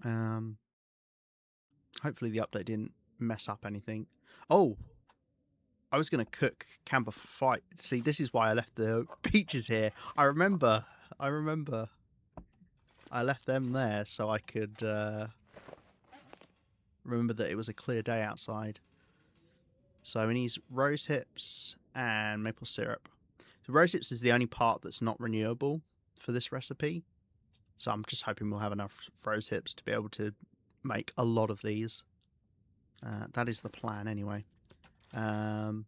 Hopefully the update didn't mess up anything. Oh, I was going to cook camber flight. See, this is why I left the peaches here. I remember. I left them there so I could remember that it was a clear day outside. So we need rose hips and maple syrup. So rose hips is the only part that's not renewable for this recipe. So I'm just hoping we'll have enough rose hips to be able to make a lot of these. That is the plan anyway. So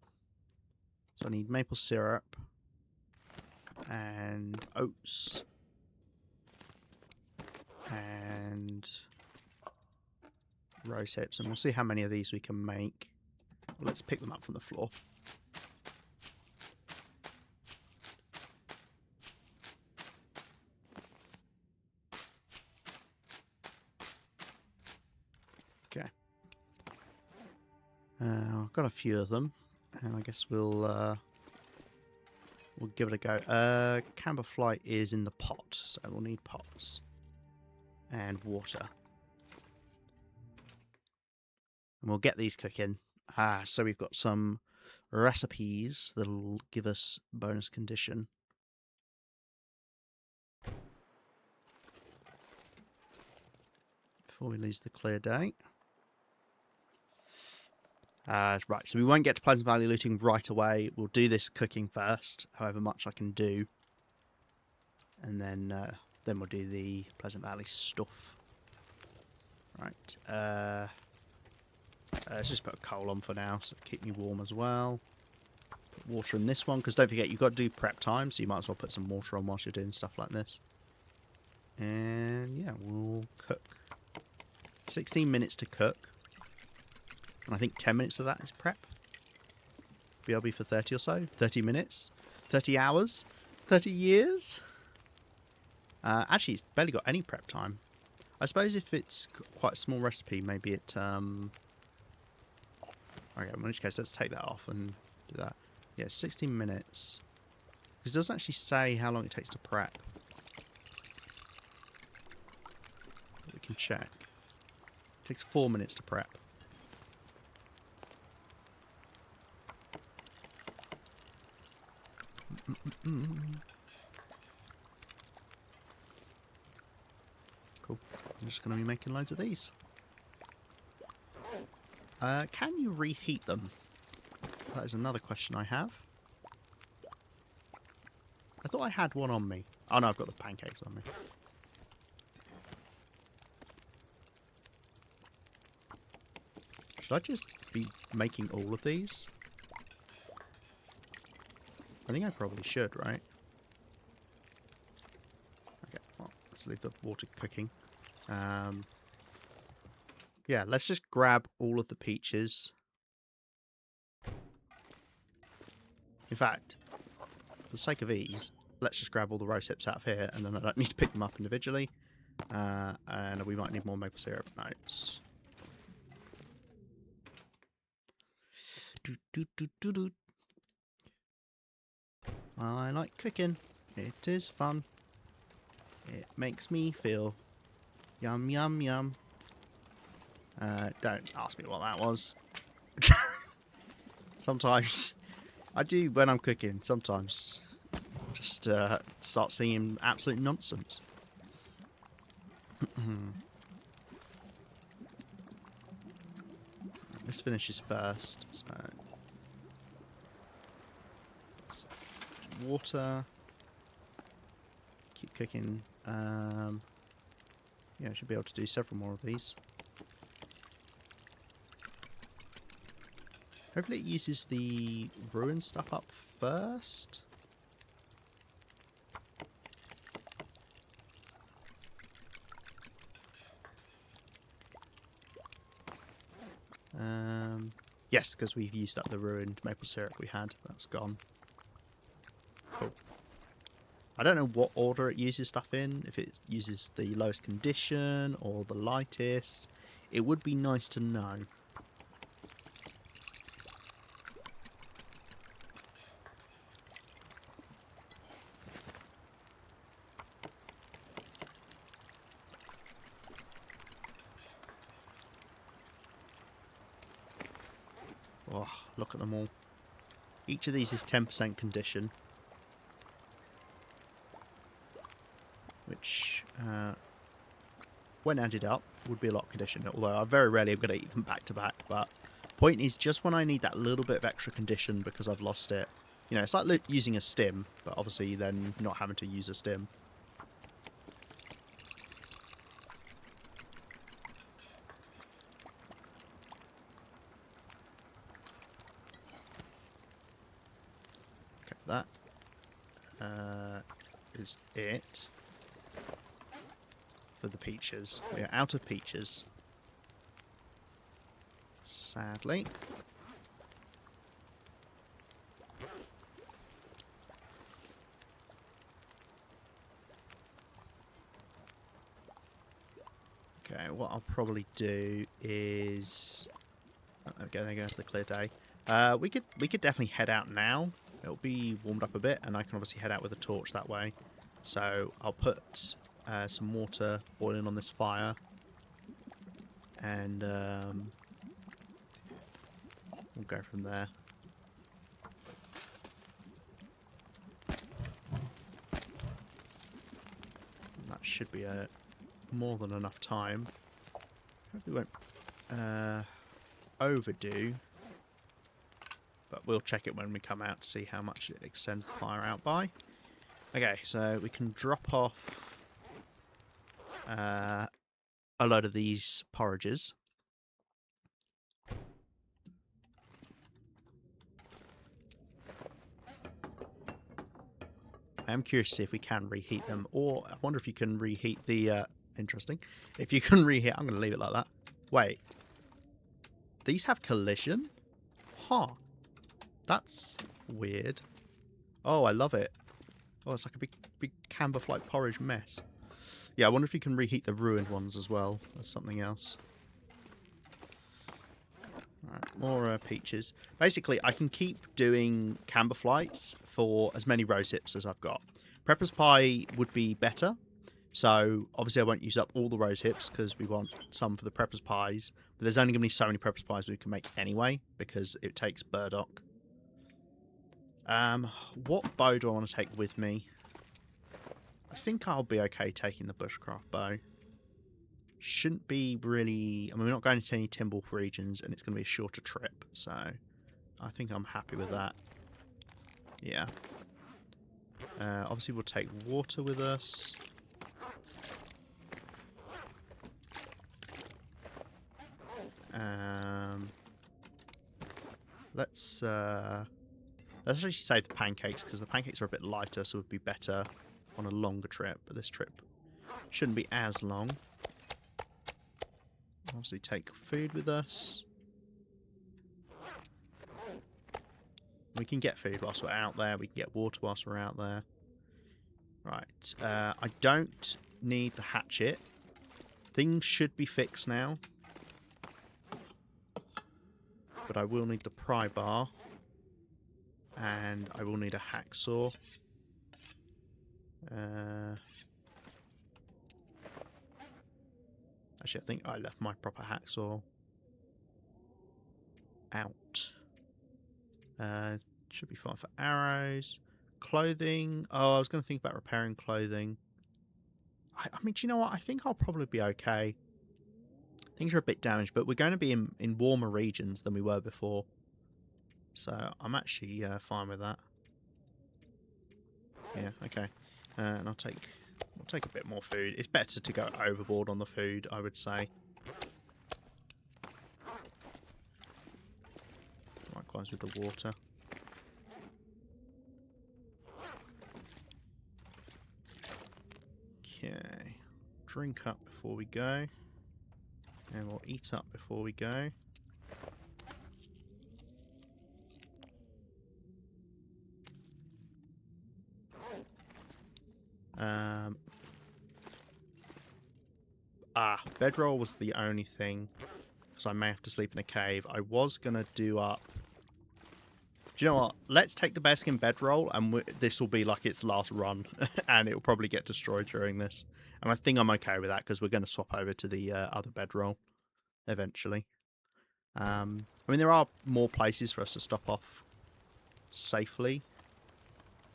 I need maple syrup and oats and rose hips, and we'll see how many of these we can make. Well, let's pick them up from the floor. Okay. I've got a few of them, and I guess we'll give it a go. Camber flight is in the pot, so we'll need pots and water. And we'll get these cooking. So we've got some recipes that'll give us bonus condition. Before we lose the clear day. Right, so we won't get to Pleasant Valley looting right away. We'll do this cooking first, however much I can do. And then we'll do the Pleasant Valley stuff. Right, let's just put a coal on for now, so keep me warm as well. Put water in this one, because don't forget, you've got to do prep time, so you might as well put some water on whilst you're doing stuff like this. And yeah, we'll cook. 16 minutes to cook. And I think 10 minutes of that is prep. BRB for 30 or so. 30 minutes. 30 hours. 30 years. Actually, it's barely got any prep time. I suppose if it's quite a small recipe, maybe it... Okay, in which case, let's take that off and do that. Yeah, 16 minutes. Because it doesn't actually say how long it takes to prep. We can check. It takes 4 minutes to prep. Cool. I'm just going to be making loads of these. Can you reheat them? That is another question I have. I thought I had one on me. Oh no, I've got the pancakes on me. Should I just be making all of these? I think I probably should, right? Okay, well, let's leave the water cooking. Yeah, let's just grab all of the peaches. In fact, for the sake of ease, let's just grab all the rose hips out of here, and then I don't need to pick them up individually. And we might need more maple syrup notes. I like cooking. It is fun. It makes me feel yum, yum, yum. Don't ask me what that was. Sometimes I do when I'm cooking. Sometimes just start singing absolute nonsense. This finishes first. So water. Keep cooking. Yeah, I should be able to do several more of these. Hopefully it uses the ruined stuff up first. Yes, because we've used up the ruined maple syrup we had. That's gone. Cool. I don't know what order it uses stuff in. If it uses the lowest condition or the lightest. It would be nice to know. Oh, look at them all. Each of these is 10% condition. Which, when added up, would be a lot of condition. Although I very rarely am going to eat them back to back. But point is, just when I need that little bit of extra condition because I've lost it. You know, it's like using a stim, but obviously then not having to use a stim. Okay, that is it for the peaches. We are out of peaches. Sadly. Okay, what I'll probably do is... Okay, there goes the clear day. We could definitely head out now. It'll be warmed up a bit, and I can obviously head out with a torch that way. So I'll put some water boiling on this fire, and we'll go from there. That should be more than enough time. We won't overdo, but we'll check it when we come out to see how much it extends the fire out by. Okay, so we can drop off a load of these porridges. I am curious to see if we can reheat them, or I wonder if you can reheat the... interesting. If you can reheat... I'm going to leave it like that. Wait. These have collision? Huh. That's weird. Oh, I love it. Oh, it's like a big camber-like porridge mess. Yeah, I wonder if you can reheat the ruined ones as well as something else. Alright, more peaches. Basically, I can keep doing camber flights for as many rose hips as I've got. Prepper's pie would be better. So, obviously I won't use up all the rose hips because we want some for the prepper's pies. But there's only going to be so many prepper's pies we can make anyway because it takes burdock. What bow do I want to take with me? I think I'll be okay taking the bushcraft bow. Shouldn't be really... I mean, we're not going to any Timberwolf regions and it's going to be a shorter trip. So, I think I'm happy with that. Yeah. Obviously we'll take water with us. Let's actually save the pancakes because the pancakes are a bit lighter, so it would be better on a longer trip. But this trip shouldn't be as long. Obviously, take food with us. We can get food whilst we're out there. We can get water whilst we're out there. Right. I don't need the hatchet. Things should be fixed now. But I will need the pry bar. And I will need a hacksaw. Actually, I think I left my proper hacksaw out. Should be fine for arrows. Clothing. Oh, I was going to think about repairing clothing. I mean, do you know what? I think I'll probably be okay. Things are a bit damaged, but we're going to be in warmer regions than we were before. So I'm actually fine with that. Yeah, okay. And I'll take a bit more food. It's better to go overboard on the food, I would say. Likewise with the water. Okay. Drink up before we go. And we'll eat up before we go. Bedroll was the only thing, because I may have to sleep in a cave. I was going to do up... Do you know what? Let's take the bearskin bedroll, and this will be like its last run, and it will probably get destroyed during this. And I think I'm okay with that, because we're going to swap over to the other bedroll eventually. I mean, there are more places for us to stop off safely.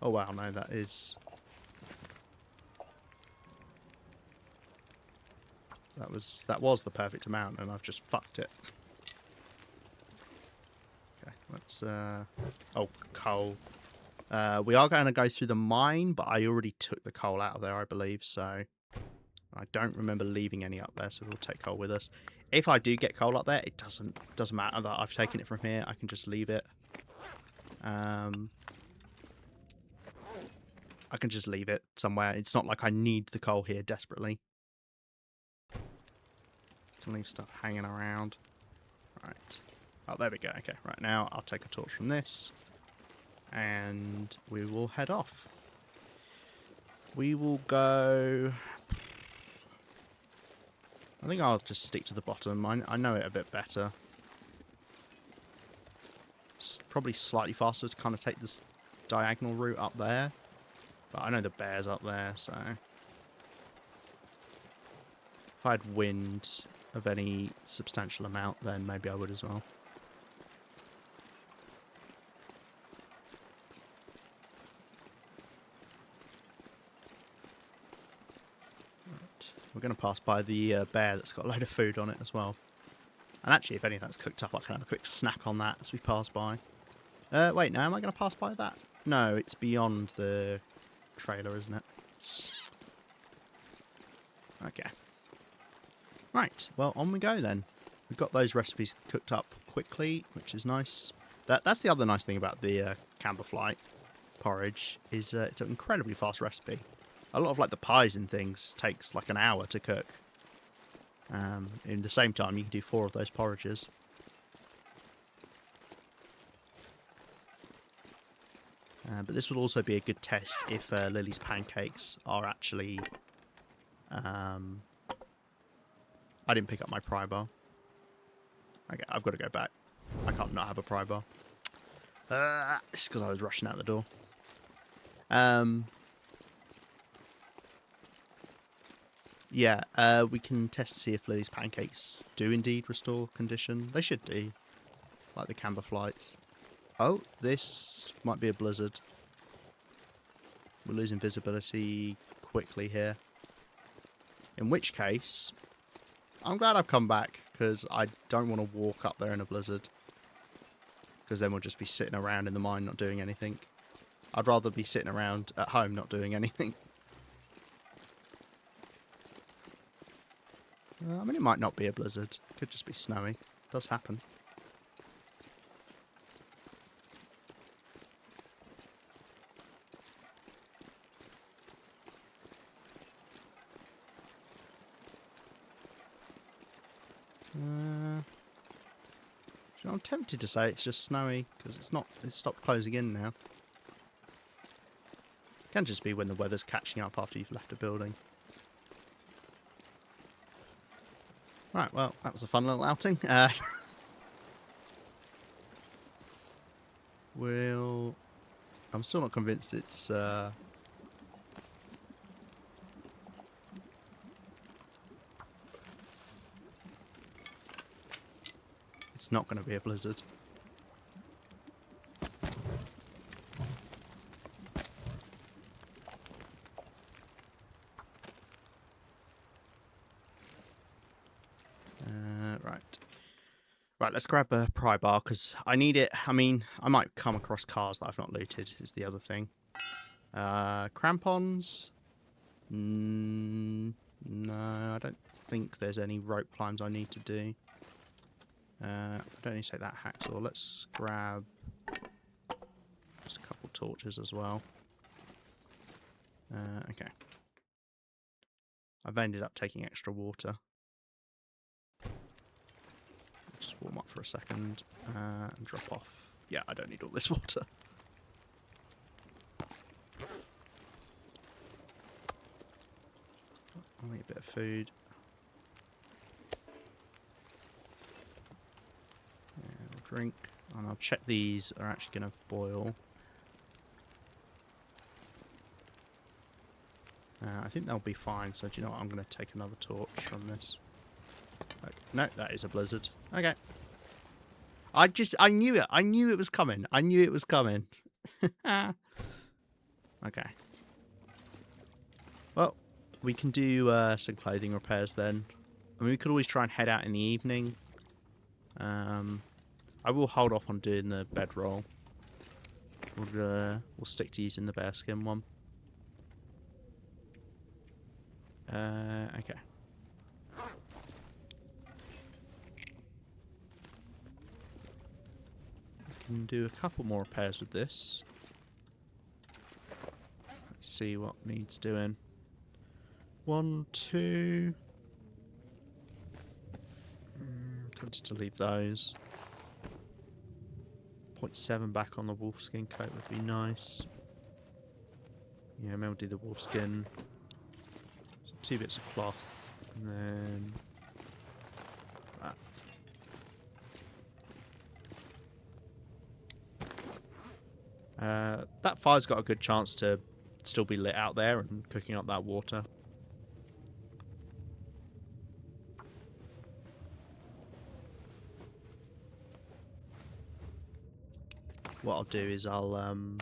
Oh wow, no, that was the perfect amount, and I've just fucked it. Okay, let's oh, coal. We are going to go through the mine, but I already took the coal out of there, I believe, so I don't remember leaving any up there, so we'll take coal with us. If I do get coal up there, it doesn't matter that I've taken it from here. I can just leave it. I can just leave it somewhere. It's not like I need the coal here desperately. Can leave stuff hanging around. Right. Oh, there we go. Okay, right now I'll take a torch from this, and we will head off. We will go... I think I'll just stick to the bottom. I know it a bit better. It's probably slightly faster to kind of take this diagonal route up there. But I know the bear's up there, so... If I had wind of any substantial amount, then maybe I would as well. We're going to pass by the bear that's got a load of food on it as well. And actually, if any of that's cooked up, I can have a quick snack on that as we pass by. Wait, now am I going to pass by that? No, it's beyond the trailer, isn't it? Okay. Right, well, on we go then. We've got those recipes cooked up quickly, which is nice. That's the other nice thing about the camberflight porridge, is it's an incredibly fast recipe. A lot of like the pies and things takes like an hour to cook. In the same time, you can do 4 of those porridges. But this will also be a good test if Lily's pancakes are actually... I didn't pick up my pry bar. Okay, I've got to go back. I can't not have a pry bar. It's because I was rushing out the door. Yeah, we can test to see if Lily's pancakes do indeed restore condition. They should do. Like the camber flights. Oh, this might be a blizzard. We're losing visibility quickly here. In which case, I'm glad I've come back, because I don't want to walk up there in a blizzard. Because then we'll just be sitting around in the mine not doing anything. I'd rather be sitting around at home not doing anything. I mean, it might not be a blizzard. It could just be snowy. It does happen. I'm tempted to say it's just snowy, because it's not. It's stopped closing in now. It can just be when the weather's catching up after you've left a building. Right, well, that was a fun little outing. I'm still not convinced it's... It's not going to be a blizzard. Right, let's grab a pry bar, because I need it. I mean, I might come across cars that I've not looted, is the other thing. Crampons? No, I don't think there's any rope climbs I need to do. I don't need to take that hacksaw. Let's grab just a couple torches as well. Okay. I've ended up taking extra water. Just warm up for a second and drop off. Yeah, I don't need all this water. I'll need a bit of food. Yeah, we'll drink. And I'll check these are actually going to boil. I think they'll be fine, so do you know what? I'm going to take another torch from this. No, that is a blizzard. Okay. I knew it. I knew it was coming. I knew it was coming. Okay. Well, we can do some clothing repairs then. I mean, we could always try and head out in the evening. I will hold off on doing the bedroll. We'll stick to using the bearskin one. Okay. We can do a couple more repairs with this. Let's see what needs doing. 1, 2. Tempted to leave those. 0.7 back on the wolfskin coat would be nice. Yeah, maybe we'll do the wolfskin. So 2 bits of cloth, and then that. That fire's got a good chance to still be lit out there and cooking up that water. What I'll do is I'll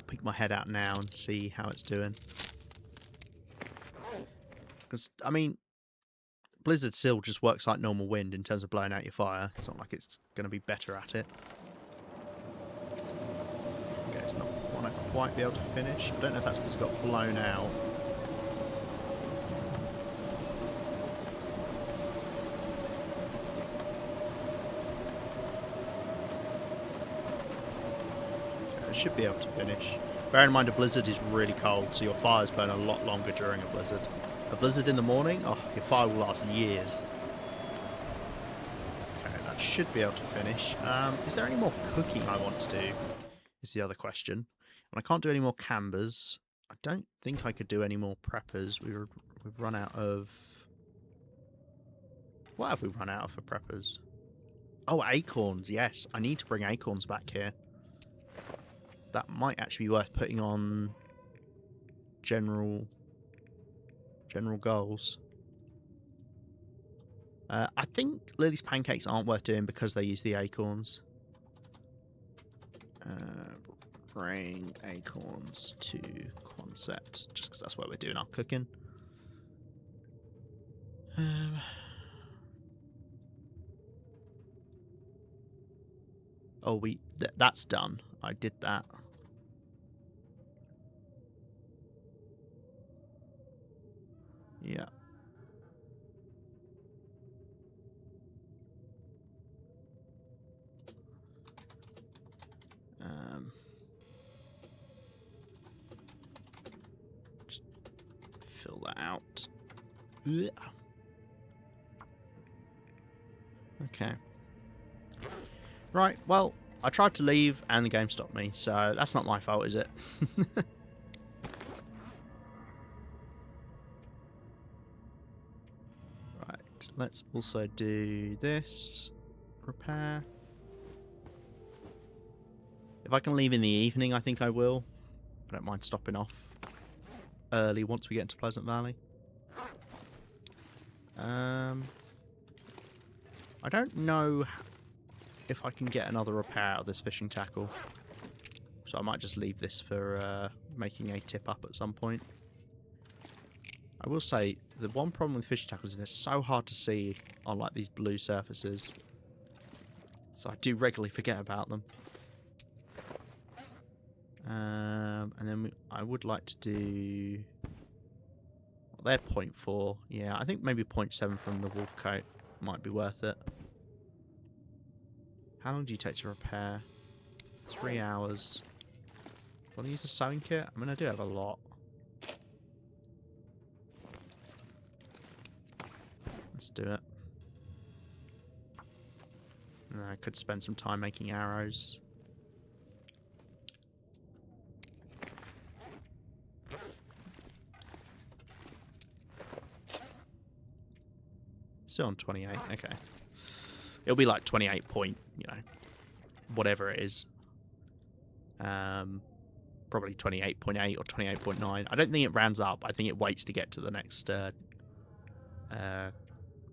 peek my head out now and see how it's doing. Because, I mean, Blizzard still just works like normal wind in terms of blowing out your fire. It's not like it's going to be better at it. Okay, it's not going to quite be able to finish. I don't know if that's because it got blown out. Should be able to finish. Bear in mind a blizzard is really cold, so your fires burn a lot longer during a blizzard. A blizzard in the morning, oh, your fire will last years. Okay, that should be able to finish. Is there any more cooking I want to do? Is the other question. And I can't do any more cambers. I don't think I could do any more preppers. We've run out of... What have we run out of for preppers? Oh, acorns, yes. I need to bring acorns back here. That might actually be worth putting on general goals. I think Lily's pancakes aren't worth doing because they use the acorns. Bring acorns to Quonset, just because that's where we're doing our cooking. Oh, that's done. I did that. Yeah. Just fill that out. Yeah. Okay. Right, well, I tried to leave and the game stopped me, so that's not my fault, is it? Right, let's also do this. Repair. If I can leave in the evening, I think I will. I don't mind stopping off early once we get into Pleasant Valley. I don't know if I can get another repair out of this fishing tackle. So I might just leave this for making a tip up at some point. I will say, the one problem with fishing tackles is they're so hard to see on like these blue surfaces. So I do regularly forget about them. And then I would like to do... Well, they're 0.4. Yeah, I think maybe 0.7 from the wolf coat might be worth it. How long do you take to repair? 3 hours. Want to use a sewing kit? I mean, I do have a lot. Let's do it. And I could spend some time making arrows. Still on 28, okay. It'll be like 28 point, you know, whatever it is. Probably 28.8 or 28.9. I don't think it rounds up. I think it waits to get to the next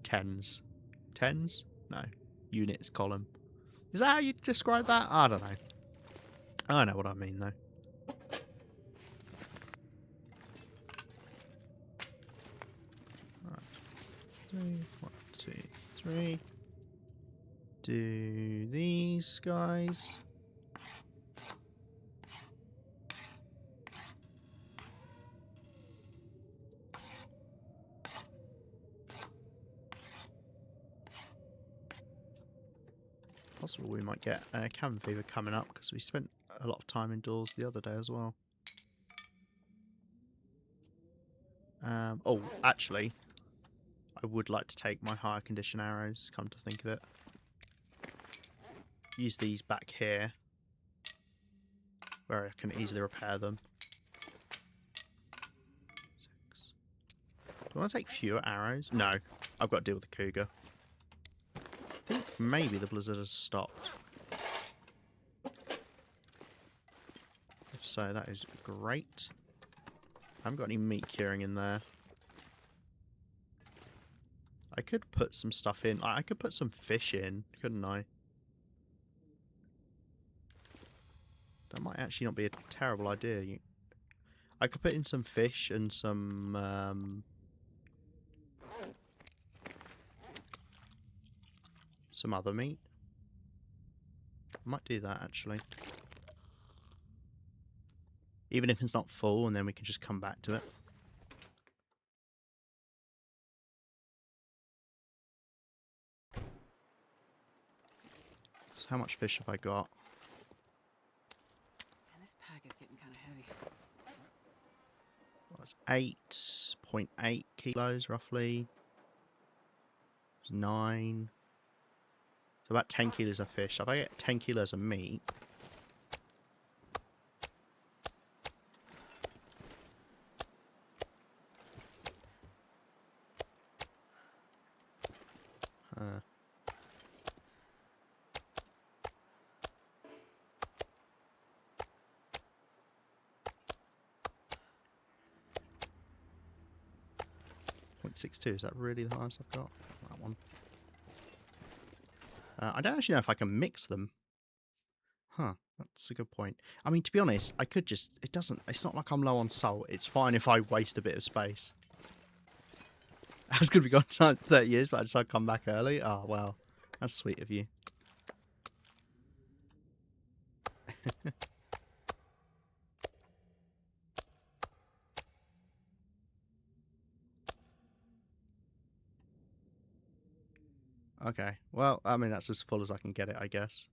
tens. Tens? No. units column. Is that how you describe that? I don't know. I know what I mean, though. Right. 3, 1, 2, 3. Do these guys. Possible we might get cabin fever coming up because we spent a lot of time indoors the other day as well. Oh, actually, I would like to take my higher condition arrows, come to think of it. Use these back here, where I can easily repair them. 6. Do I want to take fewer arrows? No, I've got to deal with the cougar. I think maybe the blizzard has stopped. If so, that is great. I haven't got any meat curing in there. I could put some stuff in. I could put some fish in, couldn't I? That might actually not be a terrible idea. I could put in some fish and some other meat. I might do that actually. Even if it's not full, and then we can just come back to it. So how much fish have I got? And this pack is getting kind of heavy. Well, that's 8.8 kilos roughly. It's 9. So about 10 kilos of fish. So if I get 10 kilos of meat. Uh, .62, is that really the highest I've got? That one. I don't actually know if I can mix them. Huh, that's a good point. I mean, to be honest, I could just... It's not like I'm low on salt. It's fine if I waste a bit of space. I was going to be gone for 30 years, but I decided to come back early. Oh, well. That's sweet of you. Okay, well, I mean, that's as full as I can get it, I guess.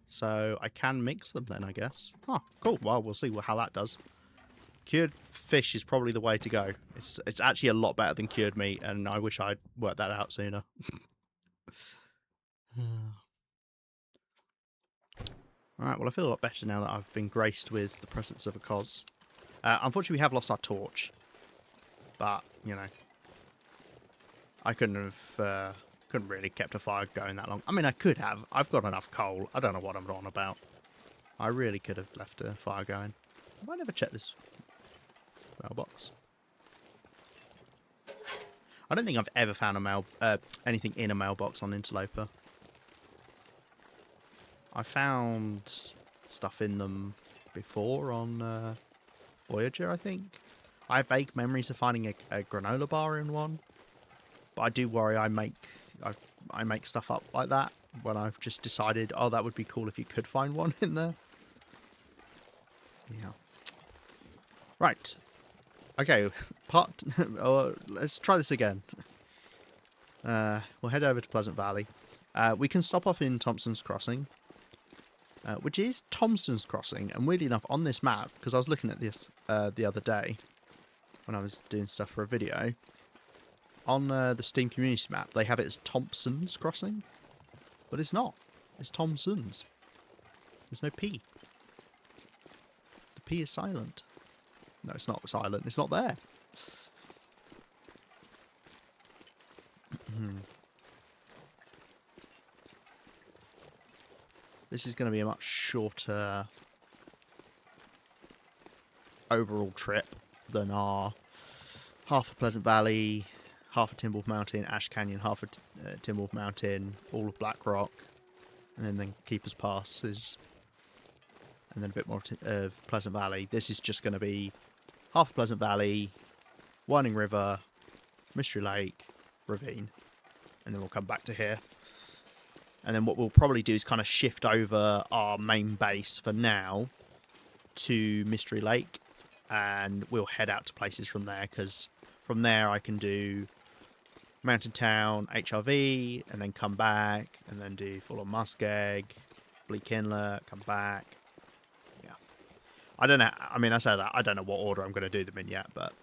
So, I can mix them then, I guess. Oh, cool. Well, we'll see how that does. Cured fish is probably the way to go. It's actually a lot better than cured meat, and I wish I'd worked that out sooner. Alright, well, I feel a lot better now that I've been graced with the presence of a cos. Unfortunately, we have lost our torch. But, you know, I couldn't really kept a fire going that long. I mean, I could have. I've got enough coal. I don't know what I'm on about. I really could have left a fire going. Have I never checked this mailbox? I don't think I've ever found anything in a mailbox on Interloper. I found stuff in them before on Voyager, I think. I have vague memories of finding a granola bar in one. But I do worry I make stuff up like that when I've just decided, oh, that would be cool if you could find one in there. Yeah. Right. Okay, let's try this again. We'll head over to Pleasant Valley. We can stop off in Thompson's Crossing, which is Thompson's Crossing. And weirdly enough, on this map, because I was looking at this the other day when I was doing stuff for a video, on the Steam community map, they have it as Thompson's Crossing. But it's not. It's Thompson's. There's no P. The P is silent. No, it's not silent. It's not there. This is going to be a much shorter overall trip than our half of Pleasant Valley, half of Timberwolf Mountain, Ash Canyon, half of Timberwolf Mountain, all of Black Rock, and then Keeper's Pass is, and then a bit more of Pleasant Valley. This is just going to be half of Pleasant Valley, Winding River, Mystery Lake, Ravine, and then we'll come back to here. And then what we'll probably do is kind of shift over our main base for now to Mystery Lake, and we'll head out to places from there, because from there I can do Mountain Town, HRV, and then come back, and then do Full-on Muskeg, Bleak Inlet, come back. Yeah. I don't know, I mean, I say that, I don't know what order I'm going to do them in yet, but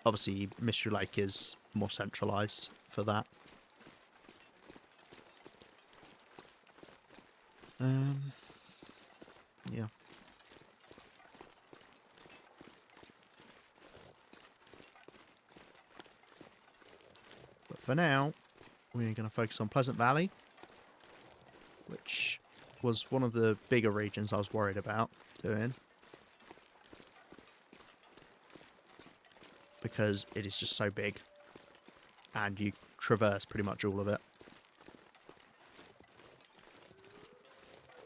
obviously Mystery Lake is more centralised for that. Yeah. But for now, we're going to focus on Pleasant Valley, which was one of the bigger regions I was worried about doing, because it is just so big, and you traverse pretty much all of it.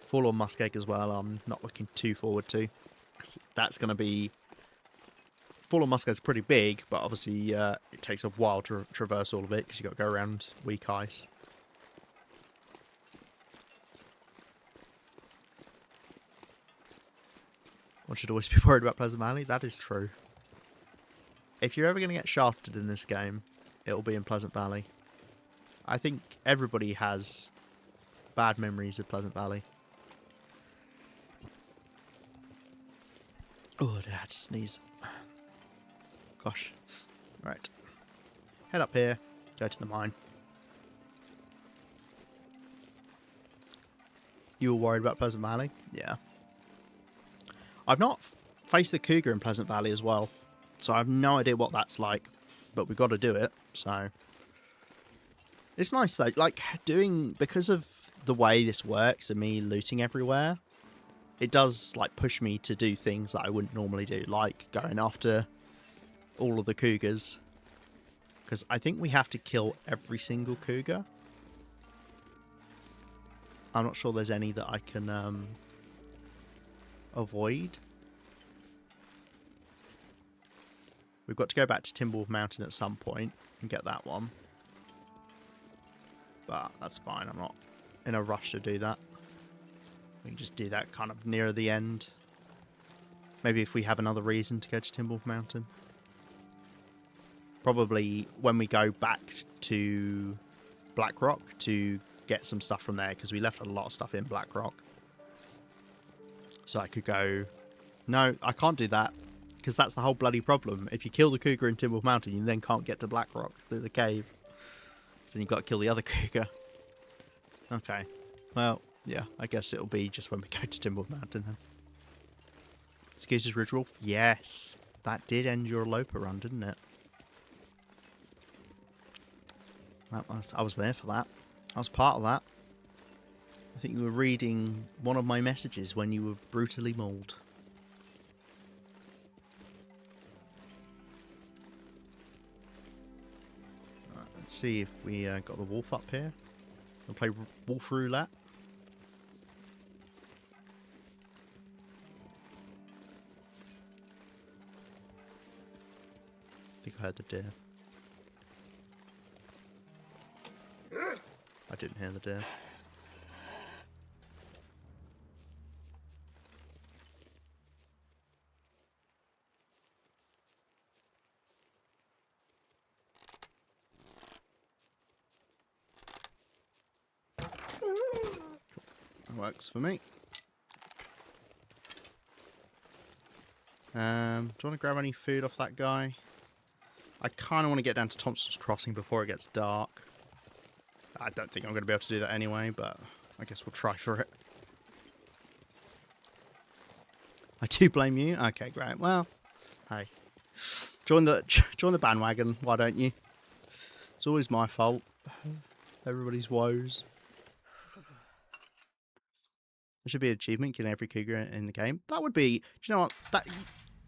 Full-on Muskeg as well, I'm not looking too forward to, because that's going to be... Full-on Muskeg's pretty big, but obviously it takes a while to traverse all of it, because you've got to go around weak ice. One should always be worried about Pleasant Valley, that is true. If you're ever going to get shafted in this game, it'll be in Pleasant Valley. I think everybody has bad memories of Pleasant Valley. Oh, I had to sneeze. Gosh. Right. Head up here. Go to the mine. You were worried about Pleasant Valley? Yeah. I've not faced the cougar in Pleasant Valley as well, so I have no idea what that's like. But we've got to do it, so... It's nice though, like, because of the way this works and me looting everywhere, it does, like, push me to do things that I wouldn't normally do, like going after all of the cougars. Because I think we have to kill every single cougar. I'm not sure there's any that I can avoid. We've got to go back to Timberwolf Mountain at some point and get that one. But that's fine, I'm not in a rush to do that. We can just do that kind of nearer the end. Maybe if we have another reason to go to Timberwolf Mountain. Probably when we go back to Black Rock to get some stuff from there, because we left a lot of stuff in Black Rock. So I could go... No, I can't do that, because that's the whole bloody problem. If you kill the cougar in Timberwolf Mountain, you then can't get to Black Rock through the cave. Then you've got to kill the other cougar. Okay. Well, yeah, I guess it'll be just when we go to Timberwolf Mountain then. Excuses Ridge Wolf? Yes. That did end your Loper run, didn't it? I was there for that. I was part of that. I think you were reading one of my messages when you were brutally mauled. Right, let's see if we got the wolf up here. We'll play wolf roulette. I think I heard the deer. I didn't hear the deer. That works for me. Do you want to grab any food off that guy? I kind of want to get down to Thompson's Crossing before it gets dark. I don't think I'm going to be able to do that anyway, but I guess we'll try for it. I do blame you? Okay, great. Well, hey. Join the bandwagon, why don't you? It's always my fault. Everybody's woes. There should be an achievement killing every cougar in the game. That would be... Do you know what?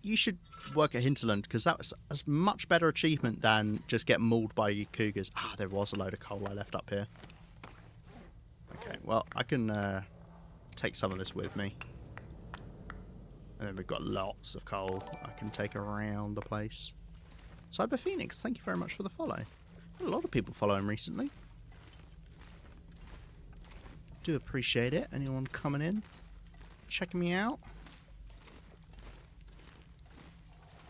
you should work at Hinterland, because that was a much better achievement than just get mauled by cougars. Ah, there was a load of coal I left up here. Okay, well, I can take some of this with me. And then we've got lots of coal I can take around the place. Cyber Phoenix, thank you very much for the follow. A lot of people following recently. Do appreciate it. Anyone coming in, checking me out?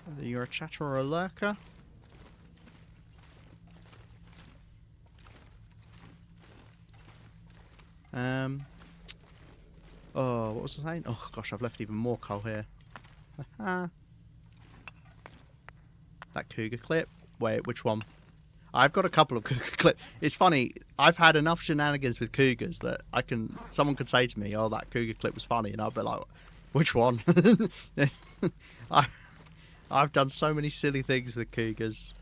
Whether you're a chatter or a lurker. Oh, what was I saying? Oh gosh, I've left even more coal here. That cougar clip. Wait, which one? I've got a couple of cougar clips. It's funny. I've had enough shenanigans with cougars that someone could say to me, "Oh, that cougar clip was funny," and I'll be like, "Which one?" I've done so many silly things with cougars.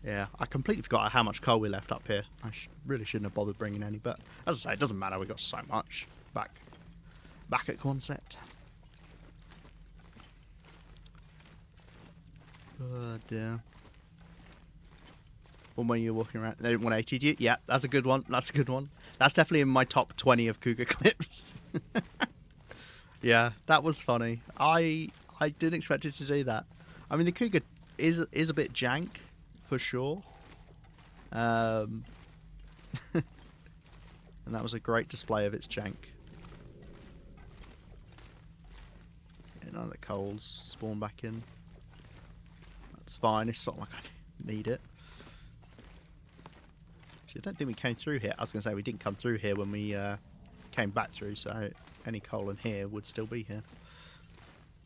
Yeah, I completely forgot how much coal we left up here. I really shouldn't have bothered bringing any, but as I say, it doesn't matter. We got so much back at Quonset. Oh dear. One way you're walking around. They 180'd you? Yeah, that's a good one. That's a good one. That's definitely in my top 20 of cougar clips. Yeah, that was funny. I didn't expect it to do that. I mean, the cougar is a bit jank, for sure. And that was a great display of its jank. Yeah, none of the coals spawn back in. That's fine. It's not like I need it. Actually, I don't think we came through here. I was going to say we didn't come through here when we came back through, so any coal in here would still be here.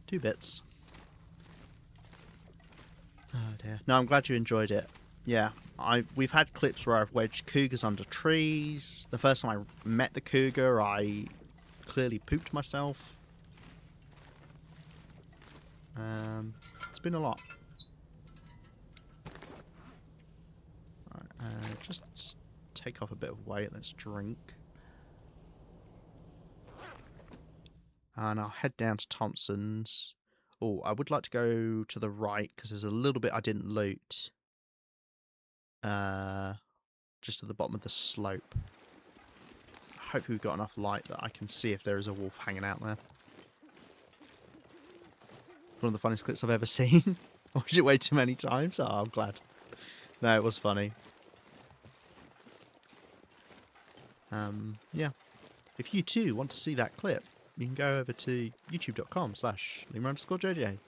2 bits. Oh dear. No, I'm glad you enjoyed it. Yeah, we've had clips where I've wedged cougars under trees. The first time I met the cougar, I clearly pooped myself. It's been a lot. Right, just take off a bit of weight. Let's drink. And I'll head down to Thompson's. Oh, I would like to go to the right because there's a little bit I didn't loot. Just at the bottom of the slope. Hopefully we've got enough light that I can see if there is a wolf hanging out there. One of the funniest clips I've ever seen. I watched it way too many times. Oh, I'm glad. No, it was funny. Yeah. If you too want to see that clip, you can go over to youtube.com/lemur_JJ.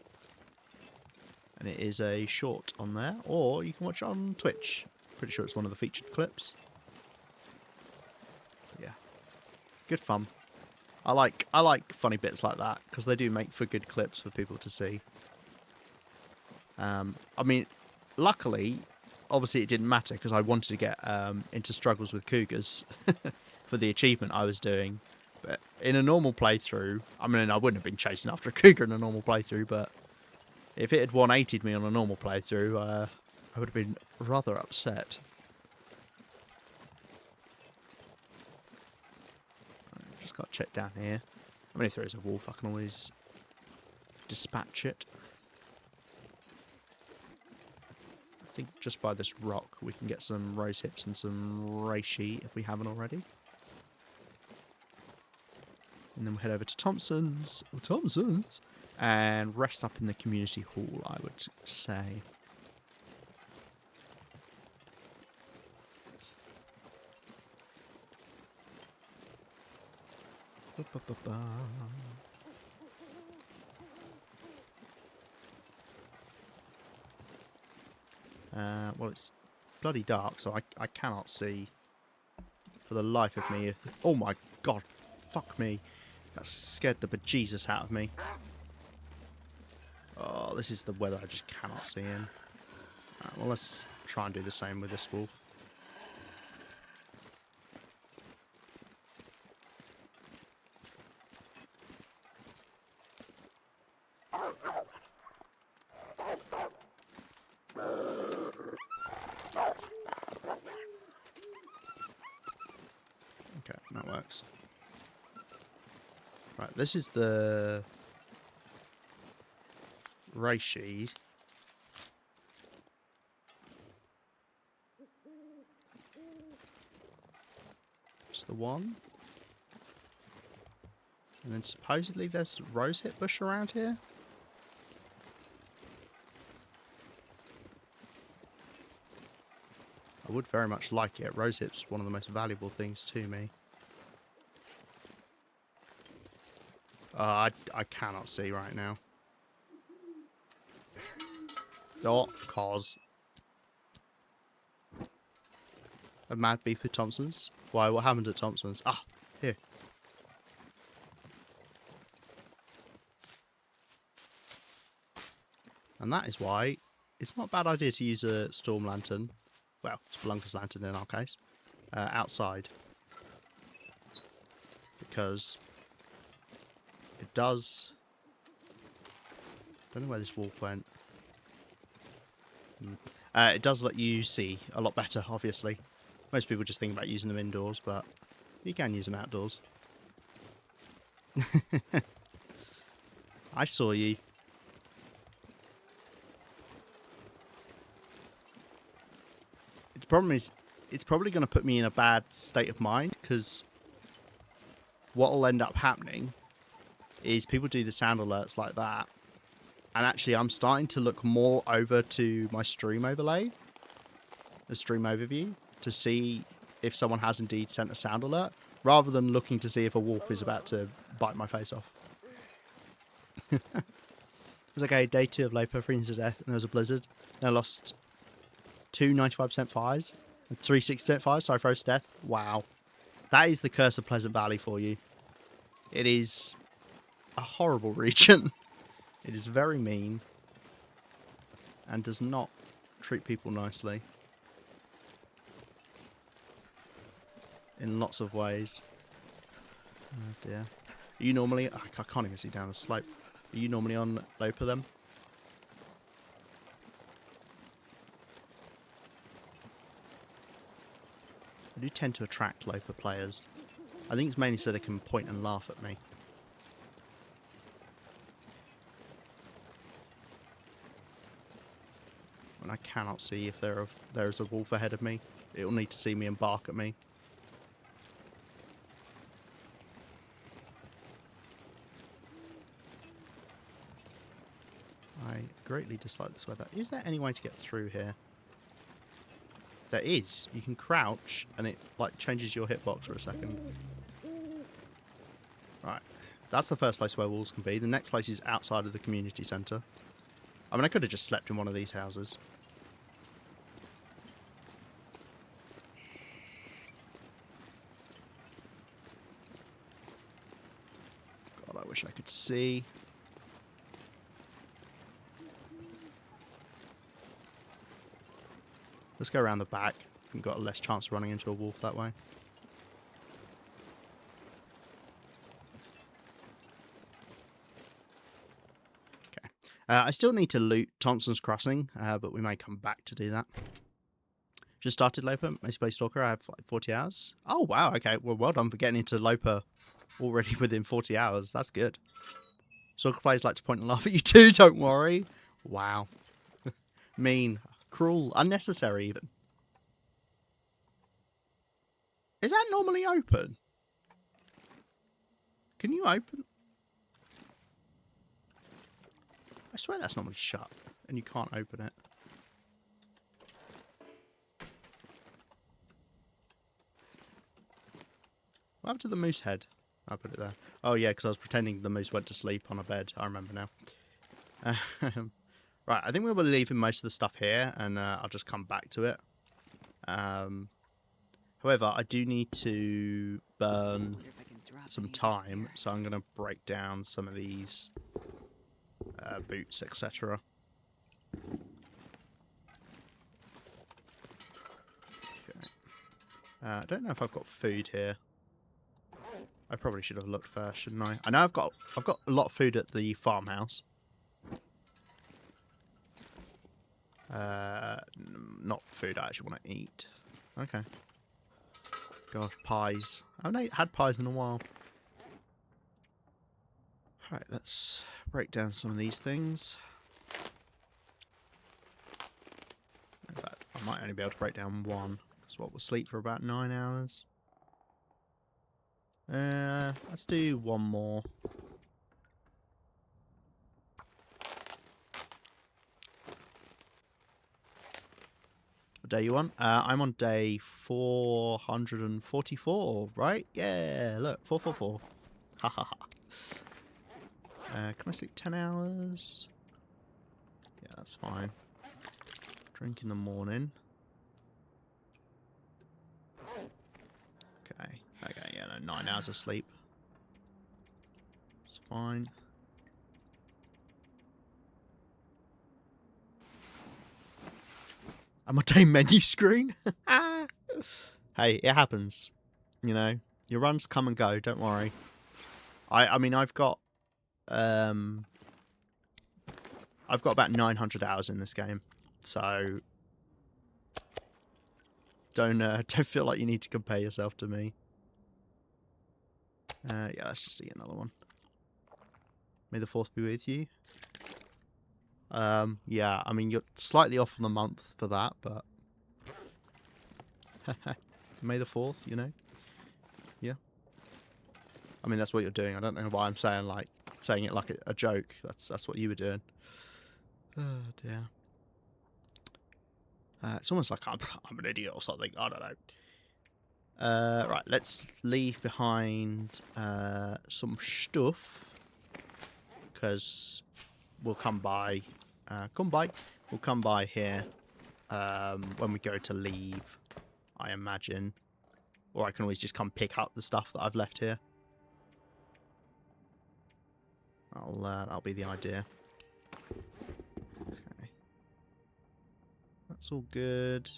And it is a short on there, or you can watch it on Twitch. Pretty sure it's one of the featured clips. Yeah. Good fun. I like funny bits like that, because they do make for good clips for people to see. I mean, luckily, obviously it didn't matter, because I wanted to get into struggles with cougars for the achievement I was doing. But in a normal playthrough, I mean, I wouldn't have been chasing after a cougar in a normal playthrough, but if it had 180'd me on a normal playthrough, I would have been rather upset. Just got to check down here. I mean, if there is a wolf, I can always dispatch it. I think just by this rock we can get some rose hips and some reishi if we haven't already. And then we'll head over to Thompson's, and rest up in the community hall, I would say. Well, it's bloody dark, so I cannot see for the life of me. Oh my god, fuck me. That scared the bejesus out of me. Oh, this is the weather I just cannot see in. Right, well, let's try and do the same with this wolf. Okay, that works. Right, this is the reishi. Just the one. And then supposedly there's rosehip bush around here. I would very much like it. Rosehip's one of the most valuable things to me. I cannot see right now. Oh, cause. A mad beef at Thompson's? Why, what happened at Thompson's? Ah, here. And that is why it's not a bad idea to use a storm lantern. Well, Spelunker's lantern in our case. Outside. Because it does... don't know where this wolf went. It does let you see a lot better, obviously. Most people just think about using them indoors, but you can use them outdoors. I saw you. The problem is, it's probably going to put me in a bad state of mind, because what will end up happening is people do the sound alerts like that, and actually I'm starting to look more over to my stream overlay, the stream overview, to see if someone has indeed sent a sound alert, rather than looking to see if a wolf is about to bite my face off. It was okay, day 2 of Loper, freezing to death, and there was a blizzard, and I lost 2 95% fires, and 3 60% fires, so I froze to death. Wow. That is the curse of Pleasant Valley for you. It is a horrible region. It is very mean, and does not treat people nicely. In lots of ways. Oh dear. Are you normally... I can't even see down the slope. Are you normally on Loper then? I do tend to attract Loper players. I think it's mainly so they can point and laugh at me. And I cannot see if there is a wolf ahead of me. It will need to see me and bark at me. I greatly dislike this weather. Is there any way to get through here? There is. You can crouch and it like changes your hitbox for a second. Right. That's the first place where wolves can be. The next place is outside of the community centre. I mean, I could have just slept in one of these houses. God, I wish I could see. Let's go around the back. We've got a less chance of running into a wolf that way. Okay. I still need to loot Thompson's Crossing, but we may come back to do that. Just started Loper, my Space Stalker. I have like 40 hours. Oh, wow. Okay. Well, well done for getting into Loper already within 40 hours. That's good. Stalker players like to point and laugh at you too, don't worry. Wow. Mean. Cruel. Unnecessary, even. Is that normally open? Can you open? I swear that's normally shut, and you can't open it. What happened to the moose head? I'll put it there. Oh yeah, because I was pretending the moose went to sleep on a bed. I remember now. Right, I think we'll be leaving most of the stuff here, and I'll just come back to it. However, I do need to burn some time, so I'm going to break down some of these boots, etc. Okay. I don't know if I've got food here. I probably should have looked first, shouldn't I? I know I've got a lot of food at the farmhouse. Not food I actually want to eat. Okay. Gosh, pies. I haven't had pies in a while. Alright, let's break down some of these things. might only be able to break down one. Because what, we'll sleep for about 9 hours. Let's do one more. What day you on? I'm on day 444, right? Yeah, look, 444. Ha ha ha. Can I sleep 10 hours? Yeah, that's fine. Drink in the morning. Okay. Okay, yeah, no, 9 hours of sleep. It's fine. And my day menu screen? Hey, it happens. You know, your runs come and go, don't worry. I mean, I've got about 900 hours in this game. So don't feel like you need to compare yourself to me. Yeah, let's just eat another one. May the 4th be with you. Yeah, I mean, you're slightly off on the month for that, but... May the 4th, you know? Yeah. I mean, that's what you're doing. I don't know why I'm saying it like a joke. That's what you were doing. Oh, dear. It's almost like I'm an idiot or something. I don't know. Right, let's leave behind some stuff. Because we'll come by. We'll come by here when we go to leave, I imagine. Or I can always just come pick up the stuff that I've left here. That'll be the idea. Okay. That's all good.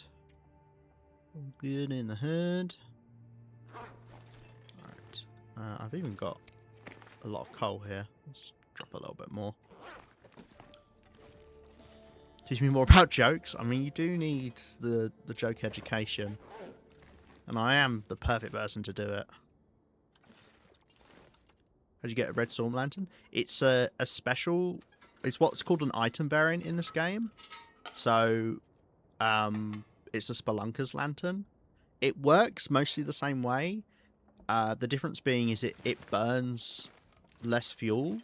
All good in the hood. Right. I've even got a lot of coal here. Let's drop a little bit more. Teach me more about jokes. I mean, you do need the joke education. And I am the perfect person to do it. How'd you get a red storm lantern? It's a special... It's what's called an item variant in this game. So, it's a Spelunker's lantern. It works mostly the same way. The difference being is it burns less fuel.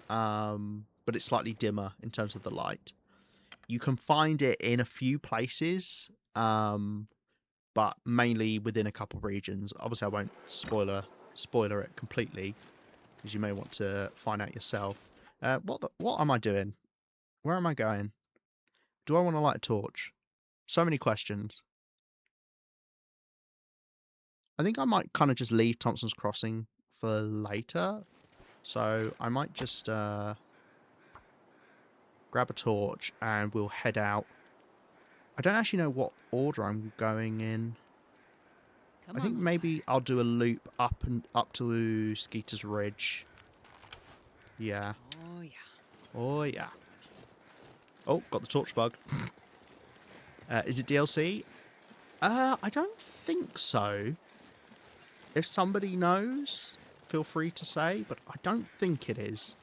But it's slightly dimmer in terms of the light. You can find it in a few places. But mainly within a couple of regions. Obviously, I won't spoiler it completely, because you may want to find out yourself. What am I doing? Where am I going? Do I want to light a torch? So many questions. I think I might kind of just leave Thompson's Crossing for later. So I might just grab a torch and we'll head out. I don't actually know what order I'm going in. I think maybe I'll do a loop up to Skeeter's Ridge. Yeah. Oh, yeah. Oh, yeah. Oh, got the torch bug. Is it DLC? I don't think so. If somebody knows, feel free to say, but I don't think it is.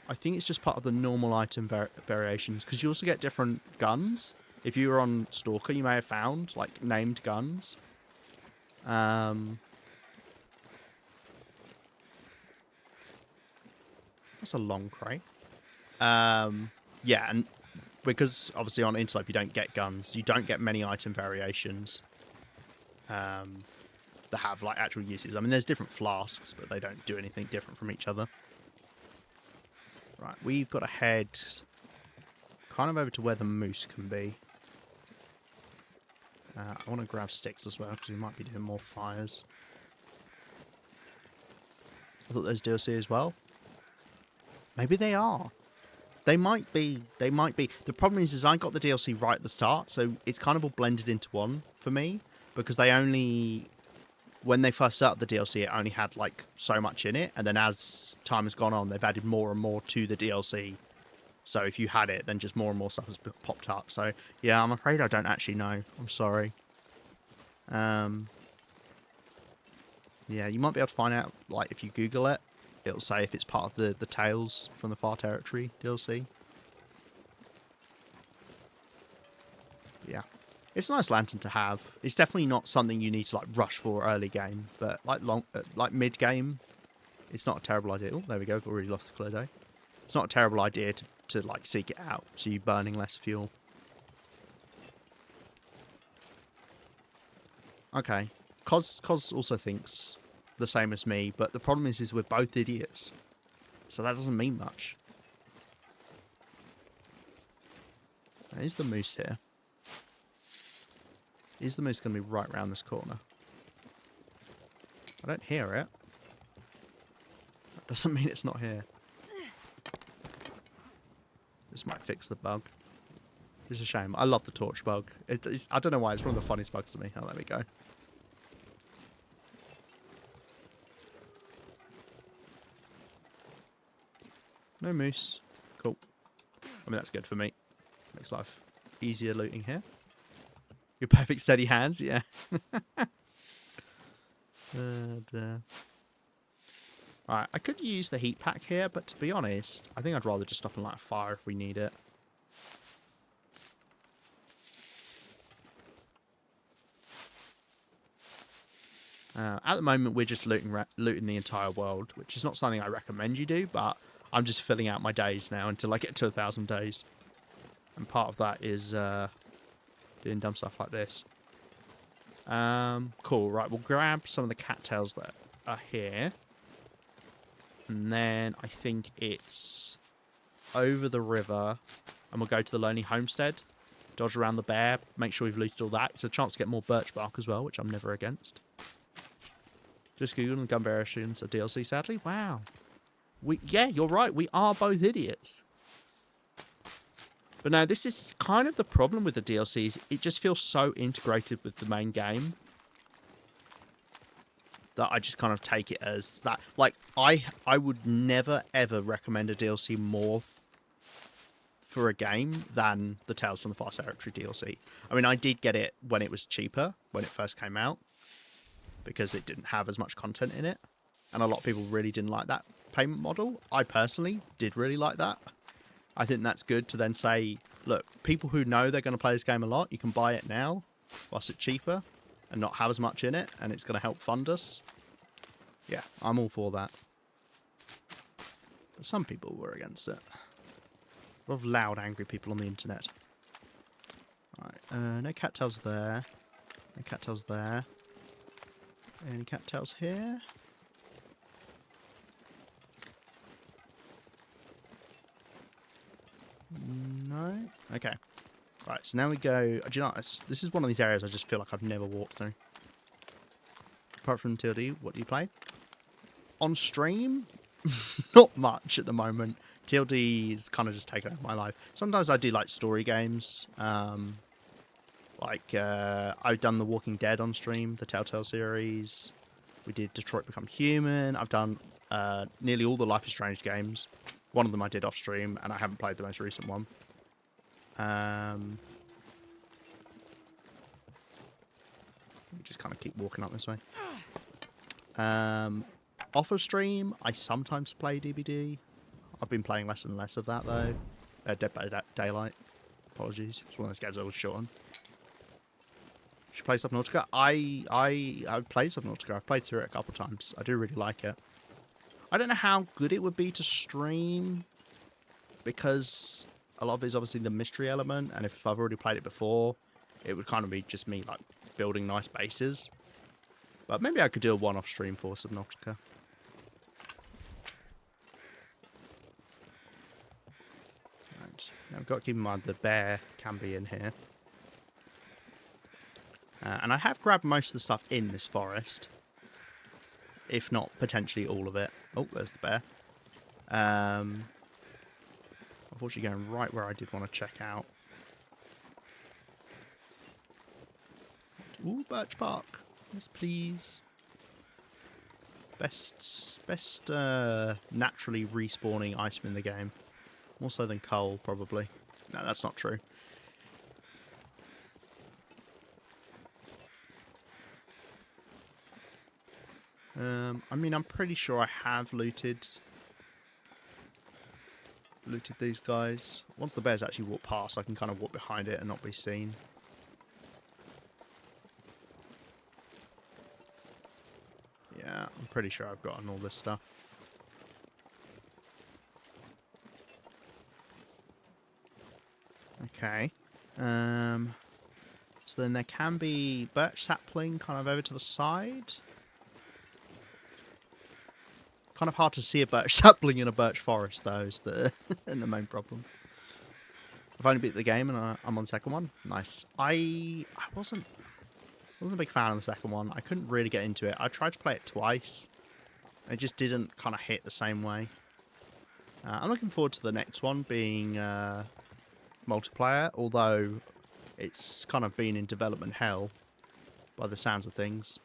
I think it's just part of the normal item variations, because you also get different guns. If you were on Stalker, you may have found, like, named guns. That's a long crate. Yeah, and because obviously on Interloper you don't get guns, you don't get many item variations that have like actual uses. I mean, there's different flasks, but they don't do anything different from each other. Right, we've got to head kind of over to where the moose can be. I want to grab sticks as well, because we might be doing more fires. I thought those DLC as well. Maybe they are. They might be. They might be. The problem is I got the DLC right at the start, so it's kind of all blended into one for me, because they only... When they first started the DLC, it only had, like, so much in it, and then as time has gone on, they've added more and more to the DLC. So if you had it, then just more and more stuff has popped up. So, yeah, I'm afraid I don't actually know. I'm sorry. Yeah, you might be able to find out, like, if you Google it. It'll say if it's part of the Tales from the Far Territory DLC. Yeah. It's a nice lantern to have. It's definitely not something you need to like rush for early game, but like mid game, it's not a terrible idea. Oh, there we go. I've already lost the clear day. It's not a terrible idea to like seek it out, so you're burning less fuel. Okay, Cos also thinks the same as me, but the problem is we're both idiots, so that doesn't mean much. Is the moose here? Is the moose going to be right round this corner? I don't hear it. That doesn't mean it's not here. This might fix the bug. It's a shame. I love the torch bug. I don't know why. It's one of the funniest bugs to me. Oh, there we go. No moose. Cool. I mean, that's good for me. Makes life easier looting here. Your perfect steady hands, yeah. Alright, I could use the heat pack here, but to be honest, I think I'd rather just stop and light a fire if we need it. At the moment, we're just looting the entire world, which is not something I recommend you do, but I'm just filling out my days now until I get to 1,000 days. And part of that is doing dumb stuff like this. Cool, right, we'll grab some of the cattails that are here. And then I think it's over the river, and we'll go to the Lonely Homestead, dodge around the bear, make sure we've looted all that. It's a chance to get more birch bark as well, which I'm never against. Just Google and gun variations of DLC, sadly. Wow. Yeah, you're right, we are both idiots. But no, this is kind of the problem with the DLCs. It just feels so integrated with the main game that I just kind of take it as that. Like, I would never, ever recommend a DLC more for a game than the Tales from the Far Territory DLC. I mean, I did get it when it was cheaper, when it first came out, because it didn't have as much content in it. And a lot of people really didn't like that payment model. I personally did really like that. I think that's good to then say, look, people who know they're going to play this game a lot, you can buy it now whilst it's cheaper and not have as much in it, and it's going to help fund us. Yeah, I'm all for that. But some people were against it. A lot of loud, angry people on the internet. Alright, no cattails there. No cattails there. Any cattails here? No? Okay. Right, so now we go... Do you know, this is one of these areas I just feel like I've never walked through. Apart from TLD, what do you play? On stream? Not much at the moment. TLD is kind of just taken over my life. Sometimes I do like story games. I've done The Walking Dead on stream, the Telltale series. We did Detroit Become Human. I've done nearly all the Life is Strange games. One of them I did off stream, and I haven't played the most recent one. We just kind of keep walking up this way. Off of stream, I sometimes play DBD. I've been playing less and less of that, though. Dead by Daylight. Apologies. It's one of those games I was short on. Should play Subnautica. I've played Subnautica. I've played through it a couple times. I do really like it. I don't know how good it would be to stream, because a lot of it is obviously the mystery element, and if I've already played it before, it would kind of be just me like building nice bases. But maybe I could do a one-off stream for Subnautica. Right. Now we've got to keep in mind the bear can be in here. And I have grabbed most of the stuff in this forest. If not, potentially all of it. Oh, there's the bear. Unfortunately going right where I did want to check out. Ooh, birch bark. Yes, please. Best naturally respawning item in the game. More so than coal, probably. No, that's not true. I mean, I'm pretty sure I have looted these guys. Once the bears actually walk past, I can kind of walk behind it and not be seen. pretty sure I've gotten all this stuff. Okay. So then there can be birch sapling kind of over to the side. Kind of hard to see a birch sapling in a birch forest, though, is the, the main problem. I've only beat the game and I'm on the second one. Nice. I wasn't a big fan of the second one. I couldn't really get into it. I tried to play it twice. It just didn't kind of hit the same way. I'm looking forward to the next one being multiplayer, although it's kind of been in development hell by the sounds of things.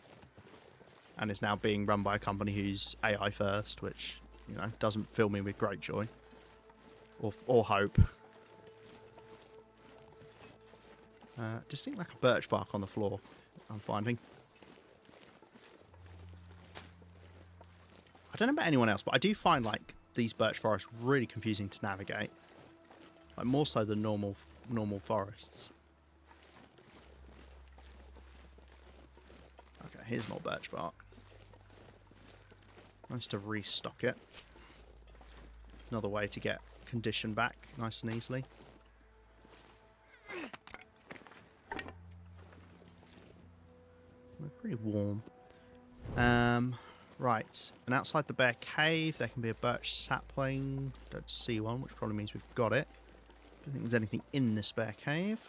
And it's now being run by a company who's AI first, which, you know, doesn't fill me with great joy. Or hope. Distinct lack of birch bark on the floor, I'm finding. I don't know about anyone else, but I do find, like, these birch forests really confusing to navigate. Like, more so than normal forests. Okay, here's more birch bark. Nice to restock it. Another way to get condition back nice and easily. We're pretty warm. Right, and outside the bear cave there can be a birch sapling. Don't see one, which probably means we've got it. Don't think there's anything in this bear cave.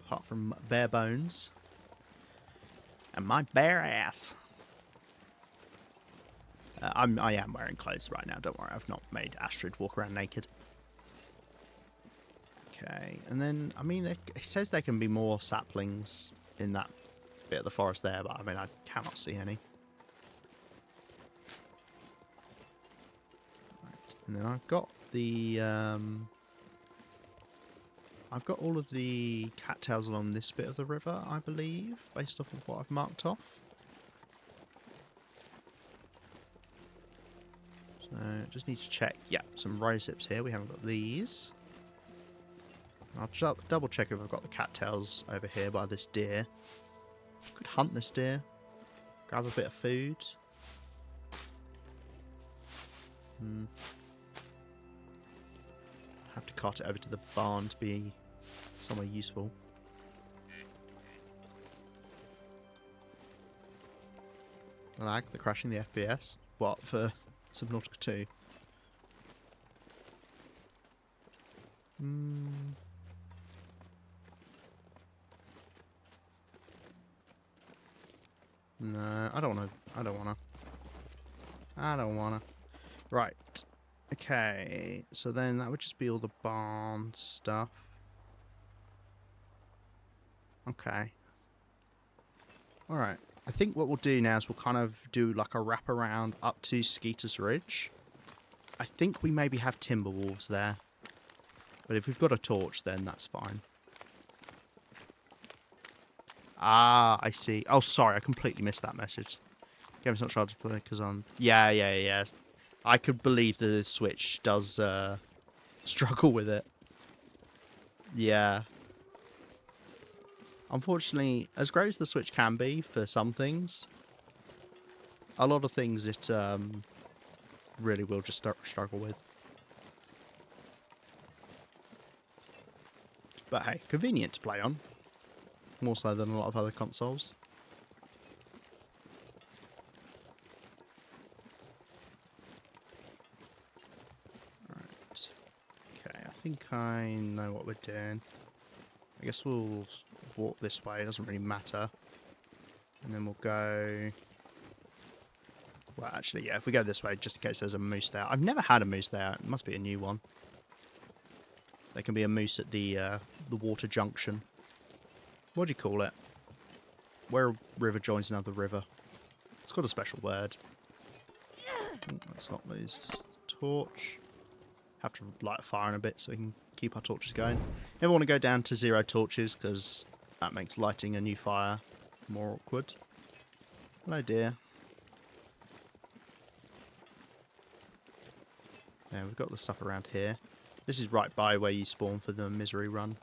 Apart from bare bones. And my bare ass. I am wearing clothes right now, don't worry. I've not made Astrid walk around naked. Okay, and then, I mean, it says there can be more saplings in that bit of the forest there, but I mean, I cannot see any. Right, and then I've got the, I've got all of the cattails along this bit of the river, I believe, based off of what I've marked off. So, just need to check. Yeah, some rose hips here. We haven't got these. I'll double check if I've got the cattails over here by this deer. Could hunt this deer. Grab a bit of food. Have to cart it over to the barn to be somewhere useful. Lag, the crashing the FPS. What, for Subnautica 2? No, I don't wanna. Right. Okay, so then that would just be all the barn stuff. Okay. Alright. I think what we'll do now is we'll kind of do like a wraparound up to Skeeter's Ridge. I think we maybe have timber wolves there. But if we've got a torch, then that's fine. Ah, I see. Oh, sorry, I completely missed that message. Game's not trying to play because I'm... Yeah. I could believe the Switch does struggle with it. Yeah. Unfortunately, as great as the Switch can be for some things, a lot of things it really will just struggle with. But hey, convenient to play on. More so than a lot of other consoles. Right. Okay, I think I know what we're doing. I guess we'll walk this way, it doesn't really matter. And then we'll go... Well, actually, yeah, if we go this way, just in case there's a moose there. I've never had a moose there. It must be a new one. There can be a moose at the water junction. What do you call it? Where a river joins another river. It's got a special word. Let's not lose the torch. Have to light a fire in a bit so we can keep our torches going. Never want to go down to 0 torches because that makes lighting a new fire more awkward. Hello, dear. Yeah, we've got the stuff around here. This is right by where you spawn for the misery run.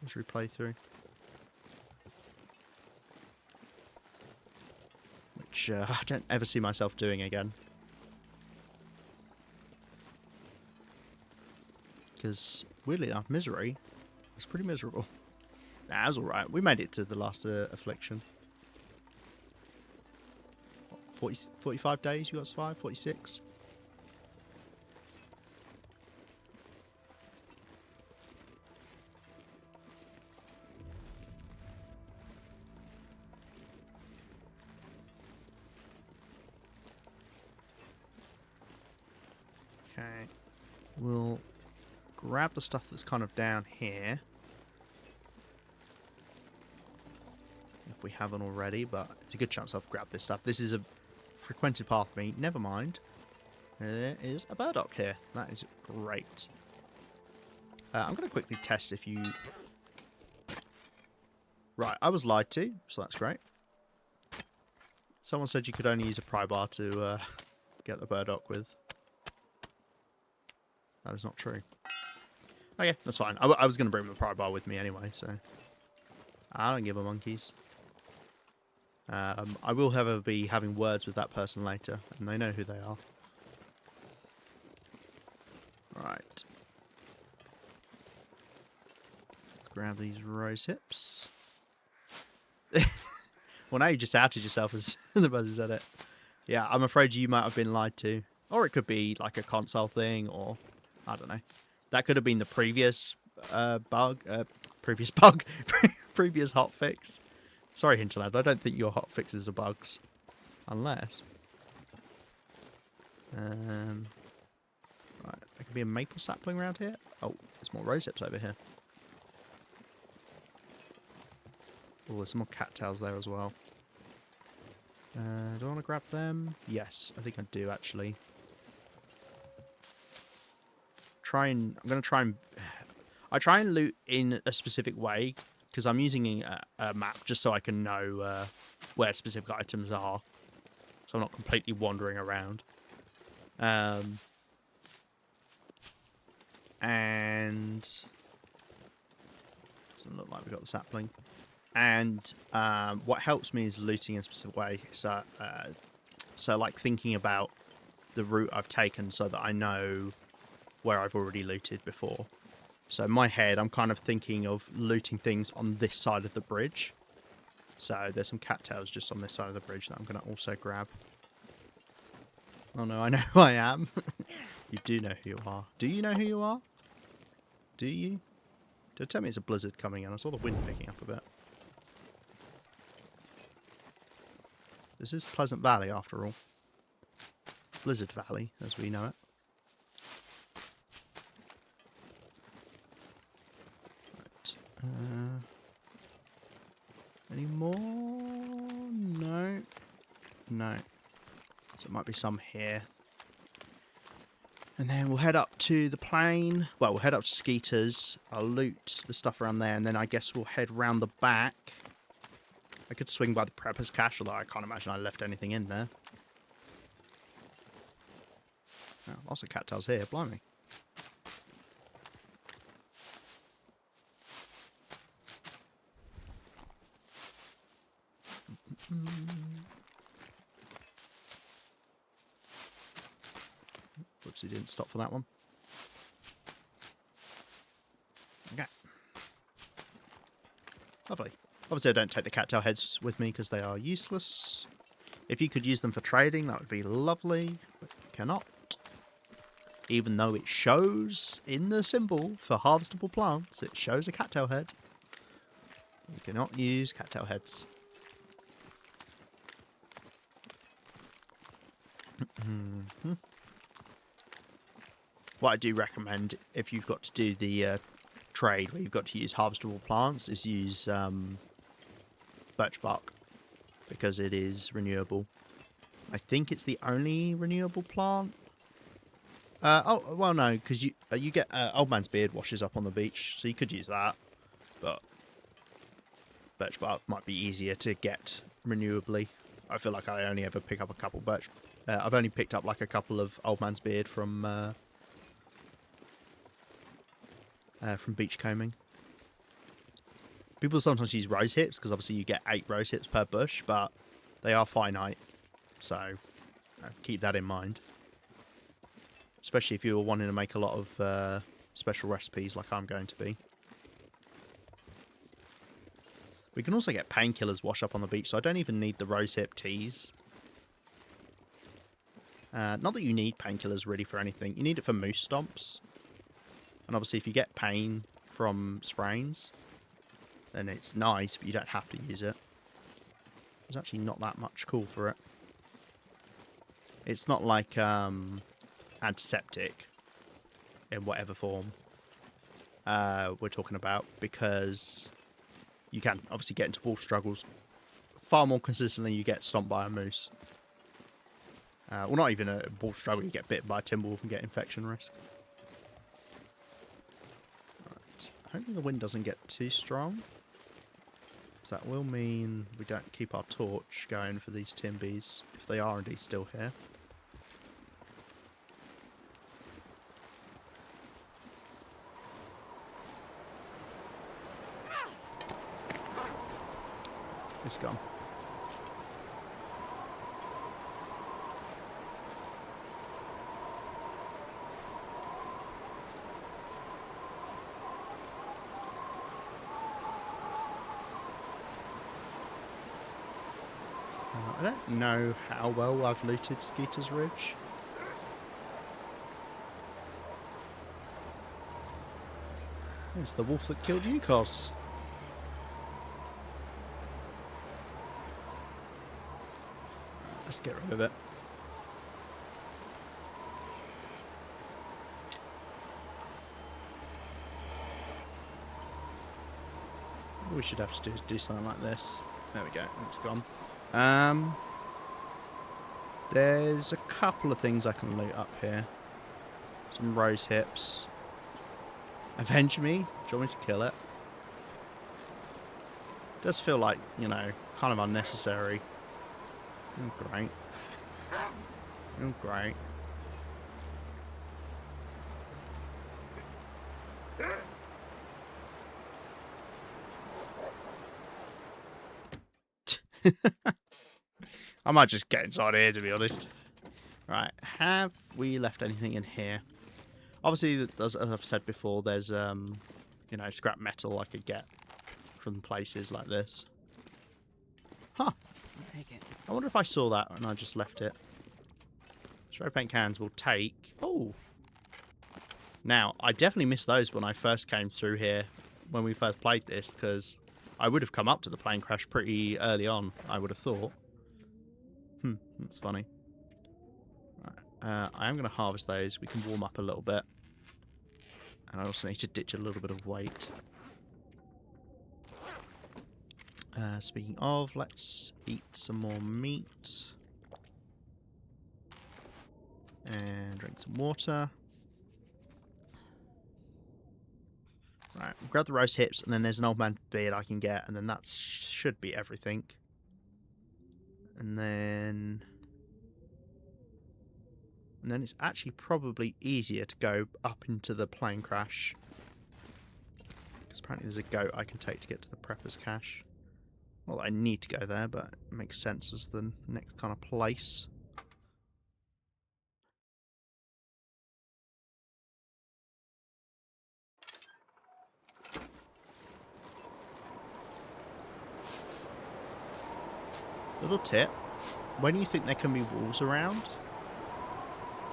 Misery playthrough. which I don't ever see myself doing again. Because, weirdly enough, Misery was pretty miserable. Nah, it was alright. We made it to the last affliction. What, 45 days you got to survive? 46? Okay. We'll grab the stuff that's kind of down here. If we haven't already, but it's a good chance I've grabbed this stuff. This is a frequented path for me. Never mind. There is a burdock here. That is great. I'm going to quickly test if you... Right, I was lied to, so that's great. Someone said you could only use a pry bar to get the burdock with. That is not true. Okay, that's fine. I was going to bring the pry bar with me anyway, so... I don't give a monkeys. I will be having words with that person later, and they know who they are. Right. Grab these rose hips. Well, now you just outed yourself as the person said it. Yeah, I'm afraid you might have been lied to. Or it could be like a console thing, or... I don't know. That could have been the previous bug. Previous hotfix. Sorry, Hinterland, I don't think your hotfixes are bugs. Unless... Right, there could be a maple sapling around here. Oh, there's more rose hips over here. Oh, there's some more cattails there as well. Do I want to grab them? Yes, I think I do actually. I'm going to try and... I try and loot in a specific way, because I'm using a map just so I can know where specific items are. So I'm not completely wandering around. And... doesn't look like we've got the sapling. And what helps me is looting in a specific way. So like thinking about the route I've taken so that I know where I've already looted before. So in my head, I'm kind of thinking of looting things on this side of the bridge. So there's some cattails just on this side of the bridge that I'm going to also grab. Oh no, I know who I am. You do know who you are. Do you know who you are? Do you? Don't tell me it's a blizzard coming in. I saw the wind picking up a bit. This is Pleasant Valley, after all. Blizzard Valley, as we know it. Right. Any more? No. No. So it might be some here. And then we'll head up to the plain. Well, we'll head up to Skeeter's. I'll loot the stuff around there, and then I guess we'll head round the back. I could swing by the Prepper's Cache, although I can't imagine I left anything in there. Oh, lots of cattails here, blimey. Whoops, he didn't stop for that one. Okay. Lovely. Obviously, I don't take the cattail heads with me because they are useless. If you could use them for trading, that would be lovely, but you cannot. Even though it shows in the symbol for harvestable plants, it shows a cattail head. You cannot use cattail heads. What I do recommend, if you've got to do the trade where you've got to use harvestable plants, is use birch bark, because it is renewable. I think it's the only renewable plant. Oh, well, no, because you get Old Man's Beard washes up on the beach, so you could use that. But birch bark might be easier to get renewably. I feel like I only ever pick up a couple birch. I've only picked up like a couple of Old Man's Beard from beach combing. People sometimes use rose hips because obviously you get 8 rose hips per bush, but they are finite. So keep that in mind. Especially if you're wanting to make a lot of special recipes like I'm going to be. We can also get painkillers washed up on the beach, so I don't even need the rosehip teas. Not that you need painkillers really for anything. You need it for moose stomps. And obviously if you get pain from sprains, then it's nice, but you don't have to use it. There's actually not that much call for it. It's not like antiseptic in whatever form we're talking about, because you can obviously get into wolf struggles far more consistently. You get stomped by a moose. Well, not even a wolf struggle, you get bitten by a timber wolf and get infection risk. Right. Hopefully the wind doesn't get too strong. So that will mean we don't keep our torch going for these timbies, if they are indeed still here. It's gone. I don't know how well I've looted Skeeter's Ridge. It's the wolf that killed Yukos. Let's get rid of it. What we should have to do is do something like this. There we go, it's gone. There's a couple of things I can loot up here. Some rose hips. Avenge me? Do you want me to kill it? Does feel like, you know, kind of unnecessary. Oh, great. Oh, great. I might just get inside here, to be honest. Right, have we left anything in here? Obviously, as I've said before, there's, you know, scrap metal I could get from places like this. Huh. I'll take it. I wonder if I saw that and I just left it. Spray paint cans will take... Oh! Now, I definitely missed those when I first came through here, when we first played this, because I would have come up to the plane crash pretty early on, I would have thought. That's funny. Right, I am going to harvest those. We can warm up a little bit. And I also need to ditch a little bit of weight. Speaking of, let's eat some more meat. And drink some water. Right, grab the roast hips, and then there's an old man beard I can get, and then that should be everything. And then it's actually probably easier to go up into the plane crash. Because apparently there's a goat I can take to get to the prepper's cache. Well, I need to go there, but it makes sense as the next kind of place. Little tip, when you think there can be wolves around,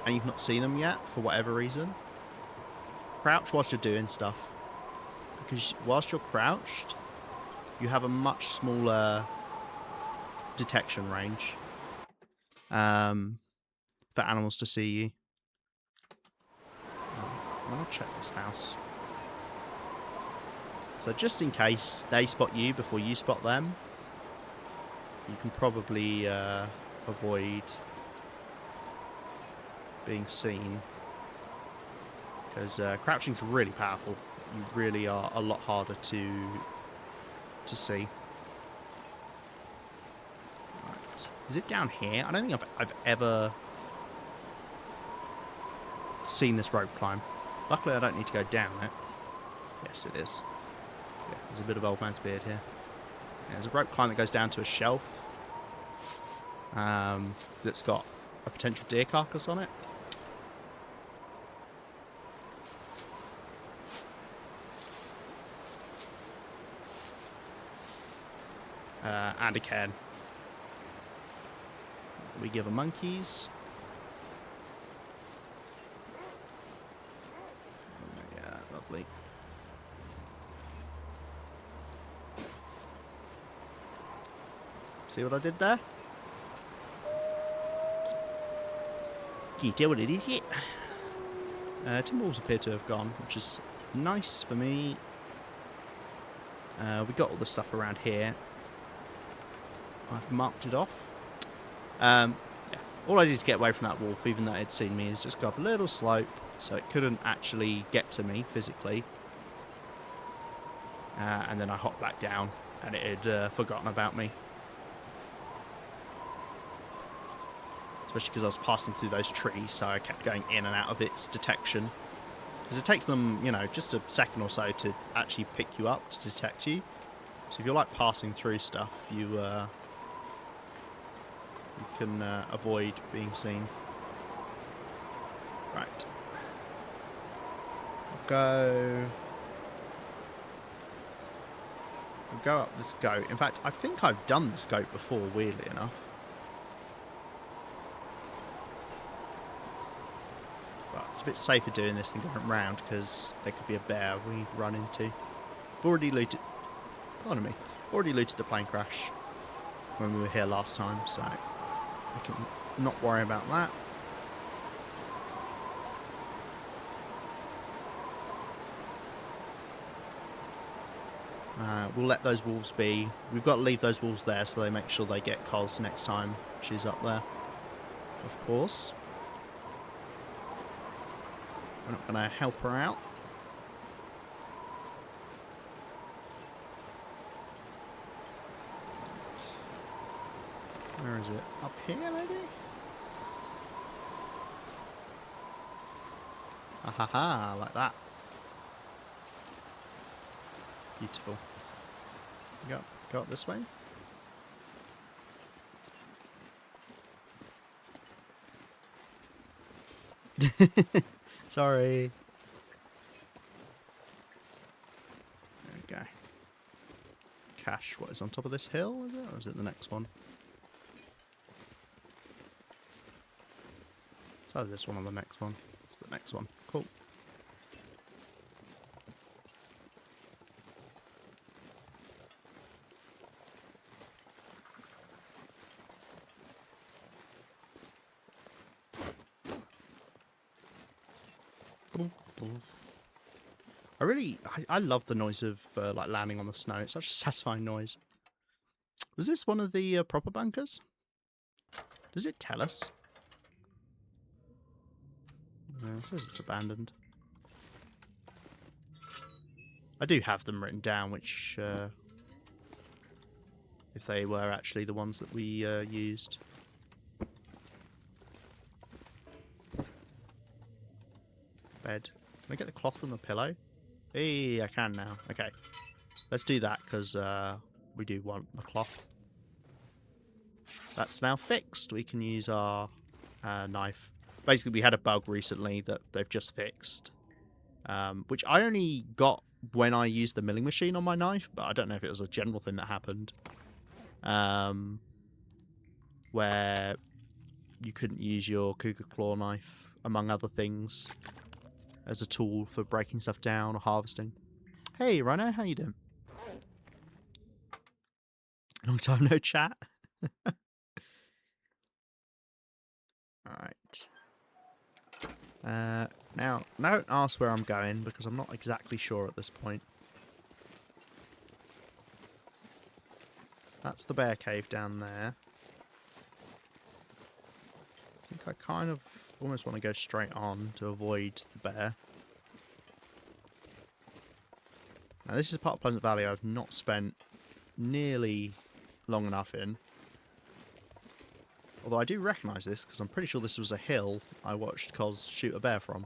and you've not seen them yet, for whatever reason, crouch whilst you're doing stuff. Because whilst you're crouched, you have a much smaller detection range for animals to see you. I'm going to check this house. So just in case they spot you before you spot them, you can probably avoid being seen. Because crouching's really powerful. You really are a lot harder to see. Right. Is it down here? I don't think I've ever seen this rope climb. Luckily I don't need to go down it. Yes, it is. Yeah, there's a bit of old man's beard here. Yeah, there's a rope climb that goes down to a shelf. that's got a potential deer carcass on it. And a can. We give her monkeys. Yeah, lovely. See what I did there? Can you tell what it is yet? Timberwolves appear to have gone, which is nice for me. We got all the stuff around here. I've marked it off. Yeah. All I did to get away from that wolf, even though it had seen me, is just go up a little slope so it couldn't actually get to me physically. And then I hopped back down and it had forgotten about me. Especially because I was passing through those trees, so I kept going in and out of its detection. Because it takes them, you know, just a second or so to actually pick you up, to detect you. So if you're like passing through stuff, you can avoid being seen. Right. We'll go up this goat. In fact, I think I've done this goat before, weirdly enough. But it's a bit safer doing this than going round, because there could be a bear we run into. I've already looted... Pardon me. Already looted the plane crash when we were here last time, so I can not worry about that. We'll let those wolves be. We've got to leave those wolves there so they make sure they get Cos next time she's up there. Of course. We're not going to help her out. Where is it? Up here, maybe? Ah ha ha, like that. Beautiful. Go up this way. Sorry. There we go. Cache, what is on top of this hill, is it? Or is it the next one? It's either this one or the next one. It's the next one. Cool. I love the noise of like landing on the snow. It's such a satisfying noise. Was this one of the proper bunkers? Does it tell us? No, it says it's abandoned. I do have them written down, which if they were actually the ones that we used. Bed. Can I get the cloth from the pillow? Hey, I can now. Okay. Let's do that, because we do want the cloth. That's now fixed. We can use our knife. Basically, we had a bug recently that they've just fixed. Which I only got when I used the milling machine on my knife, but I don't know if it was a general thing that happened. Where you couldn't use your cougar claw knife, among other things, as a tool for breaking stuff down or harvesting. Hey, Rhino, how you doing? Long time no chat. Alright. Now, don't ask where I'm going, because I'm not exactly sure at this point. That's the bear cave down there. I think I kind of almost want to go straight on to avoid the bear. Now, this is part of Pleasant Valley I've not spent nearly long enough in. Although I do recognise this, because I'm pretty sure this was a hill I watched Cos shoot a bear from.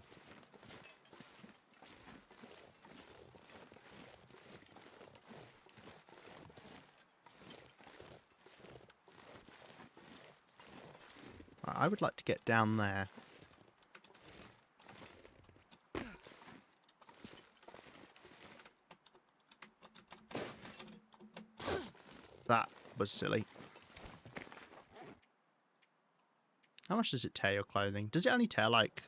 I would like to get down there. That was silly. How much does it tear your clothing? Does it only tear like...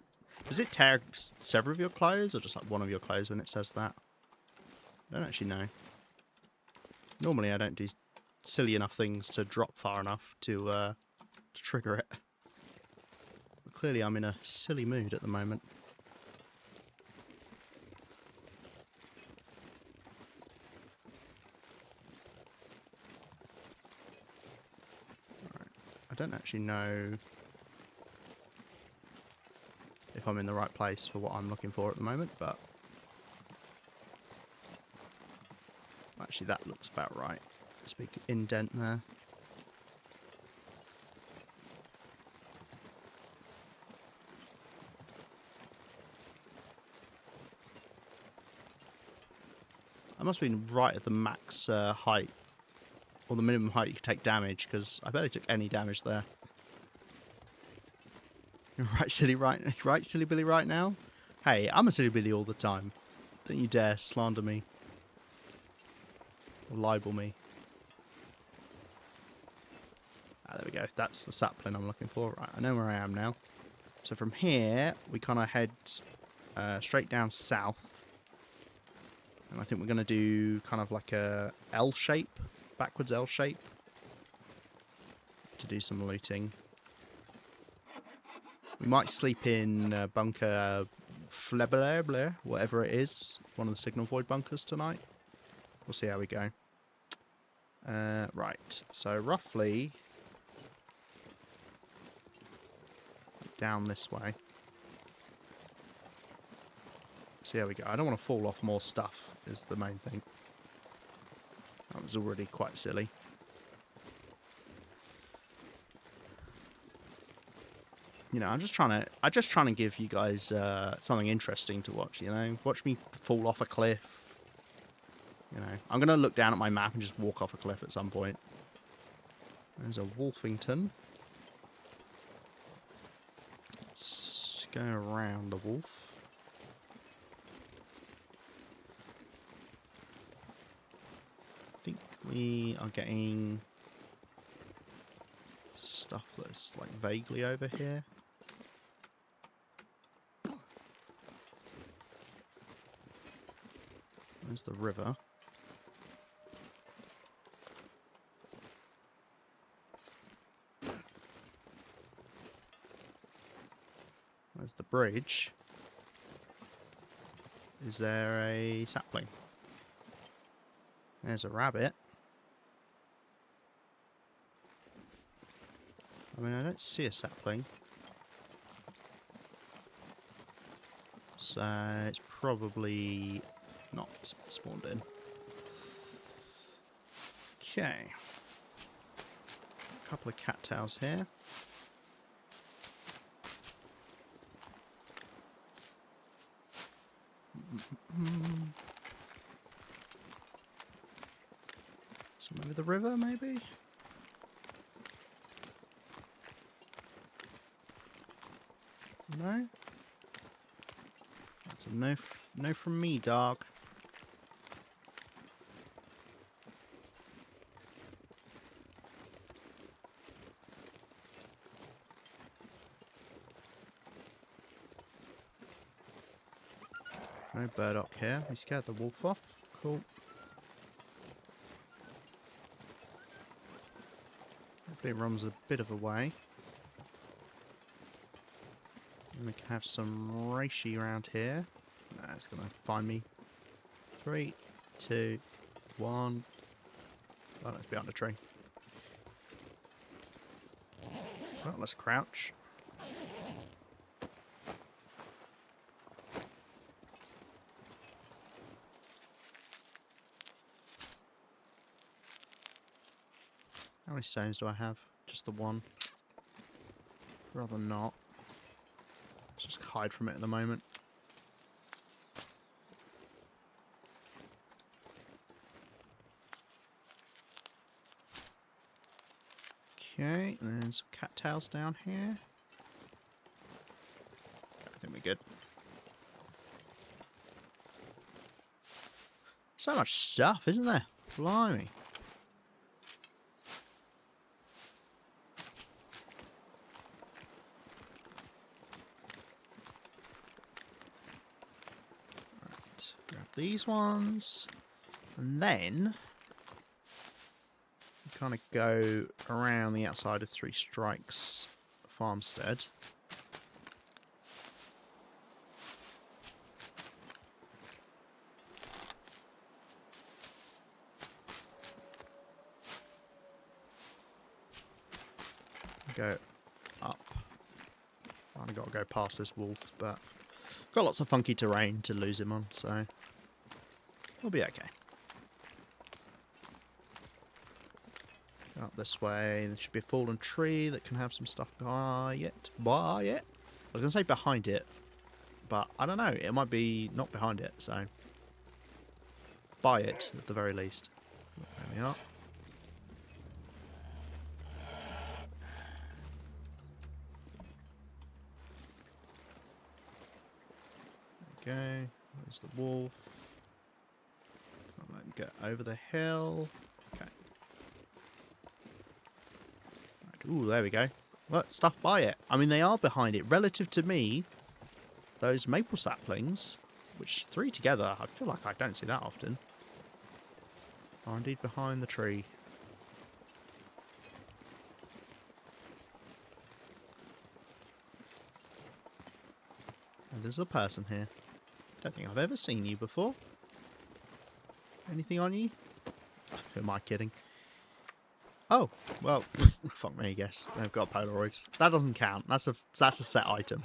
Does it tear several of your clothes or just like one of your clothes when it says that? I don't actually know. Normally I don't do silly enough things to drop far enough to trigger it. But clearly I'm in a silly mood at the moment. Right. I don't actually know if I'm in the right place for what I'm looking for at the moment, but actually that looks about right. This big indent there. I must have been right at the max height, or the minimum height you could take damage, because I barely took any damage there. Right, silly, right, silly Billy, right now? Hey, I'm a silly Billy all the time. Don't you dare slander me. Or libel me. Ah, there we go. That's the sapling I'm looking for. Right, I know where I am now. So from here, we kind of head straight down south. And I think we're going to do kind of like a L shape, backwards L shape, to do some looting. We might sleep in bunker Flebler, whatever it is, one of the signal void bunkers tonight. We'll see how we go. Right, so roughly down this way. See how we go. I don't want to fall off more stuff, is the main thing. That was already quite silly. You know, I'm just trying to give you guys something interesting to watch, you know? Watch me fall off a cliff. You know, I'm going to look down at my map and just walk off a cliff at some point. There's a Wolfington. Let's go around the wolf. I think we are getting stuff that's like vaguely over here. There's the river. There's the bridge. Is there a sapling? There's a rabbit. I mean, I don't see a sapling. So it's probably not spawned in. Okay. A couple of cattails here. Some over the river, maybe? No? That's a no, no from me, dog. No burdock here. He scared the wolf off. Cool. Hopefully it runs a bit of a way. And we can have some reishi around here. Nah, it's going to find me. 3, 2, 1. Oh, it's behind a tree. Well, let's crouch. How many stones do I have? Just the one. Rather not. Let's just hide from it at the moment. Okay, and then some cattails down here. Okay, I think we're good. So much stuff, isn't there? Blimey. Right, grab these ones. And then we kind of go around the outside of Three Strikes farmstead. Go up. I've got to go past this wolf, but got lots of funky terrain to lose him on, so we'll be okay. Up this way, there should be a fallen tree that can have some stuff by it. By it? I was going to say behind it, but I don't know. It might be not behind it, so by it at the very least. There we are. There we go. There's the wolf. I'll let him get over the hill. Okay. Right. Ooh, there we go. What stuff by it? I mean, they are behind it. Relative to me, those maple saplings, which 3 together, I feel like I don't see that often, are indeed behind the tree. And there's a person here. Don't think I've ever seen you before. Anything on you? Who am I kidding? Oh, well, fuck me, I guess. They've got Polaroids. That doesn't count. That's a set item.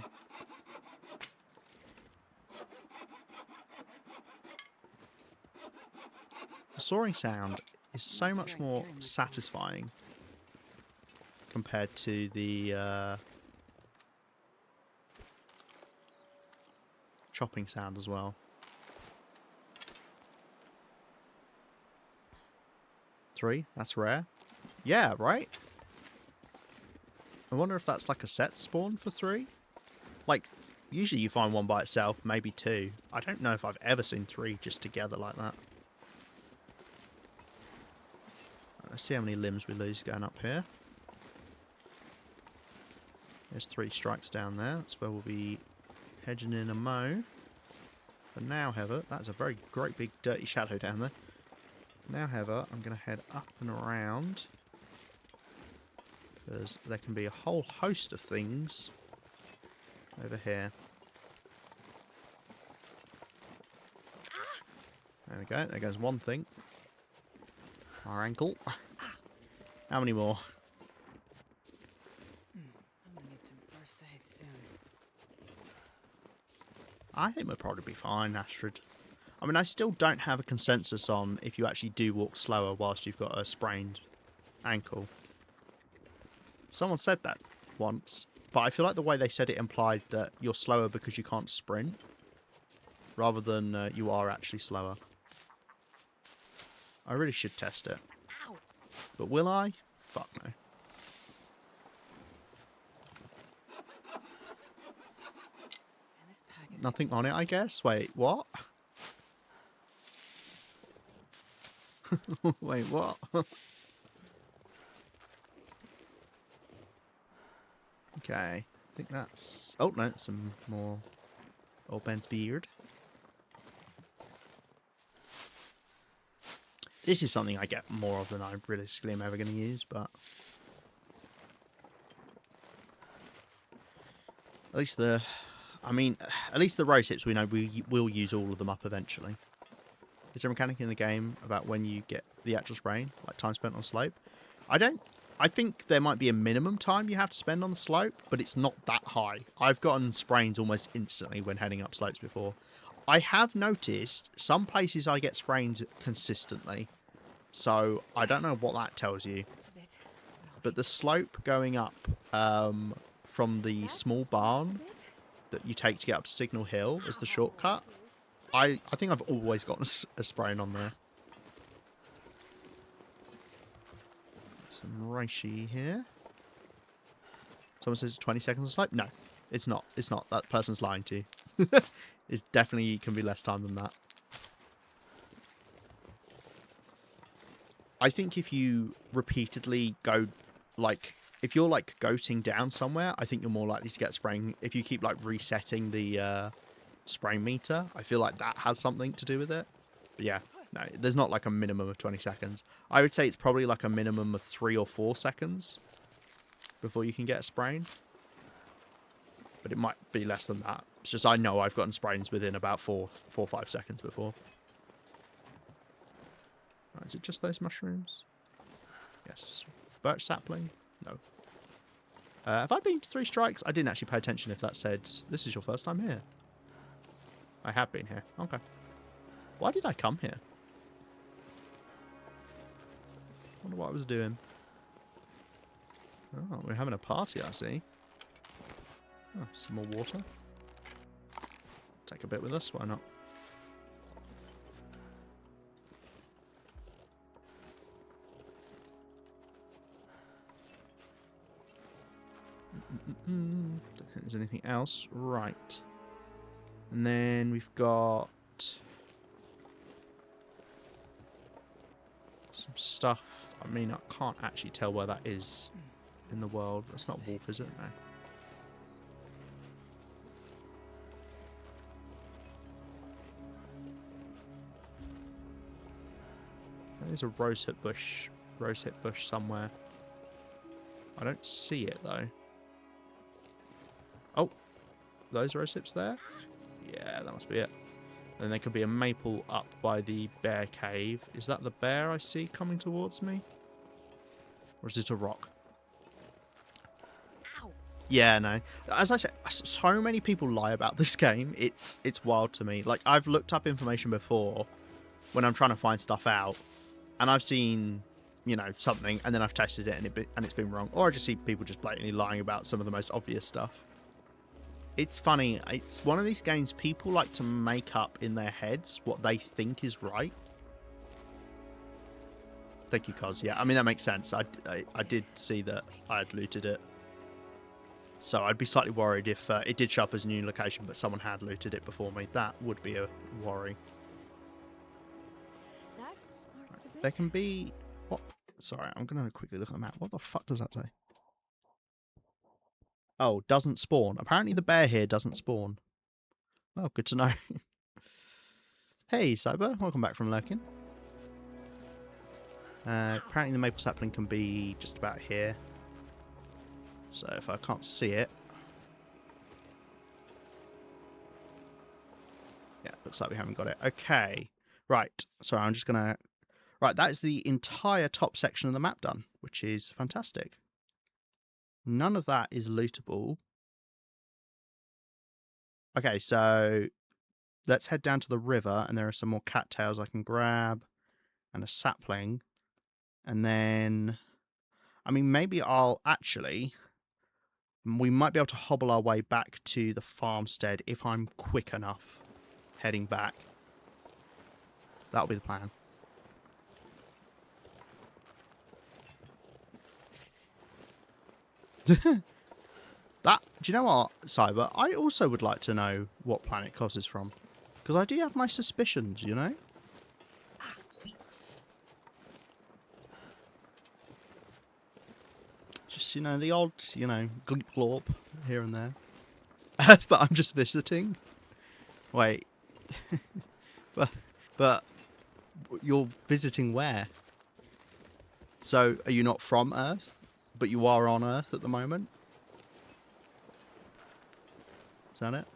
The soaring sound is so much more satisfying compared to the chopping sound as well. 3, that's rare. Yeah, right? I wonder if that's like a set spawn for 3? Like, usually you find 1 by itself, maybe 2. I don't know if I've ever seen 3 just together like that. Let's see how many limbs we lose going up here. There's 3 strikes down there. That's where we'll be hedging in a mow. But now, however, that's a very great big dirty shadow down there. Now, however, I'm going to head up and around, because there can be a whole host of things over here. There we go. There goes one thing. Our ankle. How many more? I'm gonna need some first aid soon. I think we'll probably be fine, Astrid. I mean, I still don't have a consensus on if you actually do walk slower whilst you've got a sprained ankle. Someone said that once, but I feel like the way they said it implied that you're slower because you can't sprint, rather than you are actually slower. I really should test it. Ow. But will I? Fuck no. And this pack is Nothing on it, I guess? Wait, what? Wait, what? Okay. I think that's... Oh, no, some more Old Ben's beard. This is something I get more of than I realistically am ever going to use, but... At least the... I mean, at least the rose hips, we know we will use all of them up eventually. Is there a mechanic in the game about when you get the actual sprain, like time spent on slope? I think there might be a minimum time you have to spend on the slope, but it's not that high. I've gotten sprains almost instantly when heading up slopes before. I have noticed some places I get sprains consistently, so I don't know what that tells you. But the slope going up from the small barn that you take to get up to Signal Hill as the shortcut, I think I've always gotten a sprain on there. Some reishi here. Someone says 20 seconds of snipe. No, it's not. It's not. That person's lying to you. It's definitely can be less time than that. I think if you repeatedly go, like, if you're, like, goating down somewhere, I think you're more likely to get spraying. If you keep, like, resetting the spray meter, I feel like that has something to do with it. But yeah, no, there's not, like, a minimum of 20 seconds. I would say it's probably, like, a minimum of 3 or 4 seconds before you can get a sprain. But it might be less than that. It's just I know I've gotten sprains within about 4 or 5 seconds before. Right, is it just those mushrooms? Yes. Birch sapling? No. Have I been to 3 strikes? I didn't actually pay attention if that said, this is your first time here. I have been here. Okay. Why did I come here? Wonder what I was doing. Oh, we're having a party, I see. Oh, some more water. Take a bit with us, why not? Don't think there's anything else. Right. And then we've got some stuff. I mean, I can't actually tell where that is in the world. That's not wolf, is it? No. There's a rosehip bush somewhere. I don't see it though. Oh, those rosehips there? Yeah, that must be it. And there could be a maple up by the bear cave. Is that the bear I see coming towards me? Or is it a rock? Ow. Yeah, no. As I said, so many people lie about this game. It's wild to me. Like, I've looked up information before when I'm trying to find stuff out, and I've seen, you know, something, and then I've tested it and it's been wrong. Or I just see people just blatantly lying about some of the most obvious stuff. It's funny. It's one of these games people like to make up in their heads what they think is right. Thank you, Cos. Yeah, I mean, that makes sense. I did see that I had looted it. So I'd be slightly worried if it did show up as a new location, but someone had looted it before me. That would be a worry. There can be... What? Sorry, I'm going to quickly look at the map. What the fuck does that say? Oh, doesn't spawn. Apparently the bear here doesn't spawn. Oh, good to know. Hey, Cyber. Welcome back from lurking. Apparently the maple sapling can be just about here. So if I can't see it... Yeah, looks like we haven't got it. Okay. Right. So I'm just going to... Right, that is the entire top section of the map done, which is fantastic. None of that is lootable. Okay, so let's head down to the river, and there are some more cattails I can grab, and a sapling. And then, I mean, maybe I'll actually... We might be able to hobble our way back to the farmstead if I'm quick enough heading back. That'll be the plan. That, do you know what, Cyber? I also would like to know what planet Cos is from. Because I do have my suspicions, you know? Just, you know, the odd, you know, glip glorp here and there. But I'm just visiting. Wait. but you're visiting where? So, are you not from Earth? But you are on Earth at the moment? Is that it?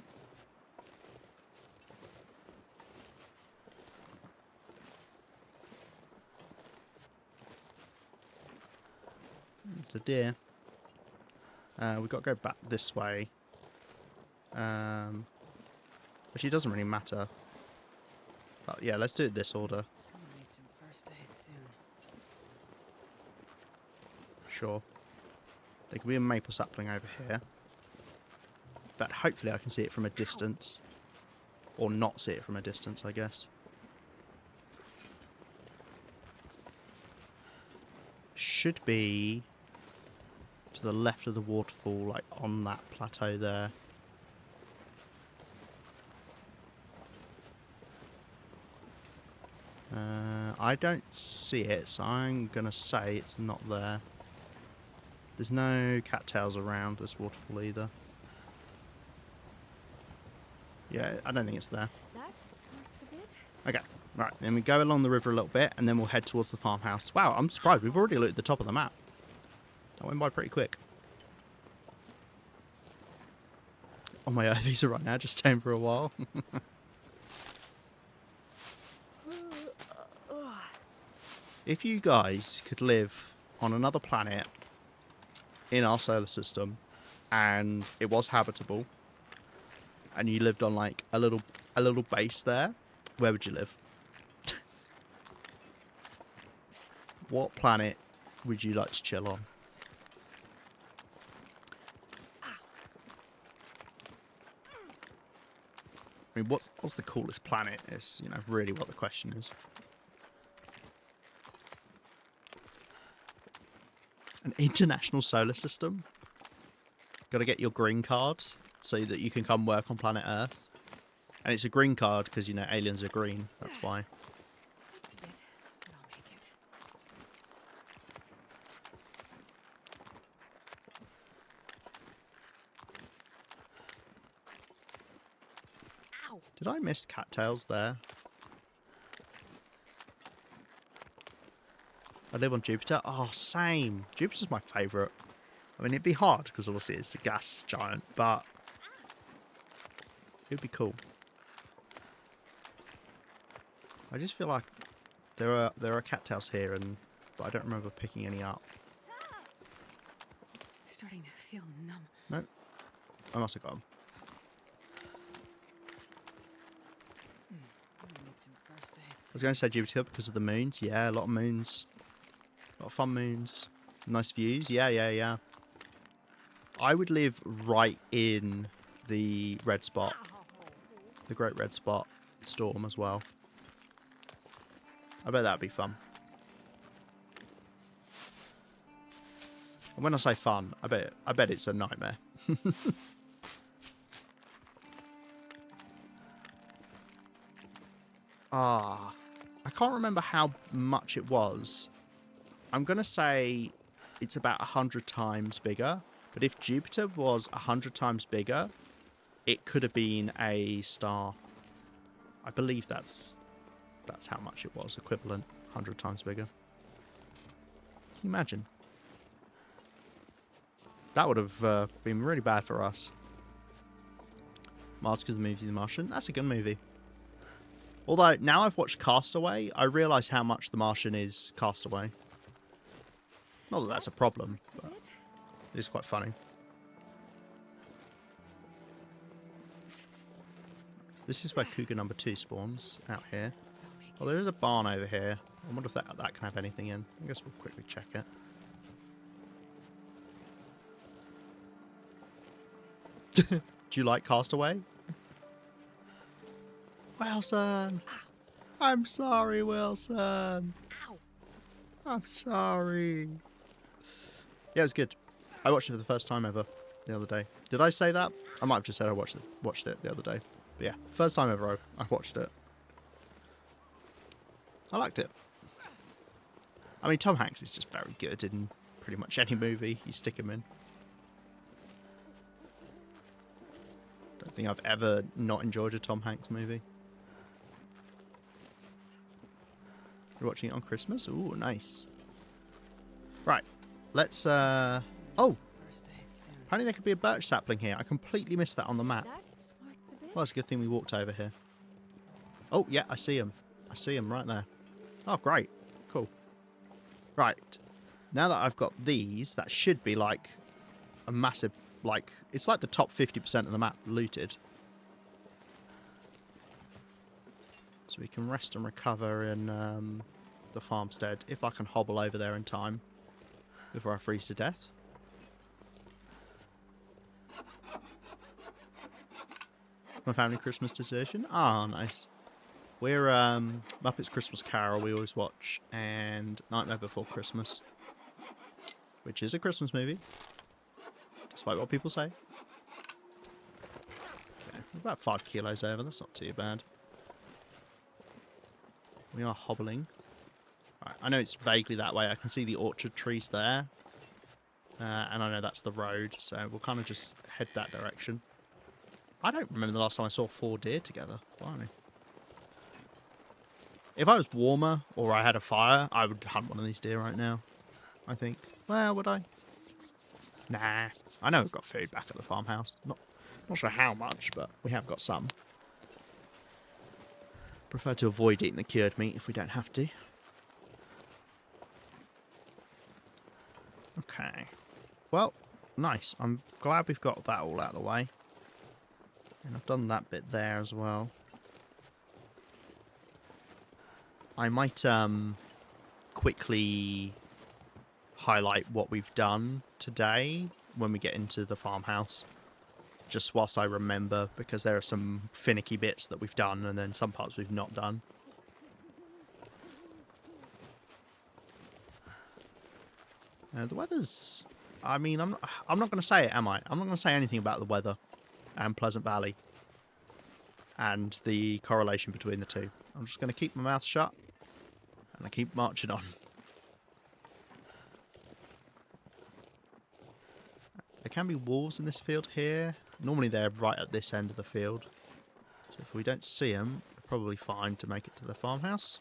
It's a deer. We've got to go back this way. Actually, it doesn't really matter. But yeah, let's do it this order. I'm gonna need some first aid soon. Sure. There could be a maple sapling over here. But hopefully I can see it from a distance. Or not see it from a distance, I guess. Should be to the left of the waterfall, like on that plateau there. I don't see it, so I'm going to say it's not there. There's no cattails around this waterfall either. Yeah, I don't think it's there. That smarts a bit. Okay, right, then we go along the river a little bit, and then we'll head towards the farmhouse. Wow, I'm surprised. We've already looked at the top of the map. That went by pretty quick. On my visa right now, just staying for a while. If you guys could live on another planet in our solar system, and it was habitable, and you lived on like a little base there, where would you live? What planet would you like to chill on? I mean, what's the coolest planet is, you know, really what the question is. An international solar system? Got to get your green card so that you can come work on planet Earth. And it's a green card because, you know, aliens are green. That's why. It's a bit, but I'll make it. Ow! Did I miss cattails there? I live on Jupiter. Oh, same. Jupiter's my favourite. I mean, it'd be hard because obviously it's a gas giant, but it'd be cool. I just feel like there are cattails here, but I don't remember picking any up. Starting to feel numb. No, I must have got them. I'm gonna need some first aid I was soon. going to say Jupiter because of the moons. Yeah, a lot of moons. A lot of fun moons. Nice views. Yeah. I would live right in the red spot. The Great Red Spot storm as well. I bet that'd be fun. And when I say fun, I bet it's a nightmare. I can't remember how much it was. I'm going to say it's about 100 times bigger. But if Jupiter was 100 times bigger, it could have been a star. I believe that's how much it was, equivalent, 100 times bigger. Can you imagine? That would have been really bad for us. Mars because the movie The Martian. That's a good movie. Although, now I've watched Castaway, I realise how much The Martian is Castaway. Not that that's a problem, but it is quite funny. This is where Cougar number 2 spawns, out here. Oh, there is a barn over here. I wonder if that can have anything in. I guess we'll quickly check it. Do you like Castaway? Wilson! I'm sorry, Wilson! Ow! I'm sorry. Yeah, it was good. I watched it for the first time ever the other day. Did I say that? I might have just said I watched it the other day. But yeah, first time ever I watched it. I liked it. I mean, Tom Hanks is just very good in pretty much any movie you stick him in. Don't think I've ever not enjoyed a Tom Hanks movie. You're watching it on Christmas? Ooh, nice. Right, let's, oh! First aid soon. Apparently there could be a birch sapling here. I completely missed that on the map. That smarts a bit. Well, it's a good thing we walked over here. Oh, yeah, I see him. I see him right there. Oh, great. Cool. Right. Now that I've got these, that should be like a massive, like, it's like the top 50% of the map looted. So we can rest and recover in the farmstead, if I can hobble over there in time before I freeze to death. My family Christmas decision. Ah, nice. We're Muppets Christmas Carol we always watch, and Nightmare Before Christmas, which is a Christmas movie. despite what people say. Okay, we're about 5 kilos over. That's not too bad. We are hobbling. Right, I know it's vaguely that way. I can see the orchard trees there. And I know that's the road, so we'll kind of just head that direction. I don't remember the last time I saw 4 deer together. Blimey. If I was warmer or I had a fire, I would hunt one of these deer right now, I think. Well, would I? Nah. I know we've got food back at the farmhouse. Not sure how much, but we have got some. Prefer to avoid eating the cured meat if we don't have to. Okay. Well, nice. I'm glad we've got that all out of the way. And I've done that bit there as well. I might quickly highlight what we've done today when we get into the farmhouse. Just whilst I remember, because there are some finicky bits that we've done and then some parts we've not done. The weather's... I mean, I'm not going to say it, am I? I'm not going to say anything about the weather and Pleasant Valley and the correlation between the two. I'm just going to keep my mouth shut and I keep marching on. There can be wolves in this field here. Normally they're right at this end of the field. So if we don't see them, we're probably fine to make it to the farmhouse.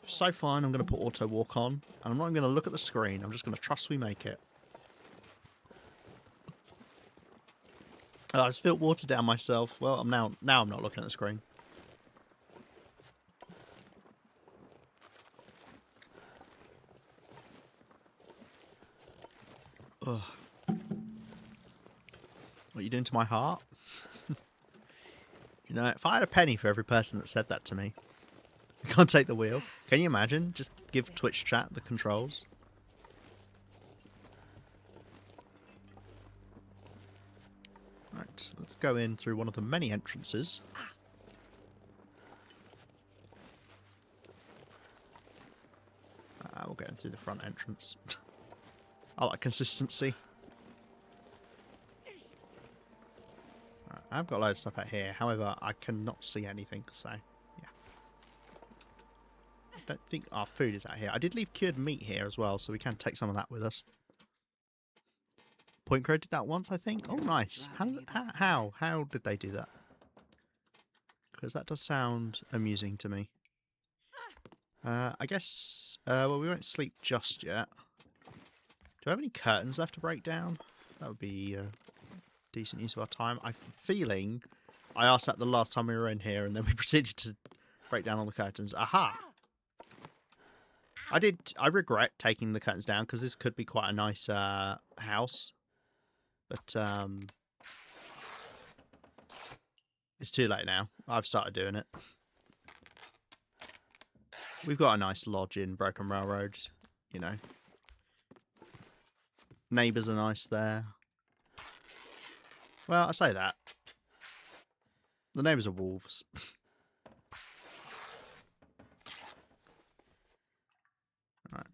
So fine, I'm going to put auto walk on. And I'm not even going to look at the screen. I'm just going to trust we make it. Oh, I just spilled water down myself. Well, now I'm not looking at the screen. Ugh. What are you doing to my heart? You know, if I had a penny for every person that said that to me, I can't take the wheel. Can you imagine? Just give Twitch chat the controls. Right, let's go in through one of the many entrances. We'll go in through the front entrance. I like consistency. Right, I've got loads of stuff out here. However, I cannot see anything, so yeah. I don't think our food is out here. I did leave cured meat here as well, so we can take some of that with us. Point Crow did that once, I think. Oh, nice. How did they do that? Because that does sound amusing to me. I guess, well, we won't sleep just yet. Do I have any curtains left to break down? That would be decent use of our time. I'm feeling I asked that the last time we were in here, and then we proceeded to break down all the curtains. Aha! I regret taking the curtains down, because this could be quite a nice house. But, it's too late now. I've started doing it. We've got a nice lodge in Broken Railroad, you know. Neighbours are nice there. Well, I say that. The neighbours are wolves. Right.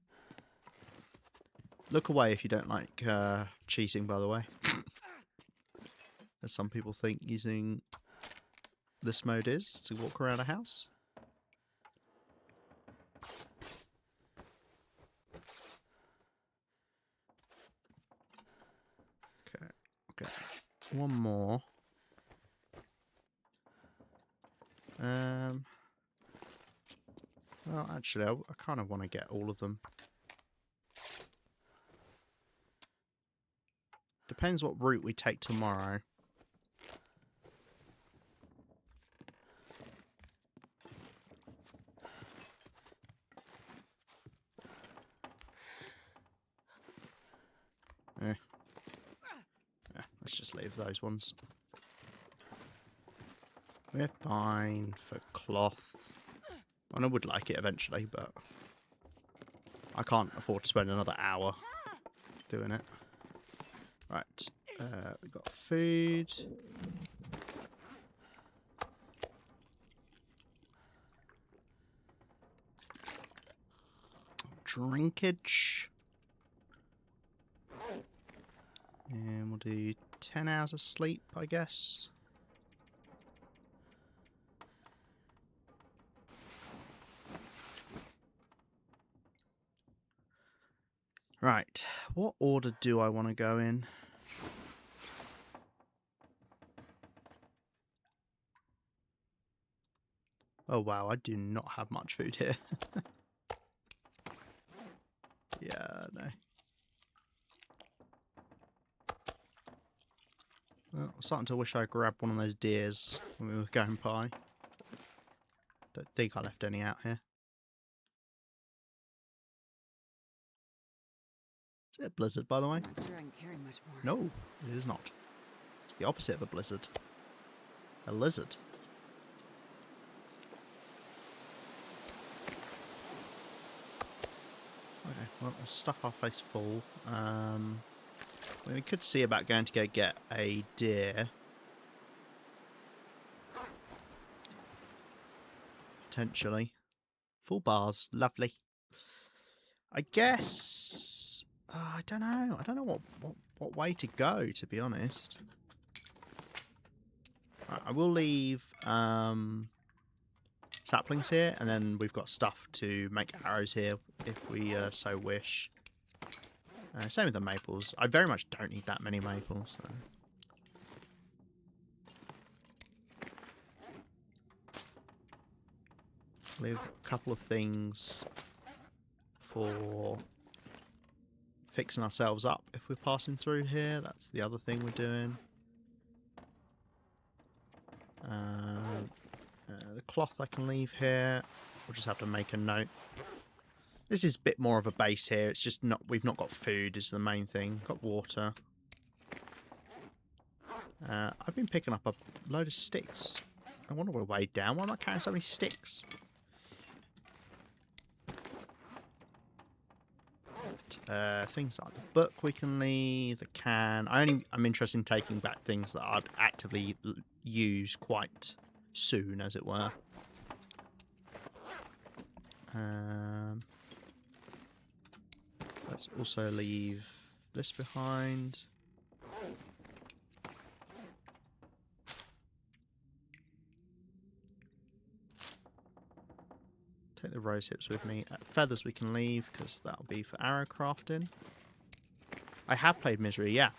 Look away if you don't like cheating, by the way. As some people think using this mode is to walk around a house. Okay. One more. Well, actually, I kind of want to get all of them. Depends what route we take tomorrow. Yeah, let's just leave those ones. We're fine for cloth. And I would like it eventually, but I can't afford to spend another hour doing it. Right, we've got food. Drinkage. And we'll do 10 hours of sleep, I guess. Right, what order do I want to go in? Oh wow, I do not have much food here. Yeah, no. Well, I'm starting to wish I grabbed one of those deers when we were going by. Don't think I left any out here. Is it a blizzard, by the way? I'm not sure I can carry much more. No, it is not. It's the opposite of a blizzard. A lizard. Okay, well, we'll stuff our face full. We could see about going to go get a deer. Potentially. Full bars, lovely. I guess... I don't know. I don't know what way to go, to be honest. Right, I will leave saplings here, and then we've got stuff to make arrows here if we so wish. Same with the maples. I very much don't need that many maples. So. Leave a couple of things for fixing ourselves up if we're passing through here. That's the other thing we're doing. The cloth I can leave here. We'll just have to make a note. This is a bit more of a base here. It's just not, we've not got food is the main thing. Got water. I've been picking up a load of sticks. I wonder we're weighed down. Why am I carrying so many sticks? Things like the book we can leave, the can. I'm interested in taking back things that I'd actively use quite soon, as it were. Let's also leave this behind. Take the rose hips with me. Feathers we can leave, because that'll be for arrow crafting. I have played Misery, yeah.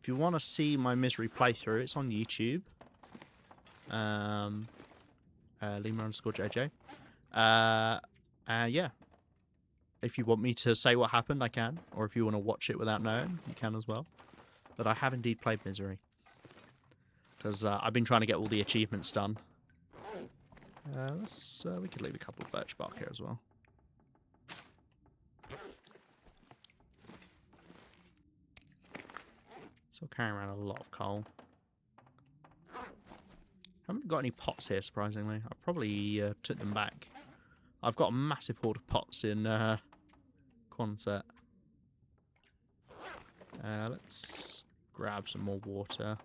If you want to see my Misery playthrough, it's on YouTube. Lima_JJ. Yeah. If you want me to say what happened, I can. Or if you want to watch it without knowing, you can as well. But I have indeed played Misery. Because I've been trying to get all the achievements done. We could leave a couple of birch bark here as well. So carrying around a lot of coal. Haven't got any pots here, surprisingly. I probably took them back. I've got a massive hoard of pots in Quonset. Let's grab some more water.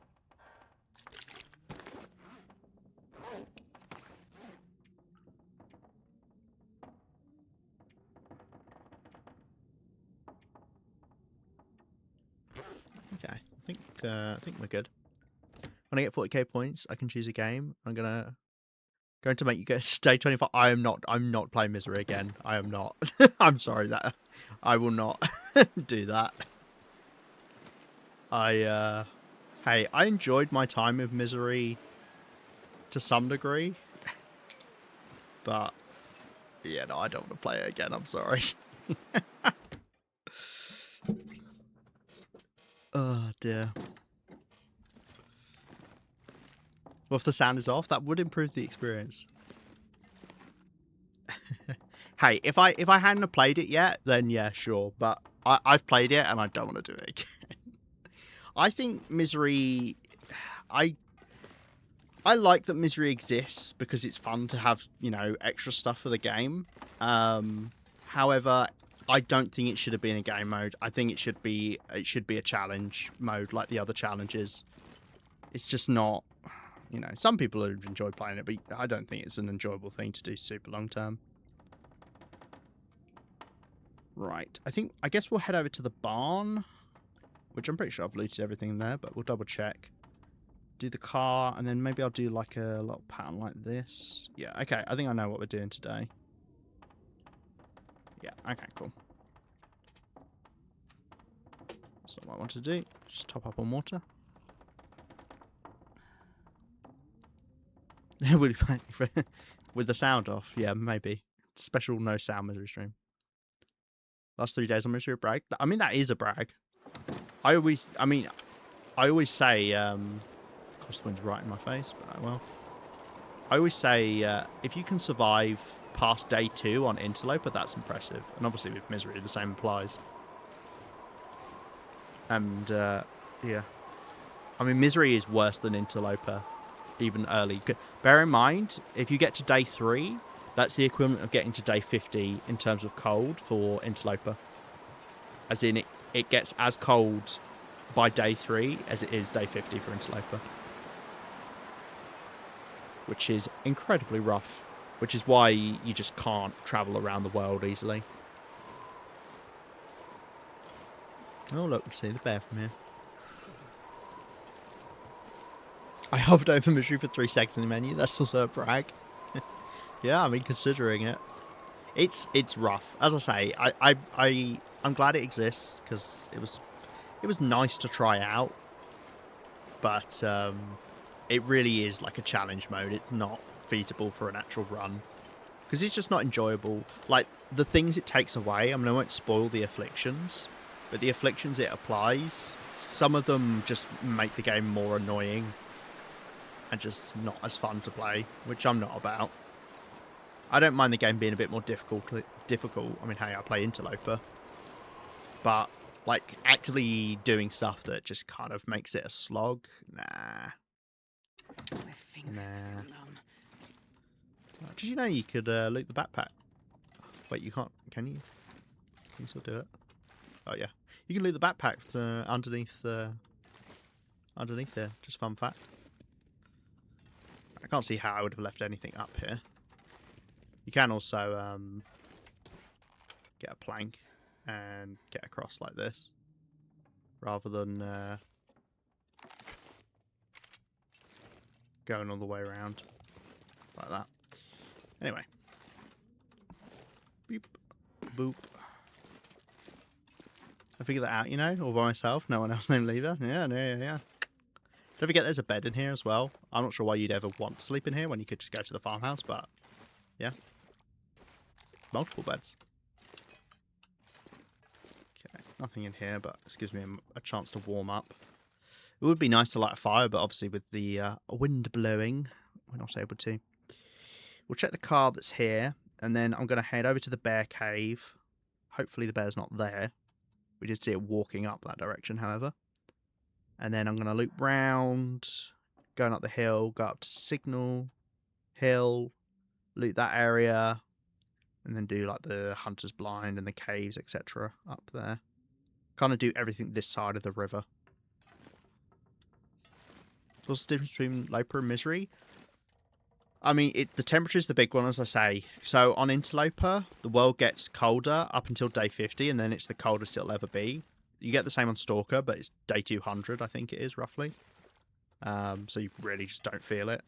Okay, I think we're good. When I get 40k points, I can choose a game. I'm going to make you go stay 25. I'm not playing Misery again. I am not. I'm sorry that I will not do that. Hey, I enjoyed my time with Misery to some degree. But yeah, no, I don't want to play it again. I'm sorry. Oh dear. Well, if the sound is off, that would improve the experience. Hey, if I hadn't played it yet, then yeah, sure. But I've played it and I don't want to do it again. I think Misery... I like that Misery exists because it's fun to have, you know, extra stuff for the game. However, I don't think it should have been a game mode. I think it should be a challenge mode like the other challenges. It's just not... You know, some people have enjoyed playing it, but I don't think it's an enjoyable thing to do super long term. Right. I guess we'll head over to the barn. which I'm pretty sure I've looted everything there, but we'll double check. Do the car, and then maybe I'll do like a little pattern like this. Yeah, okay, I think I know what we're doing today. Yeah, okay, cool. That's not what I want to do. Just top up on water. With the sound off, yeah, maybe. Special no sound misery stream. Last 3 days on misery brag. I mean, that is a brag. I always say, course the wind's right in my face, but well. I always say, if you can survive past day 2 on Interloper, that's impressive. And obviously with misery, the same applies. And, yeah. I mean, misery is worse than Interloper, even early. Bear in mind, if you get to day 3, that's the equivalent of getting to day 50 in terms of cold for Interloper. As in, it gets as cold by day 3 as it is day 50 for Interloper. Which is incredibly rough. Which is why you just can't travel around the world easily. Oh look, we see the bear from here. I hovered over misery for 3 seconds in the menu. That's also a brag. Yeah, I mean, considering it, it's rough. As I say, I'm glad it exists because it was nice to try out, but it really is like a challenge mode. It's not feasible for an actual run because it's just not enjoyable. Like the things it takes away. I mean, I won't spoil the afflictions, but the afflictions it applies, some of them just make the game more annoying and just not as fun to play, which I'm not about. I don't mind the game being a bit more difficult. I mean, hey, I play Interloper. But, like, actively doing stuff that just kind of makes it a slog? Nah. My fingers feel numb. Did you know you could loot the backpack? Wait, you can't. Can you? Can you still do it? Oh, yeah. You can loot the backpack underneath there. Just fun fact. I can't see how I would have left anything up here. You can also get a plank and get across like this, rather than going all the way around like that. Anyway. Beep. Boop. I figured that out, you know, all by myself. No one else named Lever. Yeah. Don't forget there's a bed in here as well. I'm not sure why you'd ever want to sleep in here when you could just go to the farmhouse, but yeah. Multiple beds. Okay, nothing in here, but this gives me a chance to warm up. It would be nice to light a fire, but obviously with the wind blowing, we're not able to. We'll check the car that's here, and then I'm going to head over to the bear cave. Hopefully the bear's not there. We did see it walking up that direction, however. And then I'm going to loop round, going up the hill, go up to Signal Hill, loot that area, and then do like the Hunter's Blind and the caves, etc. up there. Kind of do everything this side of the river. What's the difference between Loper and Misery? I mean, the temperature's the big one, as I say. So on Interloper, the world gets colder up until day 50, and then it's the coldest it'll ever be. You get the same on Stalker, but it's day 200, I think it is, roughly. So you really just don't feel it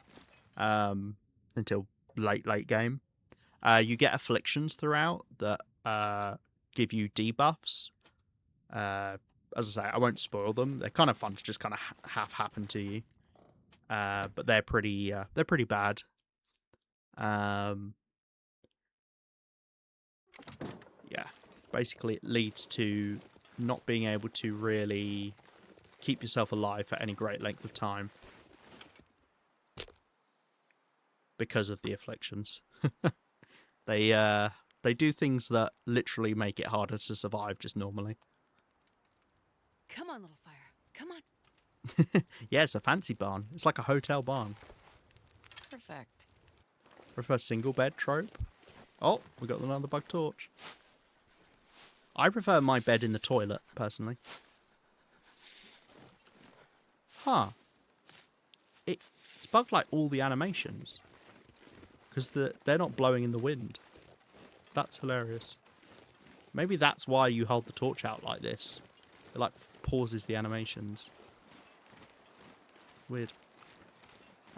until late game. You get afflictions throughout that give you debuffs. As I say, I won't spoil them. They're kind of fun to just kind of have happen to you. But they're pretty bad. Yeah, basically it leads to not being able to really keep yourself alive for any great length of time because of the afflictions. They do things that literally make it harder to survive just normally. Come on, little fire. Come on. Yeah, it's a fancy barn. It's like a hotel barn. Perfect. Prefer single bed trope. Oh, we got another bug torch. I prefer my bed in the toilet, personally. Huh. It's bugged like all the animations. Because they're not blowing in the wind. That's hilarious. Maybe that's why you hold the torch out like this. It like pauses the animations. Weird.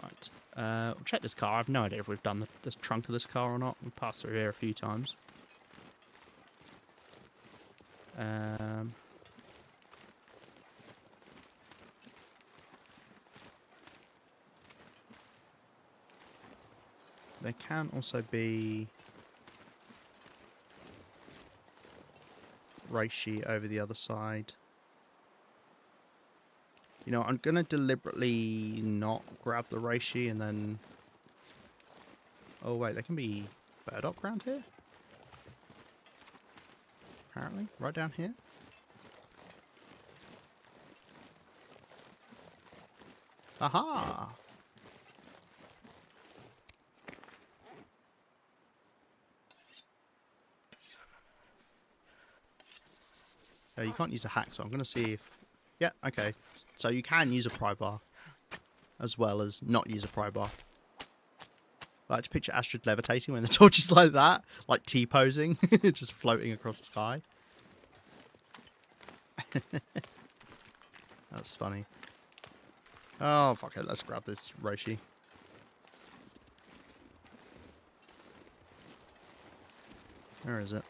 Right. We'll check this car. I have no idea if we've done the trunk of this car or not. We passed through here a few times. There can also be reishi over the other side. You know, I'm going to deliberately not grab the reishi and then... Oh, wait, there can be burdock around here? Apparently, right down here. Aha! Oh, you can't use a hack, so I'm going to see if... Yeah, okay. So you can use a pry bar, as well as not use a pry bar. I like to picture Astrid levitating when the torch is like that, like T-posing, just floating across the sky. That's funny. Oh, fuck it, let's grab this reishi. Where is it?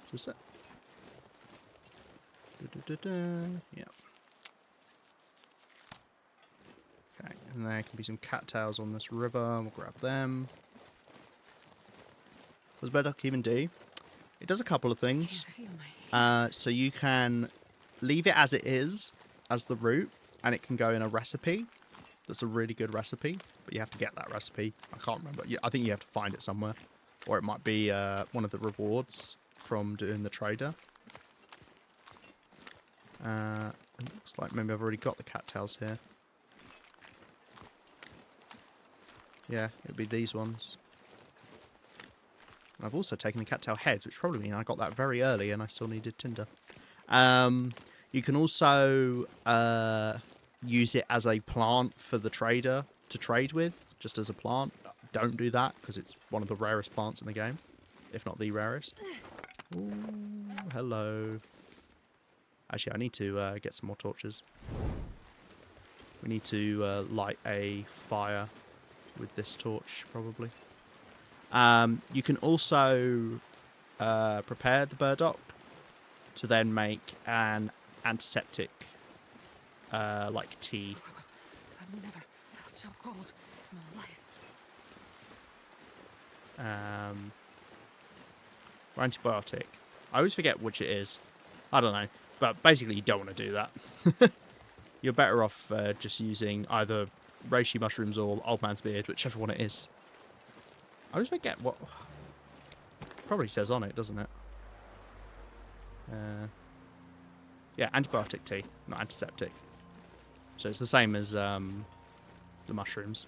Is this it? Yeah. Okay, and there can be some cattails on this river. We'll grab them. What does burdock even do? It does a couple of things. So you can leave it as it is, as the root, and it can go in a recipe. That's a really good recipe, but you have to get that recipe. I can't remember. I think you have to find it somewhere. Or it might be one of the rewards from doing the trader. It looks like maybe I've already got the cattails here. Yeah, it'd be these ones. I've also taken the cattail heads, which probably means I got that very early and I still needed tinder. You can also use it as a plant for the trader to trade with, just as a plant. Don't do that, because it's one of the rarest plants in the game, if not the rarest. Ooh, hello. Actually, I need to get some more torches. We need to light a fire with this torch, probably. You can also prepare the burdock to then make an antiseptic, like tea. I've never felt so cold in my life. Or antibiotic. I always forget which it is. I don't know. But basically, you don't want to do that. You're better off just using either reishi mushrooms or old man's beard, whichever one it is. I always forget what... Probably says on it, doesn't it? Yeah, antibiotic tea, not antiseptic. So it's the same as the mushrooms.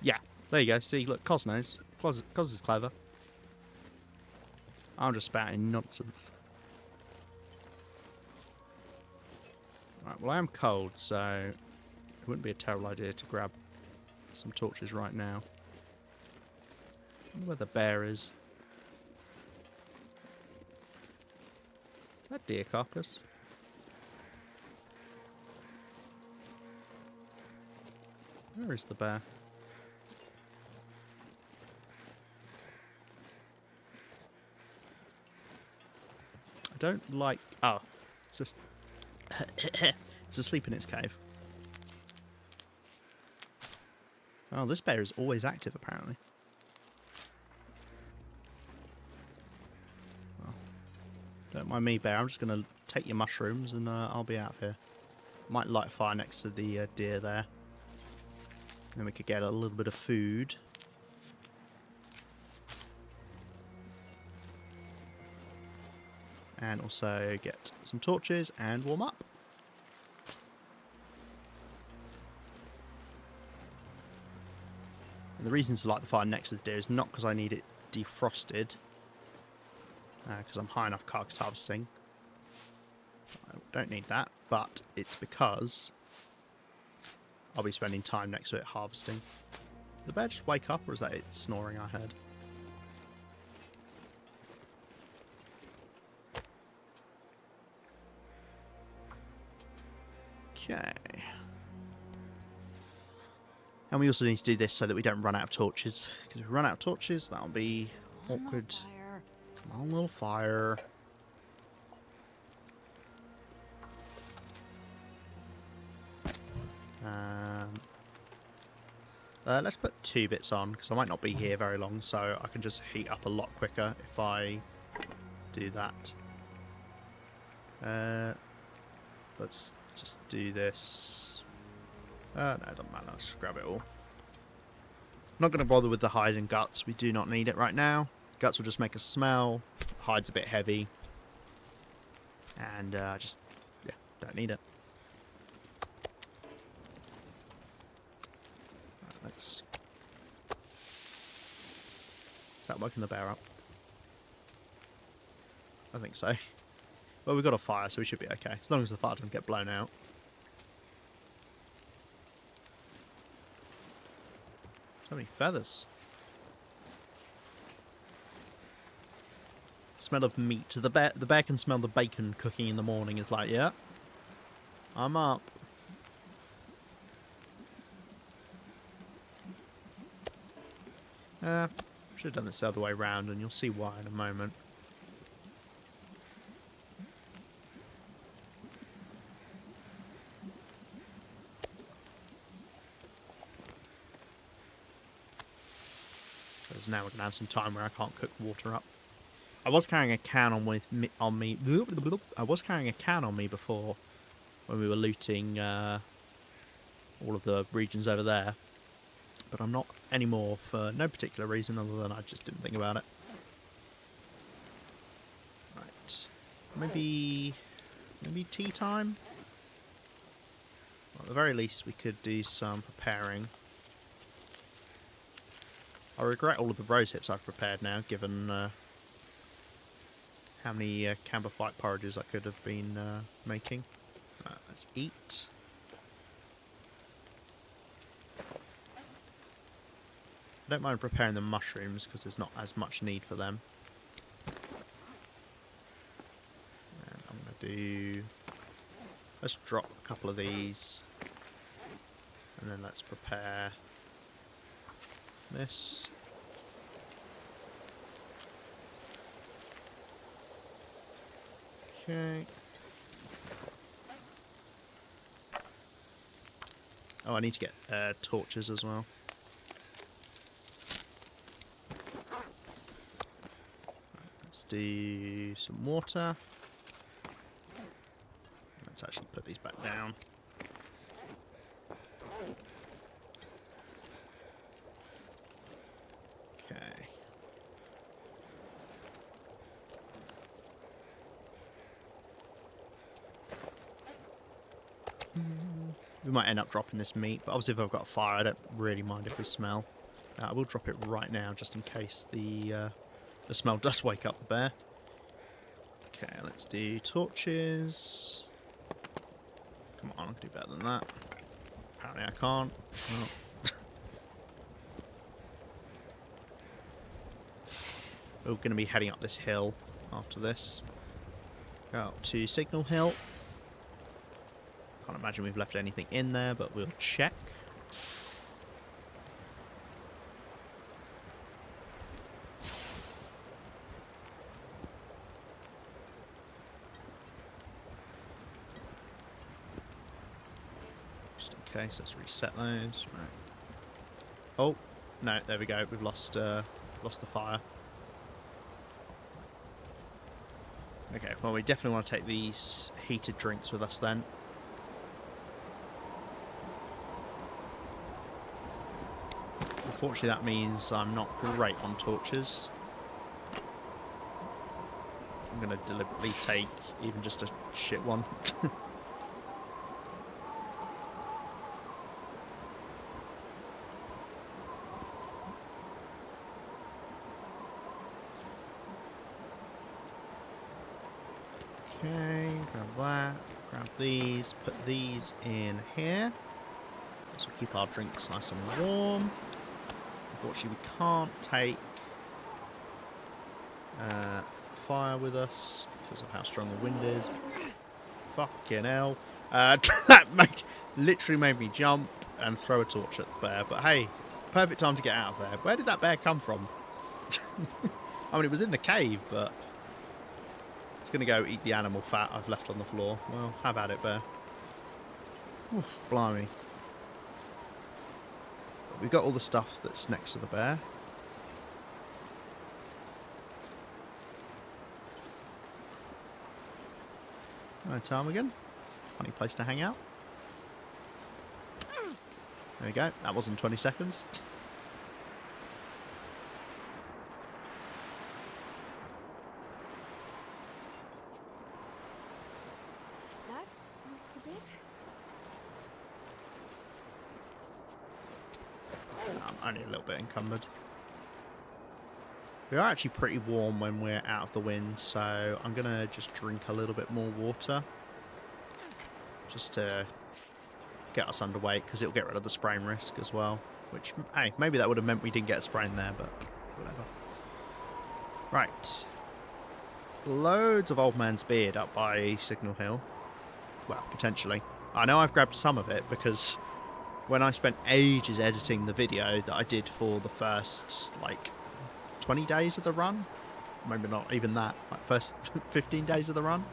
Yeah, there you go. See, look, Cos knows. Cos is clever. I'm just spouting nonsense. Right, well, I am cold, so it wouldn't be a terrible idea to grab some torches right now. I wonder where the bear is. Is that deer carcass? Where is the bear? I don't like... Oh, it's just... it's asleep in its cave. Oh, this bear is always active, apparently. Well, don't mind me, bear. I'm just going to take your mushrooms and I'll be out of here. Might light a fire next to the deer there. Then we could get a little bit of food. And also get some torches and warm up. And the reason to light the fire next to the deer is not because I need it defrosted, because I'm high enough carcass harvesting. I don't need that, but it's because I'll be spending time next to it harvesting. Did the bear just wake up, or is that it snoring I heard? Okay. And we also need to do this so that we don't run out of torches. Because if we run out of torches, that'll be Come on, awkward. little fire. Come on, little fire. Let's put 2 bits on, because I might not be here very long, so I can just heat up a lot quicker if I do that. Let's just do this. No, it doesn't matter. Let's just grab it all. Not going to bother with the hide and guts. We do not need it right now. Guts will just make us smell. Hide's a bit heavy. And just, yeah, don't need it. Right, let's... Is that woken the bear up? I think so. Well, we've got a fire, so we should be okay. As long as the fire doesn't get blown out. So many feathers. Smell of meat. The bear can smell the bacon cooking in the morning. It's like, yeah, I'm up. Should have done this the other way around, and you'll see why in a moment. Because now we're going to have some time where I can't cook water up. I was carrying a can on me. I was carrying a can on me before when we were looting all of the regions over there, but I'm not anymore for no particular reason other than I just didn't think about it. Right, maybe tea time. Well, at the very least, we could do some preparing. I regret all of the rose hips I've prepared now, given how many camberflight porridges I could have been making. Let's eat. I don't mind preparing the mushrooms because there's not as much need for them. And I'm going to do... Let's drop a couple of these. And then let's prepare this. Okay. Oh, I need to get torches as well. Let's do some water. Let's actually put these back down. Okay. We might end up dropping this meat, but obviously if I've got a fire, I don't really mind if we smell. I will drop it right now, just in case the smell does wake up the bear. Okay, let's do torches. Come on, I can do better than that. Apparently I can't. Oh. We're going to be heading up this hill after this. Go up to Signal Hill. Can't imagine we've left anything in there, but we'll check. Just in case, let's reset those. Right. Oh, no, there we go. We've lost the fire. Okay, well, we definitely want to take these heated drinks with us then. Unfortunately, that means I'm not great on torches. I'm going to deliberately take even just a shit one. Okay, grab that, grab these, put these in here. This will keep our drinks nice and warm. Unfortunately, we can't take fire with us because of how strong the wind is. Fucking hell. That literally made me jump and throw a torch at the bear. But hey, perfect time to get out of there. Where did that bear come from? I mean, it was in the cave, but it's going to go eat the animal fat I've left on the floor. Well, how about it, bear? Oof, blimey. But we've got all the stuff that's next to the bear. Right, ptarmigan. Funny place to hang out. There we go. That wasn't 20 seconds. That smarts a bit. I'm only a little bit encumbered. We are actually pretty warm when we're out of the wind, so I'm going to just drink a little bit more water. Just to get us underweight, because it'll get rid of the sprain risk as well. Which, hey, maybe that would have meant we didn't get a sprain there, but whatever. Right. Loads of Old Man's Beard up by Signal Hill. Well, potentially. I know I've grabbed some of it, because when I spent ages editing the video that I did for the first, like, 20 days of the run, maybe not even that, like first 15 days of the run,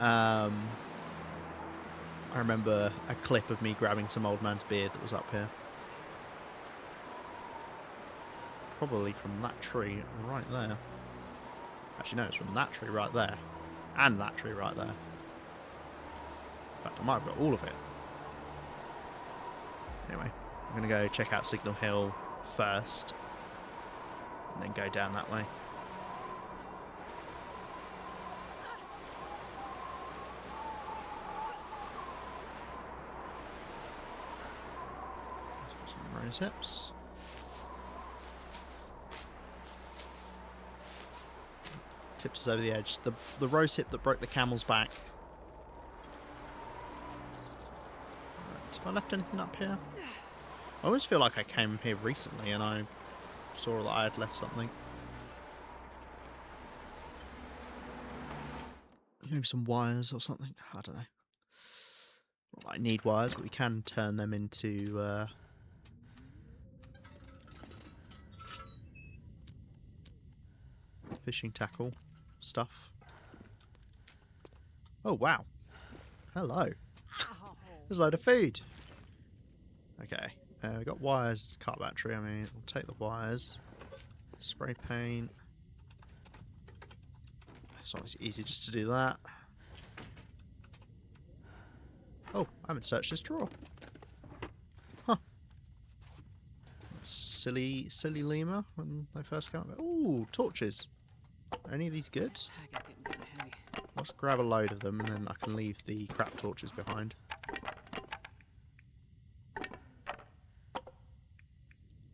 I remember a clip of me grabbing some Old Man's Beard that was up here. Probably from that tree right there. Actually, no, it's from that tree right there. And that tree right there. In fact, I might have got all of it. Anyway, I'm going to go check out Signal Hill first. And then go down that way. Some rose hips. Tips us over the edge. The rose hip that broke the camel's back. Right, have I left anything up here? I always feel like I came here recently and I saw that I had left something. Maybe some wires or something. I don't know. Not that I need wires, but we can turn them into fishing tackle stuff. Oh wow! Hello. There's a load of food. Okay. We've got wires, car battery. I mean, we'll take the wires. Spray paint. It's always easy just to do that. Oh, I haven't searched this drawer. Huh. Silly lemur when they first came up. Ooh, torches. Are any of these good? Pack is getting kind of heavy. Let's grab a load of them and then I can leave the crap torches behind.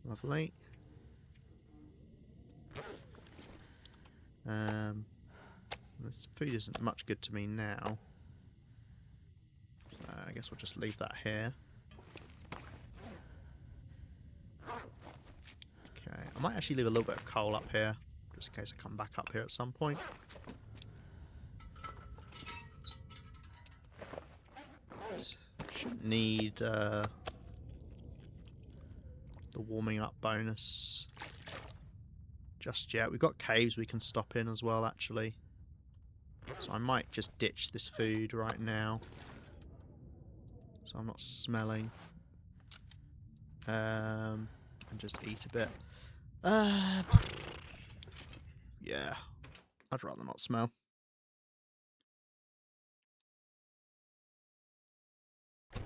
Lovely. This food isn't much good to me now. So I guess we'll just leave that here. Okay, I might actually leave a little bit of coal up here, just in case I come back up here at some point. Shouldn't need the warming up bonus just yet. We've got caves we can stop in as well, actually. So I might just ditch this food right now, so I'm not smelling. And just eat a bit. Yeah, I'd rather not smell.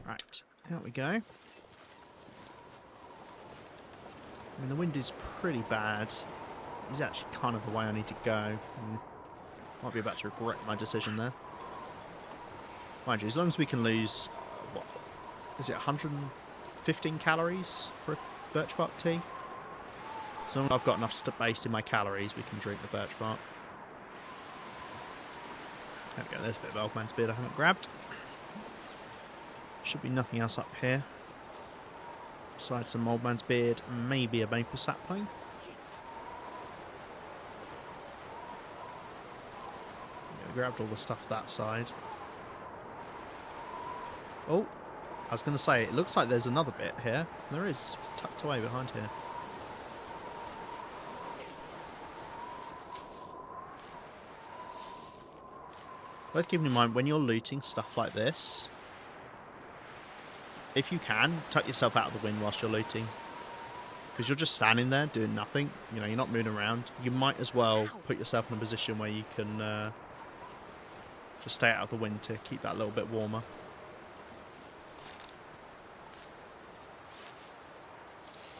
Right, out we go. I mean, the wind is pretty bad. It's actually kind of the way I need to go. Might be about to regret my decision there. Mind you, as long as we can lose, what is it, 115 calories for a birch bark tea? As long as I've got enough space in my calories, we can drink the birch bark. There we go, there's a bit of Old Man's Beard I haven't grabbed. Should be nothing else up here. Besides some Old Man's Beard, maybe a maple sapling. Yeah, we grabbed all the stuff that side. Oh, I was going to say, it looks like there's another bit here. There is. It's tucked away behind here. Worth keeping in mind, when you're looting stuff like this, if you can, tuck yourself out of the wind whilst you're looting. Because you're just standing there doing nothing. You know, you're not moving around. You might as well put yourself in a position where you can just stay out of the wind to keep that a little bit warmer.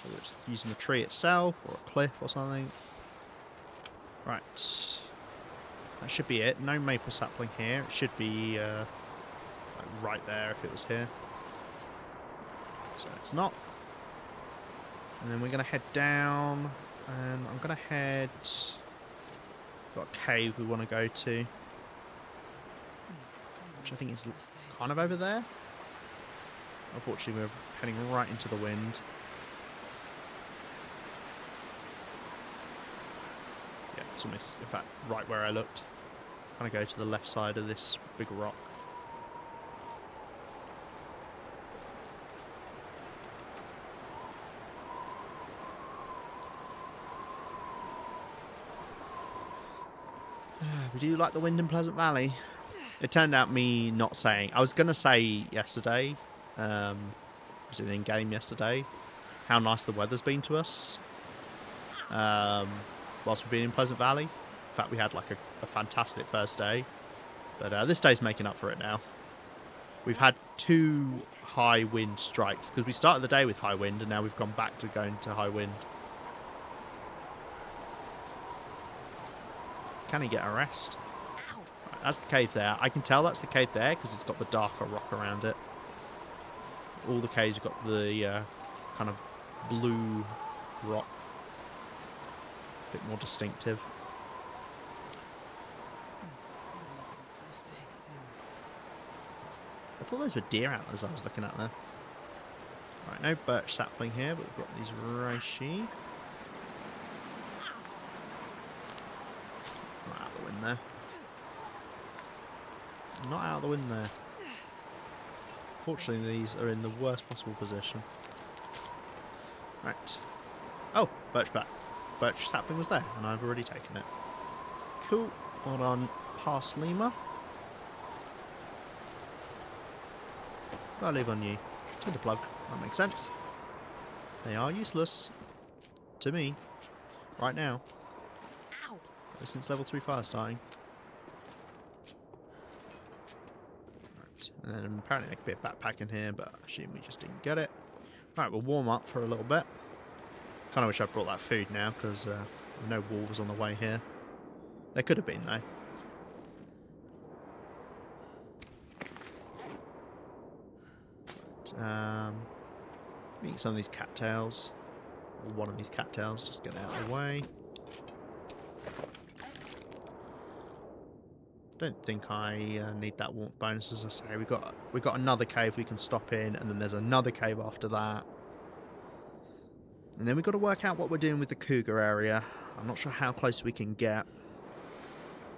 Whether it's using the tree itself or a cliff or something. Right. That should be it. No maple sapling here. It should be like right there if it was here. So it's not. And then we're going to head down. And I'm going to head... Got a cave we want to go to. Which I think is kind of over there. Unfortunately, we're heading right into the wind. Yeah, it's almost, in fact, right where I looked. Kind of go to the left side of this big rock. We do like the wind in Pleasant Valley. It turned out me not saying. I was going to say yesterday, was it in-game yesterday, how nice the weather's been to us whilst we've been in Pleasant Valley. In fact, we had like a fantastic first day. But this day's making up for it now. We've had 2 high wind strikes, because we started the day with high wind, and now we've gone back to going to high wind. Can he get a rest? Right, that's the cave there. I can tell that's the cave there because it's got the darker rock around it. All the caves have got the kind of blue rock. A bit more distinctive. I thought those were deer antlers I was looking at there. Right, no birch sapling here, but we've got these reishi. Not out of the wind there. Not out of the wind there. Fortunately, these are in the worst possible position. Right. Oh, birch back. Birch sapling was there, and I've already taken it. Cool. Hold on, past Lima. I'll leave on you. To the plug. That makes sense. They are useless. To me. Right now. Ever since level 3 fire starting. Right. And then apparently there could be a backpack in here, but I assume we just didn't get it. Right, we'll warm up for a little bit. Kind of wish I brought that food now, because no wolves on the way here. There could have been, though. Eat some of these cattails. Or one of these cattails, just get out of the way. Don't think I need that warmth bonus, as I say. We've got another cave we can stop in, and then there's another cave after that. And then we've got to work out what we're doing with the cougar area. I'm not sure how close we can get.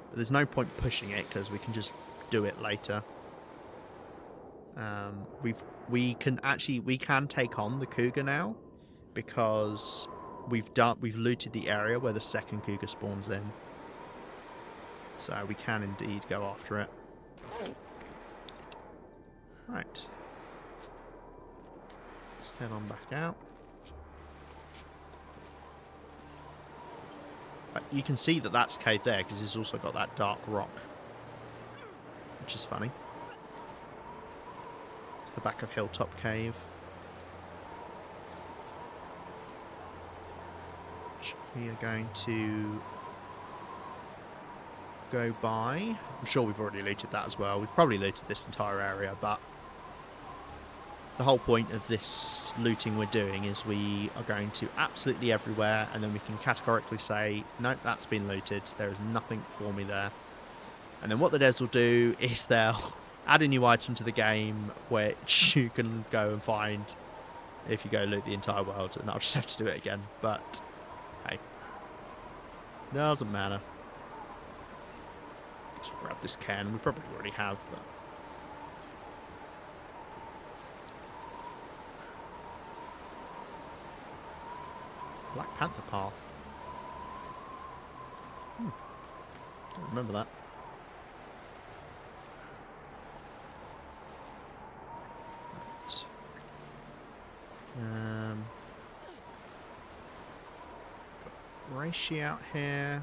But there's no point pushing it, because we can just do it later. We can take on the cougar now, because we've looted the area where the second cougar spawns in. So we can indeed go after it. Right. Let's head on back out. You can see that that's cave there, because it's also got that dark rock. Which is funny. It's the back of Hilltop Cave. Which we are going to go by. I'm sure we've already looted that as well. We've probably looted this entire area, but the whole point of this looting we're doing is we are going to absolutely everywhere, and then we can categorically say, nope, that's been looted. There is nothing for me there. And then what the devs will do is they'll add a new item to the game, which you can go and find if you go loot the entire world, and I'll just have to do it again. But hey, doesn't matter. Let's grab this can. We probably already have, but Black Panther path. Don't remember that. Right. Got Reishi out here.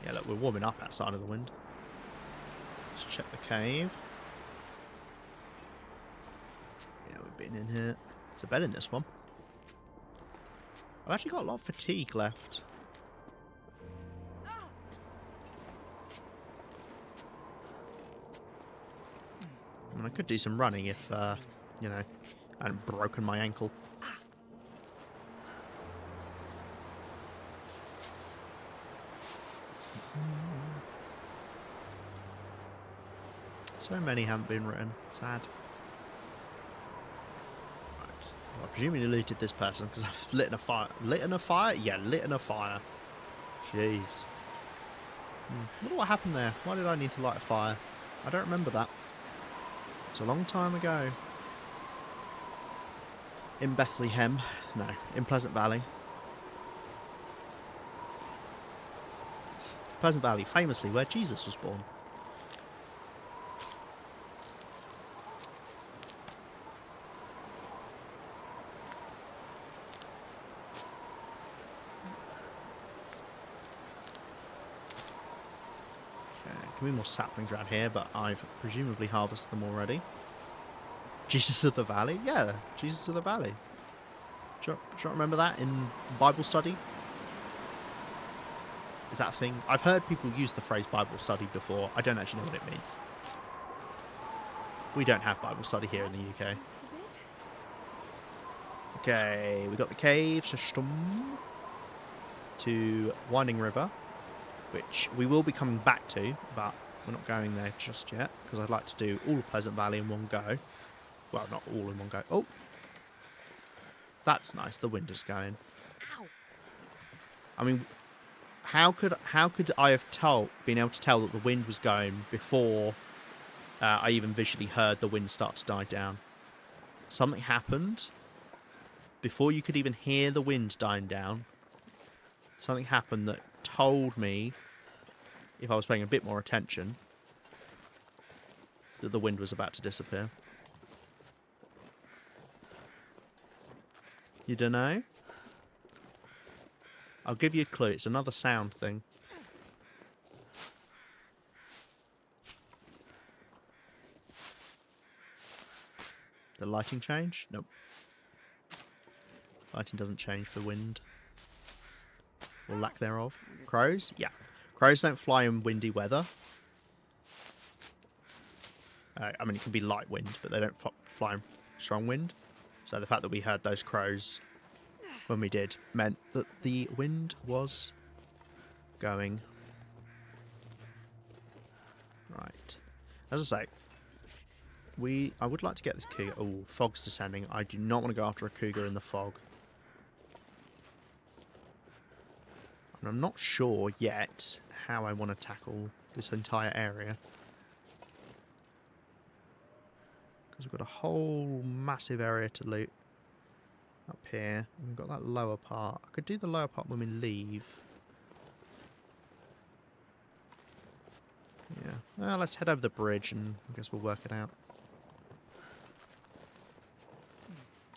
Yeah, look, we're warming up outside of the wind. Let's check the cave. Yeah, we've been in here. There's a bed in this one. I've actually got a lot of fatigue left. I mean, I could do some running if, you know, I hadn't broken my ankle. So many haven't been written. Sad. Right. Well, I presumably looted this person because I've lit in a fire. Lit in a fire? Yeah, lit in a fire. Jeez. I wonder what happened there. Why did I need to light a fire? I don't remember that. It's a long time ago. In Bethlehem. No, in Pleasant Valley. Pleasant Valley, famously where Jesus was born. Can be more saplings around here, but I've presumably harvested them already. Jesus of the Valley? Yeah, Jesus of the Valley. Do you remember that in Bible study? Is that a thing? I've heard people use the phrase Bible study before. I don't actually know what it means. We don't have Bible study here in the UK. Okay, we got the cave system to Winding River, which we will be coming back to, but we're not going there just yet, because I'd like to do all of Pleasant Valley in one go. Well, not all in one go. Oh! That's nice, the wind is going. Ow. I mean, how could I have been able to tell that the wind was going before I even visually heard the wind start to die down? Something happened before you could even hear the wind dying down. Something happened that told me, if I was paying a bit more attention, that the wind was about to disappear. You don't know? I'll give you a clue. It's another sound thing. The lighting change? Nope. Lighting doesn't change for wind. Or lack thereof. Crows? Yeah. Crows don't fly in windy weather. I mean, it can be light wind, but they don't fly in strong wind. So the fact that we heard those crows when we did meant that the wind was going. Right. As I say, I would like to get this cougar. Oh, fog's descending. I do not want to go after a cougar in the fog. And I'm not sure yet how I want to tackle this entire area. Because we've got a whole massive area to loot up here. And we've got that lower part. I could do the lower part when we leave. Yeah. Well, let's head over the bridge and I guess we'll work it out.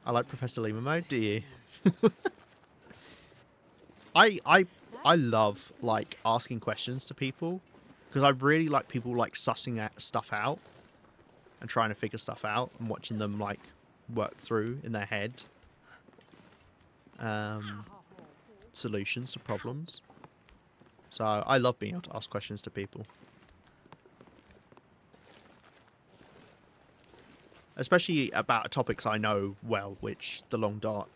I like Professor Lima mode, do you? I love like asking questions to people because I really like people like sussing stuff out and trying to figure stuff out and watching them like work through in their head solutions to problems. So I love being able to ask questions to people. Especially about topics I know well, which the long dark,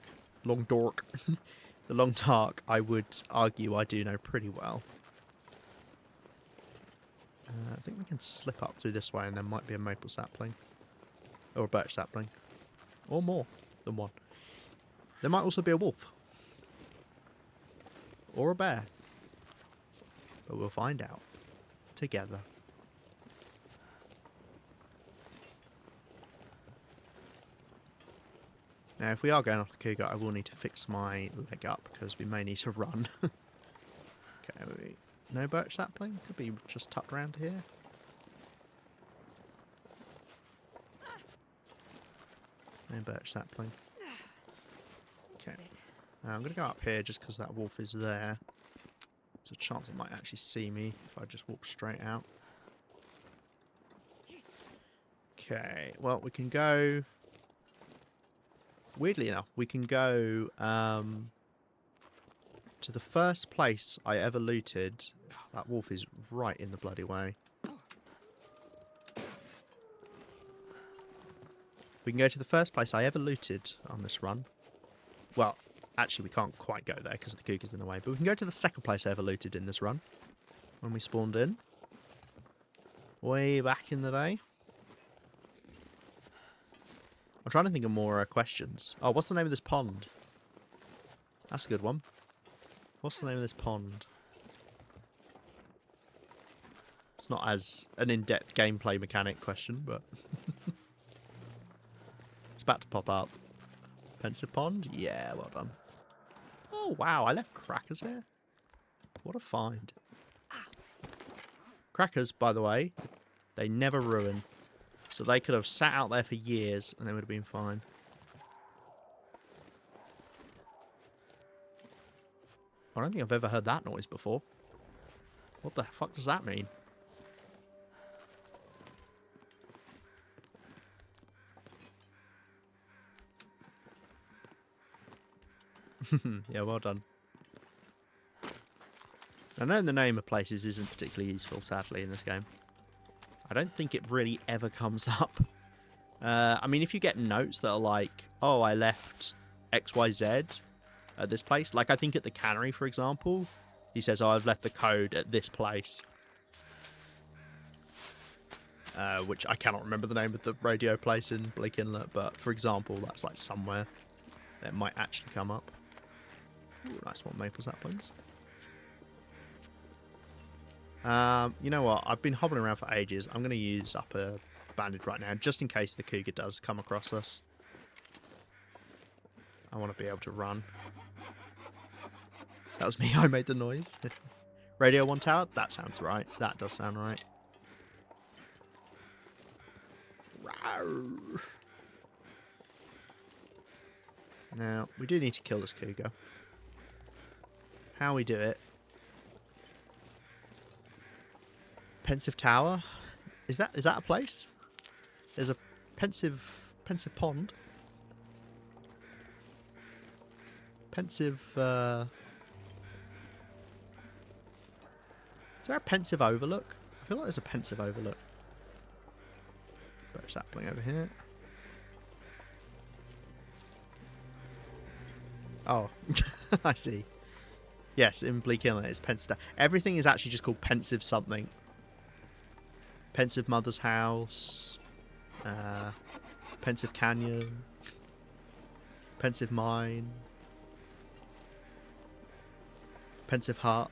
the long dark, I would argue I do know pretty well. I think we can slip up through this way and there might be a maple sapling. Or a birch sapling. Or more than one. There might also be a wolf. Or a bear. But we'll find out. Together. Now, if we are going off the cougar, I will need to fix my leg up, because we may need to run. Okay, no birch sapling? Could be just tucked around here. No birch sapling. Okay. Now, I'm going to go up here just because that wolf is there. There's a chance it might actually see me if I just walk straight out. Okay, well, we can go... Weirdly enough, we can go to the first place I ever looted. That wolf is right in the bloody way. We can go to the first place I ever looted on this run. Well, actually, we can't quite go there because the cougar's in the way. But we can go to the second place I ever looted in this run. When we spawned in. Way back in the day. I'm trying to think of more questions. Oh, what's the name of this pond? That's a good one. What's the name of this pond? It's not as an in-depth gameplay mechanic question, but... It's about to pop up. Pensive pond? Yeah, well done. Oh, wow, I left crackers here. What a find. Crackers, by the way, they never ruin. So they could have sat out there for years and they would have been fine. I don't think I've ever heard that noise before. What the fuck does that mean? Yeah, well done. I know the name of places isn't particularly useful, sadly, in this game. I don't think it really ever comes up. I mean, if you get notes that are like, oh, I left XYZ at this place. Like, I think at the cannery, for example, he says, oh, I've left the code at this place. Which I cannot remember the name of the radio place in Bleak Inlet, but for example, that's like somewhere that might actually come up. Ooh, nice one, maple saplings. You know what? I've been hobbling around for ages. I'm going to use up a bandage right now, just in case the cougar does come across us. I want to be able to run. That was me. I made the noise. Radio 1 tower? That sounds right. That does sound right. Rawr. Now, we do need to kill this cougar. How we do it... Pensive Tower? Is that a place? There's a pensive pond. Pensive, Is there a pensive overlook? I feel like there's a pensive overlook. Got a sapling over here. Oh, I see. Yes, in Bleak Inlet it's pensive. Everything is actually just called pensive something. Pensive Mother's House, Pensive Canyon, Pensive Mine, Pensive Hut.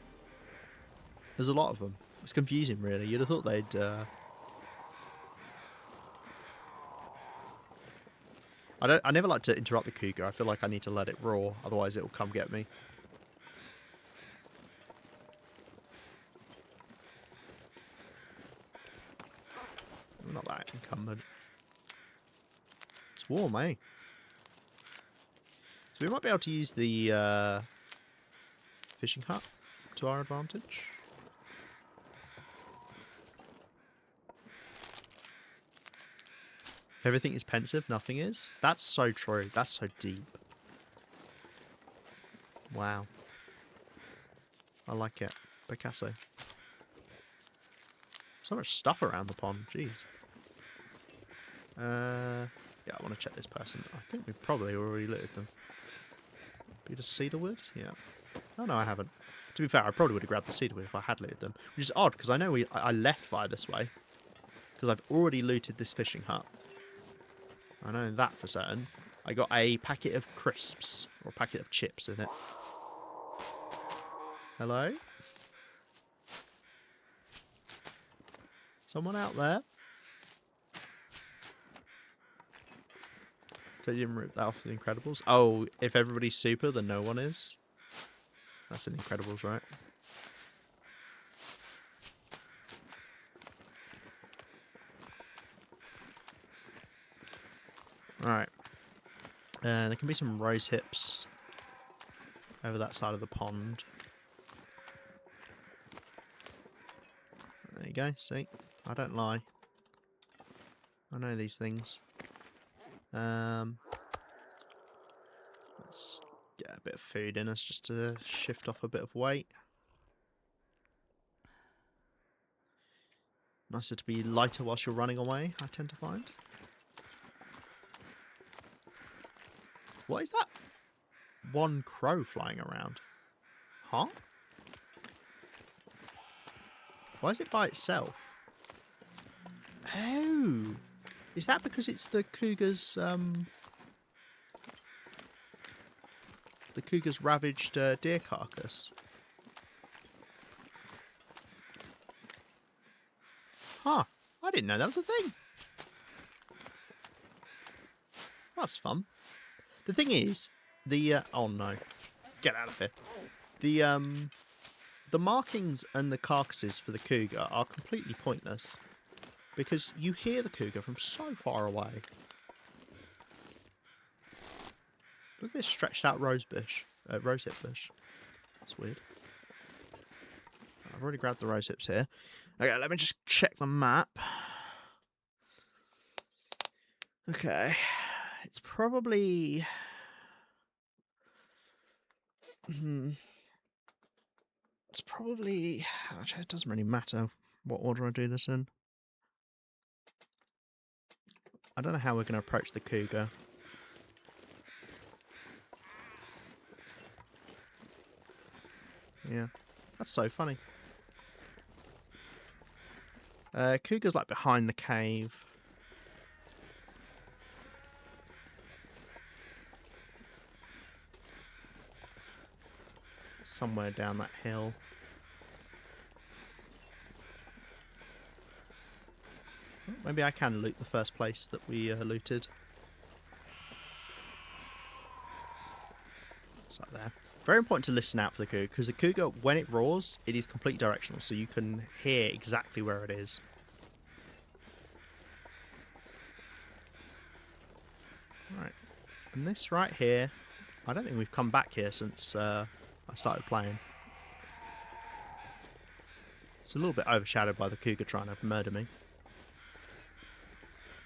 There's a lot of them. It's confusing, really. You'd have thought they'd... I never like to interrupt the cougar. I feel like I need to let it roar, otherwise it will come get me. I'm not that encumbered. It's warm, eh? So we might be able to use the fishing hut to our advantage. If everything is pensive, nothing is. That's so true. That's so deep. Wow. I like it. Picasso. So much stuff around the pond. Jeez. Yeah, I want to check this person. I think we probably already looted them. Bit of cedarwood? Yeah. Oh, no, I haven't. To be fair, I probably would have grabbed the cedarwood if I had looted them. Which is odd, because I know I left via this way. Because I've already looted this fishing hut. I know that for certain. I got a packet of crisps, or a packet of chips in it. Hello? Someone out there? So you didn't rip that off the Incredibles? Oh, if everybody's super, then no one is? That's in Incredibles, right? Alright. There can be some rose hips over that side of the pond. There you go, see? I don't lie. I know these things. Let's get a bit of food in us just to shift off a bit of weight. Nicer to be lighter whilst you're running away, I tend to find. What is that? One crow flying around. Huh? Why is it by itself? Oh! Is that because it's the cougar's, the cougar's ravaged deer carcass? Huh. I didn't know that was a thing. That's fun. The thing is, oh no. Get out of here. The markings and the carcasses for the cougar are completely pointless. Because you hear the cougar from so far away. Look at this stretched out rosehip bush. That's weird. I've already grabbed the rosehips here. Okay, let me just check the map. Okay. It's probably... It's probably... Actually, it doesn't really matter what order I do this in. I don't know how we're going to approach the cougar. Yeah, that's so funny. Cougar's like behind the cave. Somewhere down that hill. Oh, maybe I can loot the first place that we looted. It's like there. Very important to listen out for the cougar, because the cougar, when it roars, it is completely directional, so you can hear exactly where it is. Right. And this right here, I don't think we've come back here since I started playing. It's a little bit overshadowed by the cougar trying to murder me.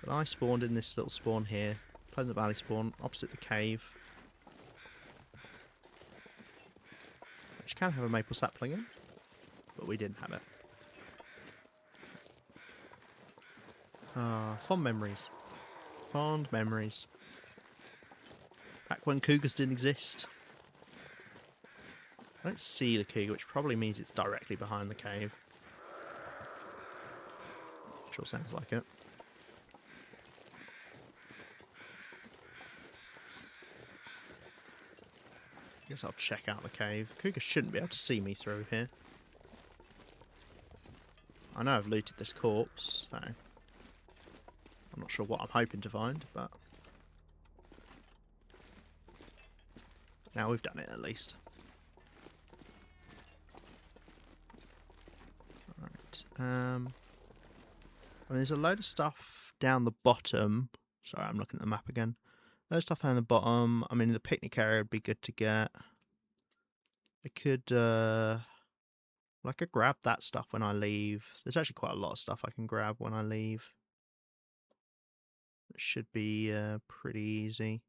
But I spawned in this little spawn here. Pleasant Valley spawn, opposite the cave. Which can have a maple sapling in, but we didn't have it. Ah, fond memories. Fond memories. Back when cougars didn't exist. I don't see the cougar, which probably means it's directly behind the cave. Sure sounds like it. Guess I'll check out the cave. Cougar shouldn't be able to see me through here. I know I've looted this corpse, so I'm not sure what I'm hoping to find, but now we've done it at least. Alright. I mean, there's a load of stuff down the bottom. Sorry, I'm looking at the map again. Load of stuff down the bottom. I mean, the picnic area would be good to get. I could grab that stuff when I leave. There's actually quite a lot of stuff I can grab when I leave. It should be pretty easy.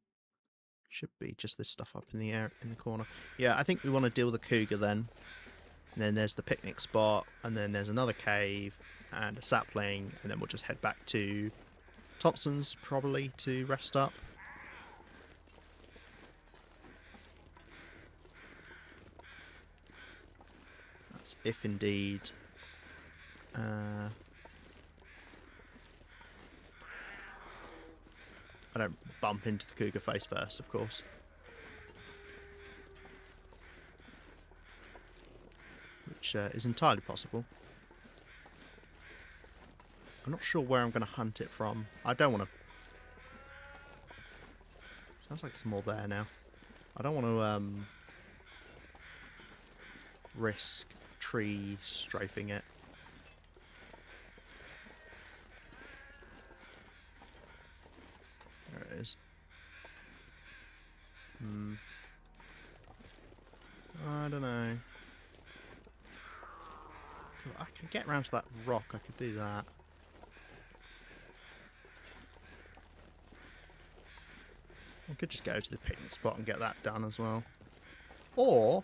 Should be just this stuff up in the air in the corner. Yeah, I think we want to deal with the cougar then. And then there's the picnic spot, and then there's another cave and a sapling, and then we'll just head back to Thompson's probably to rest up. That's if indeed I don't bump into the cougar face first, of course. Which is entirely possible. I'm not sure where I'm going to hunt it from. I don't want to... Sounds like some more there now. I don't want to risk tree strafing it. There it is. I don't know. I can get around to that rock. I could do that. I could just go to the picnic spot and get that done as well. Or,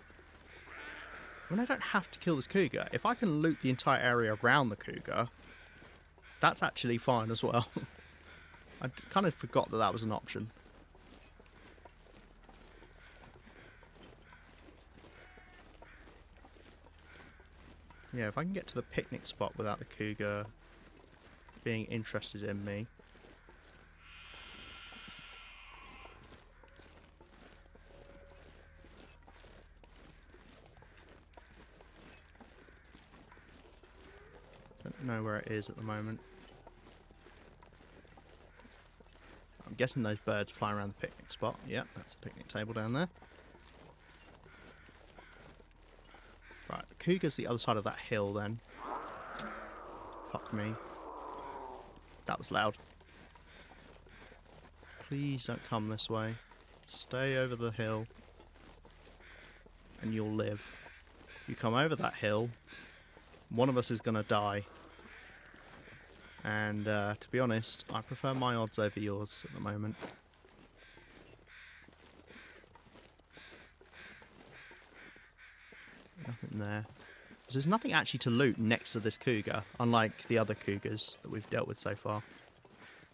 I mean, I don't have to kill this cougar. If I can loot the entire area around the cougar, that's actually fine as well. I kind of forgot that that was an option. Yeah, if I can get to the picnic spot without the cougar being interested in me. Don't know where it is at the moment. I'm guessing those birds fly around the picnic spot. Yep, that's a picnic table down there. Right, the cougar's the other side of that hill then. Fuck me. That was loud. Please don't come this way. Stay over the hill. And you'll live. You come over that hill, one of us is going to die. And to be honest, I prefer my odds over yours at the moment. Nothing there. There's nothing actually to loot next to this cougar, unlike the other cougars that we've dealt with so far.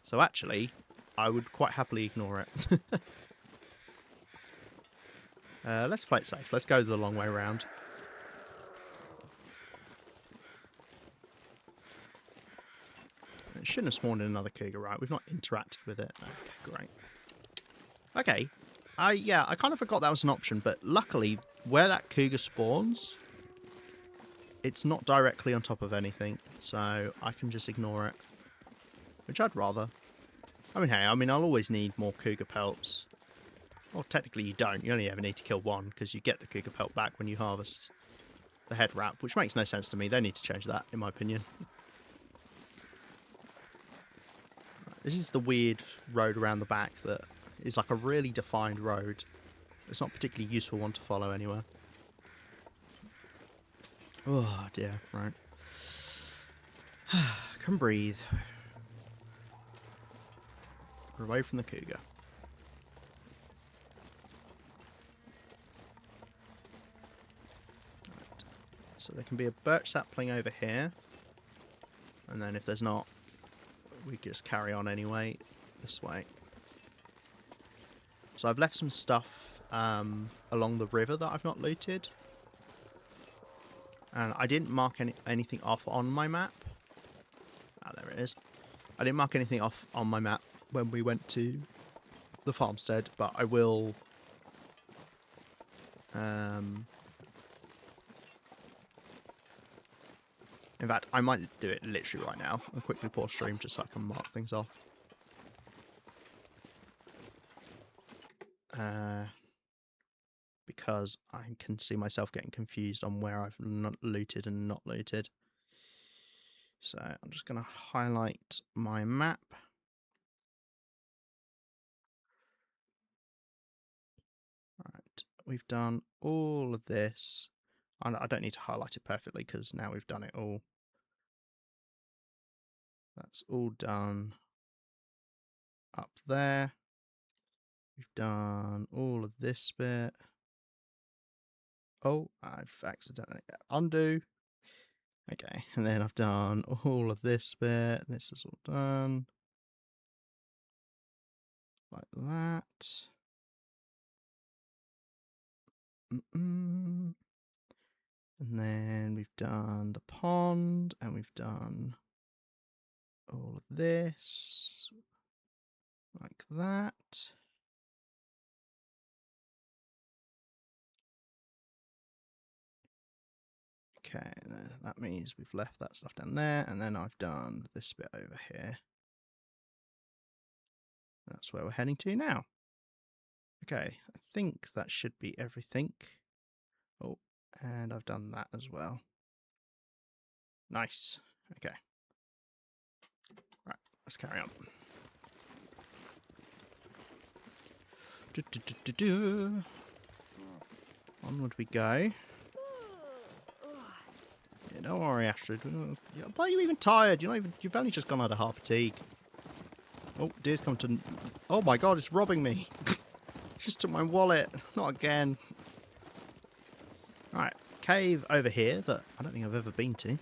So actually, I would quite happily ignore it. Let's play it safe. Let's go the long way around. It shouldn't have spawned in another cougar, right? We've not interacted with it. Okay, great. Okay. Yeah, I kind of forgot that was an option, but luckily, where that cougar spawns, it's not directly on top of anything, so I can just ignore it. Which I'd rather. I mean, hey, I'll always need more cougar pelts. Well, technically you don't. You only ever need to kill one, because you get the cougar pelt back when you harvest the head wrap, which makes no sense to me. They need to change that, in my opinion. This is the weird road around the back that is like a really defined road. It's not a particularly useful one to follow anywhere. Oh dear, right. Come breathe. We're away from the cougar. Right. So there can be a birch sapling over here. And then if there's not, we just carry on anyway, this way. So I've left some stuff along the river that I've not looted. And I didn't mark anything off on my map. Ah, there it is. I didn't mark anything off on my map when we went to the farmstead, but I will... in fact, I might do it literally right now and quickly pause stream just so I can mark things off. Because I can see myself getting confused on where I've not looted and not looted. So I'm just going to highlight my map. Right, we've done all of this. I don't need to highlight it perfectly because now we've done it all. That's all done up there. We've done all of this bit. Oh, I've accidentally undo. Okay, and then I've done all of this bit. This is all done. Like that. And then we've done the pond, and we've done all of this. Like that. Okay, that means we've left that stuff down there, and then I've done this bit over here. That's where we're heading to now. Okay, I think that should be everything. Oh, and I've done that as well. Nice. Okay. Right, let's carry on. Onward we go. Yeah, don't worry, Astrid. Why are you even tired? You've only just gone out of half fatigue. Oh, deer's come to... Oh my god, it's robbing me. Just took my wallet. Not again. Alright, cave over here that I don't think I've ever been to.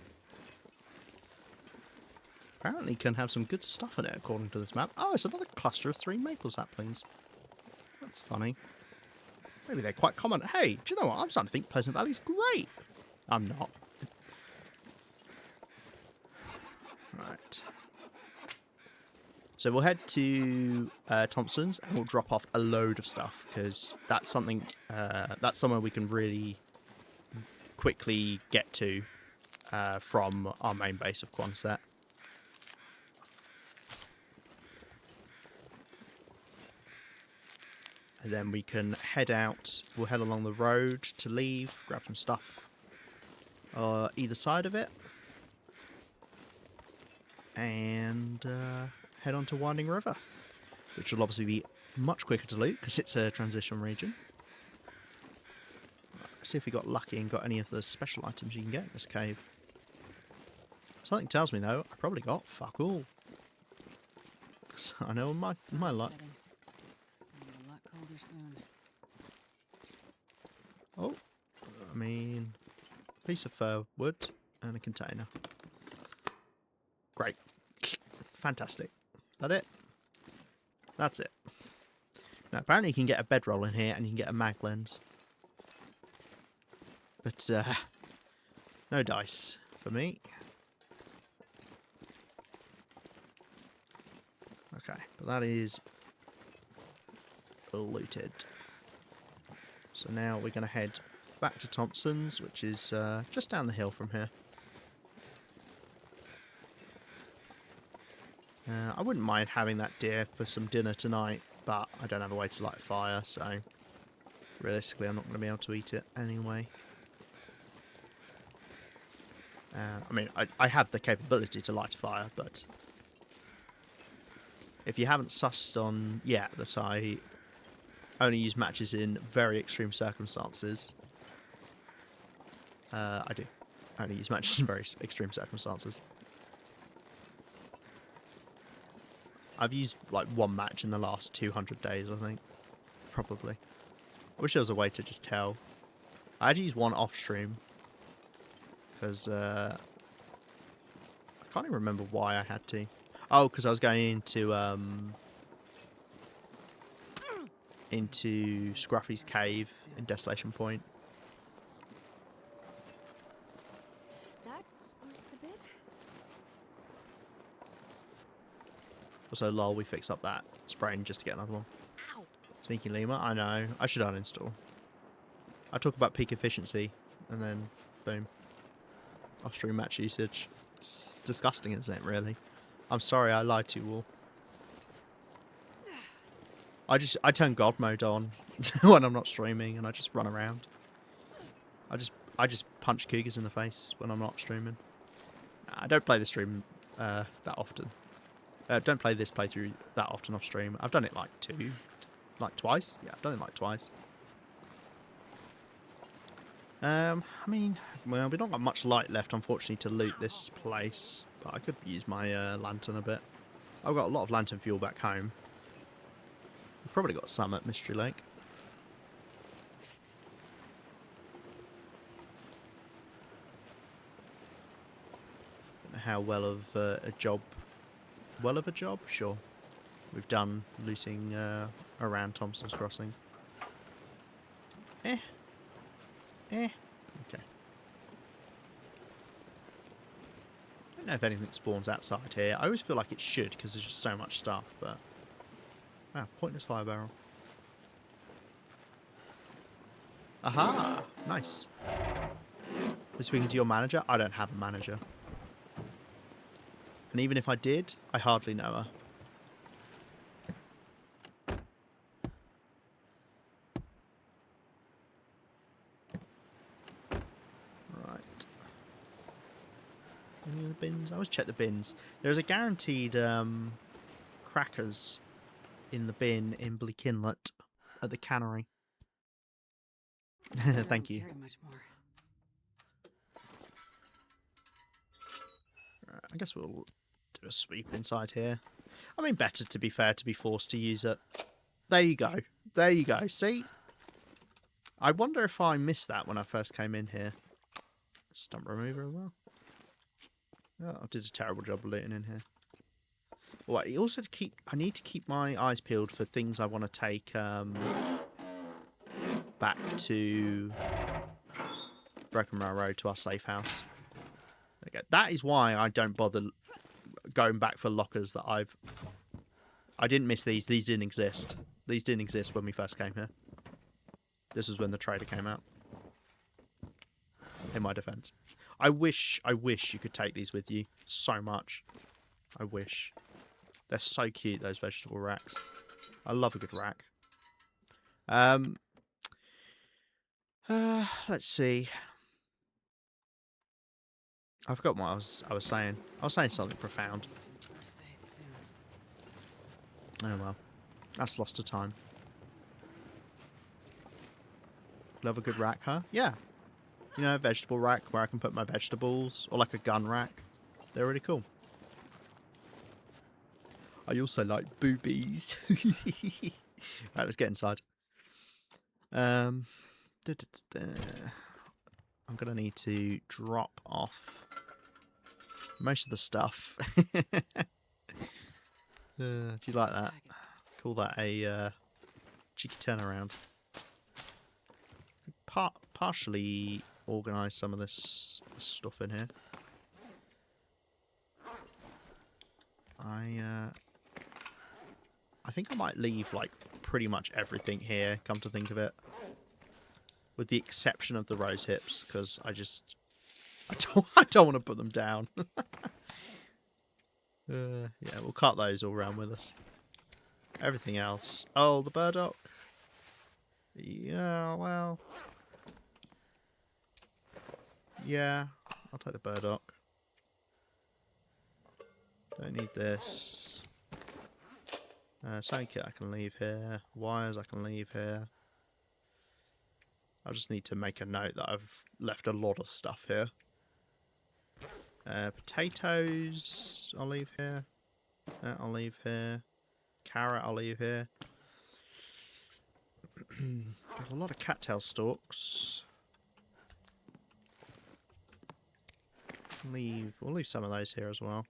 Apparently can have some good stuff in it according to this map. Oh, it's another cluster of 3 maple saplings. That's funny. Maybe they're quite common. Hey, do you know what? I'm starting to think Pleasant Valley's great. I'm not. Right. So we'll head to Thompson's and we'll drop off a load of stuff because that's something that's somewhere we can really quickly get to from our main base of Quonset. And then we can head out. We'll head along the road to leave, grab some stuff either side of it, and head on to Winding River, which will obviously be much quicker to loot because it's a transition region. Let's see if we got lucky and got any of the special items you can get in this cave. Something tells me though, I probably got fuck all. Because I know my luck. Oh, I mean, piece of fir wood and a container. Great. Fantastic. That it? That's it. Now, apparently you can get a bedroll in here and you can get a mag lens. But, no dice for me. Okay, but that is looted. So now we're going to head back to Thompson's, which is just down the hill from here. I wouldn't mind having that deer for some dinner tonight, but I don't have a way to light a fire, so realistically I'm not going to be able to eat it anyway. I mean, I have the capability to light a fire, but if you haven't sussed on yet that I only use matches in very extreme circumstances, I do. I only use matches in very extreme circumstances. I've used like 1 match in the last 200 days, I think. Probably. I wish there was a way to just tell. I had to use 1 off stream. Because I can't even remember why I had to. Oh, because I was going into Scruffy's cave in Desolation Point. That splits a bit. Also, lol, we fixed up that sprain just to get another one. Ow. Sneaky Lima, I know. I should uninstall. I talk about peak efficiency, and then, boom. Off-stream match usage. It's disgusting, isn't it, really? I'm sorry I lied to you all. I turn God mode on when I'm not streaming, and I just run around. I just punch cougars in the face when I'm not streaming. I don't play the stream that often. Don't play this playthrough that often off stream. I've done it like twice. Yeah, I've done it like twice. I mean, well, we've not got much light left, unfortunately, to loot this place. But I could use my lantern a bit. I've got a lot of lantern fuel back home. We've probably got some at Mystery Lake. Don't know how well of a job... Well of a job? Sure. We've done looting around Thompson's Crossing. Okay. I don't know if anything spawns outside here. I always feel like it should because there's just so much stuff, but... Wow, pointless fire barrel. Aha! Nice. We're speaking to your manager? I don't have a manager. And even if I did, I hardly know her. Any of the bins? I always check the bins. There's a guaranteed crackers in the bin in Bleak Inlet at the cannery. Sure Thank don't you. carry much more. Right, I guess we'll do a sweep inside here. I mean, better to be fair to be forced to use it. There you go. There you go. See? I wonder if I missed that when I first came in here. Stump remover as well. Oh, I did a terrible job of looting in here. Well, I also I need to keep my eyes peeled for things I want to take back to Broken Railroad to our safe house. There we go. That is why I don't bother going back for lockers that I didn't miss these. These didn't exist. These didn't exist when we first came here. This was when the trader came out. In my defense. I wish you could take these with you so much. I wish. They're so cute, those vegetable racks. I love a good rack. Let's see. I forgot what I was saying. I was saying something profound. First aid soon. Oh well. That's lost to time. Love a good rack, huh? Yeah. You know, a vegetable rack where I can put my vegetables, or like a gun rack. They're really cool. I also like boobies. Right, let's get inside. I'm gonna need to drop off most of the stuff. If you like that, call that a cheeky turnaround. Partially organise some of this stuff in here. I think I might leave like pretty much everything here, come to think of it. With the exception of the rose hips, because I don't want to put them down. Yeah, we'll cut those all around with us. Everything else. Oh, the burdock. Yeah, well. Yeah, I'll take the burdock. Don't need this. Sewing kit I can leave here. Wires I can leave here. I just need to make a note that I've left a lot of stuff here. Potatoes I'll leave here. That I'll leave here. Carrot I'll leave here. Got a lot of cattail stalks. We'll leave some of those here as well.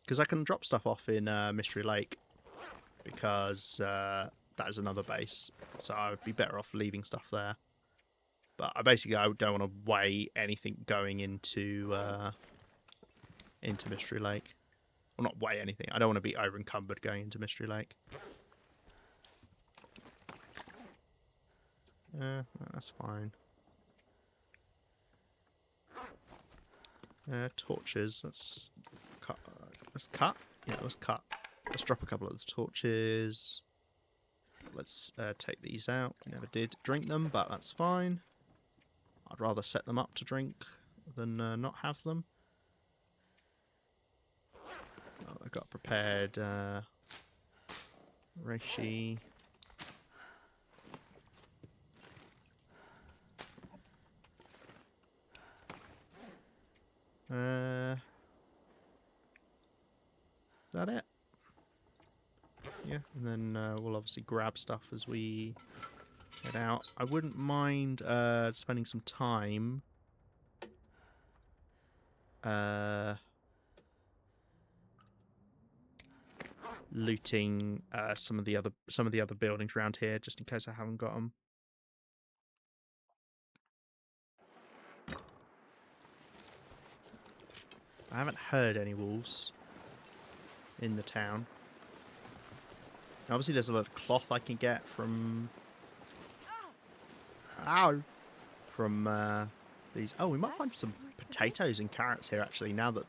Because I can drop stuff off in Mystery Lake. Because that is another base. So I would be better off leaving stuff there. But I don't want to weigh anything going into Mystery Lake. Well, not weigh anything. I don't want to be over encumbered going into Mystery Lake. That's fine. Torches. Let's cut. Let's cut. Yeah, let's cut. Let's drop a couple of the torches. Let's take these out. Never did drink them, but that's fine. I'd rather set them up to drink than not have them. Oh, I got prepared reishi. Is that it? Yeah, and then we'll obviously grab stuff as we head out. I wouldn't mind spending some time looting some of the other buildings around here, just in case I haven't got them. I haven't heard any wolves in the town. And obviously, there's a lot of cloth I can get from. Ow! From these. Oh, we might find some potatoes and carrots here actually. Now that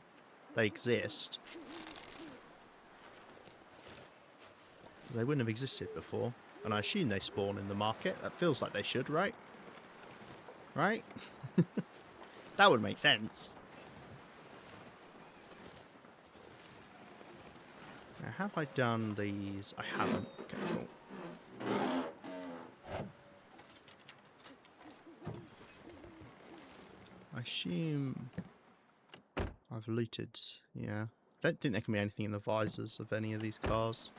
they exist, they wouldn't have existed before, and I assume they spawn in the market. That feels like they should, right? Right? That would make sense. Now, have I done these? I haven't. Okay, cool. I assume I've looted. Yeah. I don't think there can be anything in the visors of any of these cars.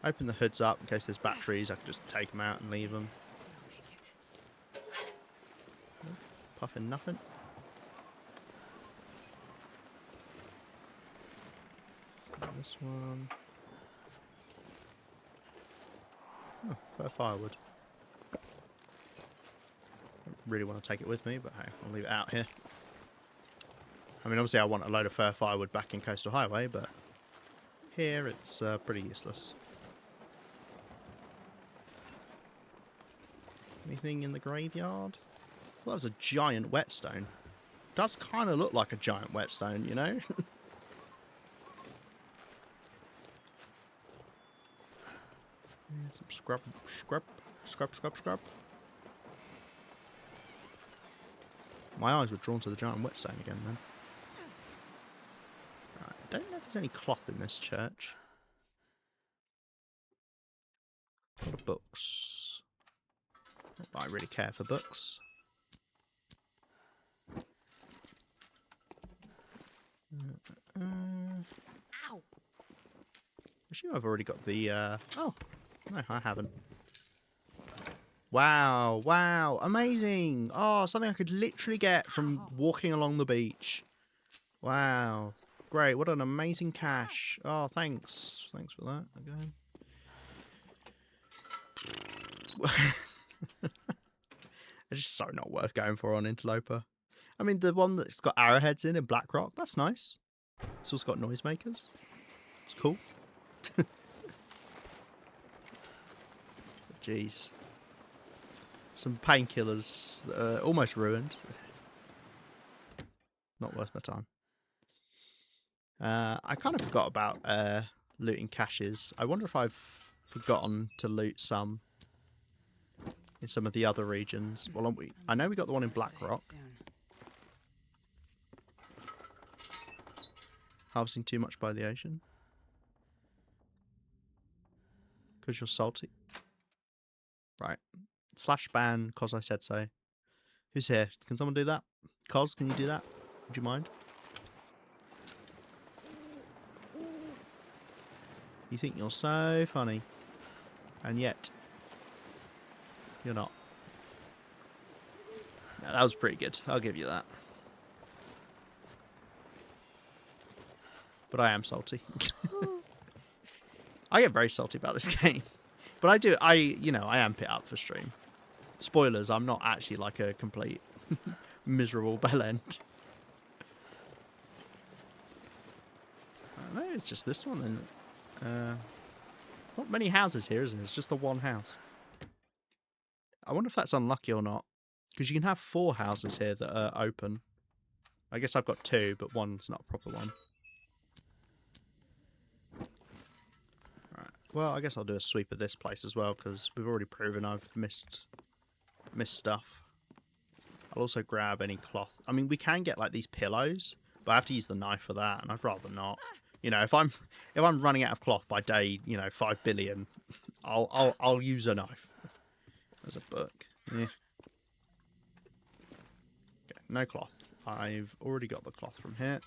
Open the hoods up in case there's batteries. I can just take them out and leave them. Puffing nothing. This one. Oh, fair firewood. Don't really want to take it with me, but hey, I'll leave it out here. I mean, obviously I want a load of fur firewood back in Coastal Highway, but here it's pretty useless. Anything in the graveyard? Well, that was a giant whetstone. Does kind of look like a giant whetstone, you know? Some scrub. My eyes were drawn to the giant whetstone again then. Right, I don't know if there's any cloth in this church. A lot of books. Not that I really care for books. Ow! I assume I've already got the, oh, no, I haven't. Wow, wow, amazing! Oh, something I could literally get from walking along the beach. Wow, great, what an amazing cache. Oh, thanks. Thanks for that, again. It's just so not worth going for on Interloper. I mean, the one that's got arrowheads in Blackrock, that's nice. It's also got noisemakers. It's cool. Jeez. Some painkillers that are almost ruined. Not worth my time. I kind of forgot about looting caches. I wonder if I've forgotten to loot some in some of the other regions. Well, I know we got the one in Blackrock. Harvesting too much by the ocean. Because you're salty. Right. Slash ban, cause I said so. Who's here? Can someone do that? Cos, can you do that? Would you mind? You think you're so funny. And yet, you're not. No, that was pretty good. I'll give you that. But I am salty. I get very salty about this game. But you know, I amp it up for stream. Spoilers, I'm not actually like a complete miserable bellend. I don't know, it's just this one. And not many houses here, isn't it? It's just the one house. I wonder if that's unlucky or not. Because you can have 4 houses here that are open. I guess I've got 2, but one's not a proper one. Right. Well, I guess I'll do a sweep of this place as well, because we've already proven I've missed stuff. I'll also grab any cloth. I mean, we can get like these pillows, but I have to use the knife for that, and I'd rather not. You know, if I'm running out of cloth by day, you know, 5 billion, I'll use a knife. There's a book. Yeah. Okay, no cloth. I've already got the cloth from here.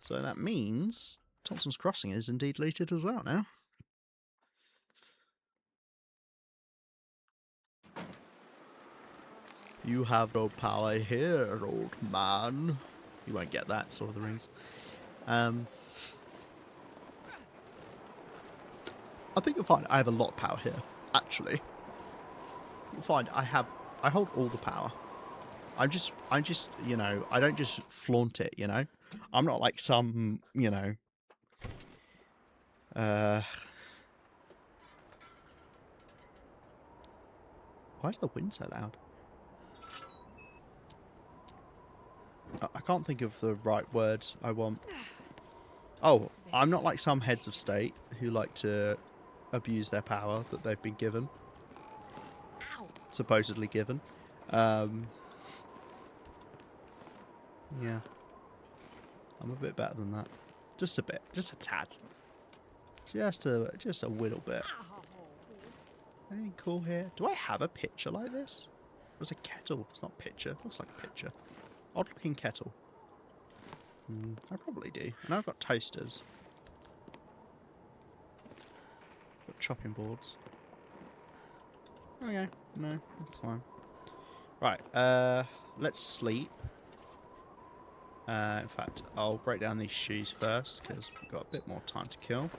So that means Thompson's Crossing is indeed looted as well now. You have no power here, old man. You won't get that, Sword of the Rings. I think you'll find I have a lot of power here, actually. You'll find I hold all the power. I'm just, you know, I don't just flaunt it, you know. I'm not like some, you know, why is the wind so loud? I can't think of the right word I want. Oh, I'm not like some heads of state who like to abuse their power that they've been given. Supposedly given. Yeah. I'm a bit better than that. Just a bit. Just a tad. Just a little bit. Anything cool here? Do I have a pitcher like this? It's a kettle. It's not pitcher. It looks like a pitcher. Odd looking kettle. I probably do. And I've got toasters. Got chopping boards. Okay. No, that's fine. Right. Let's sleep. In fact, I'll break down these shoes first because we've got a bit more time to kill.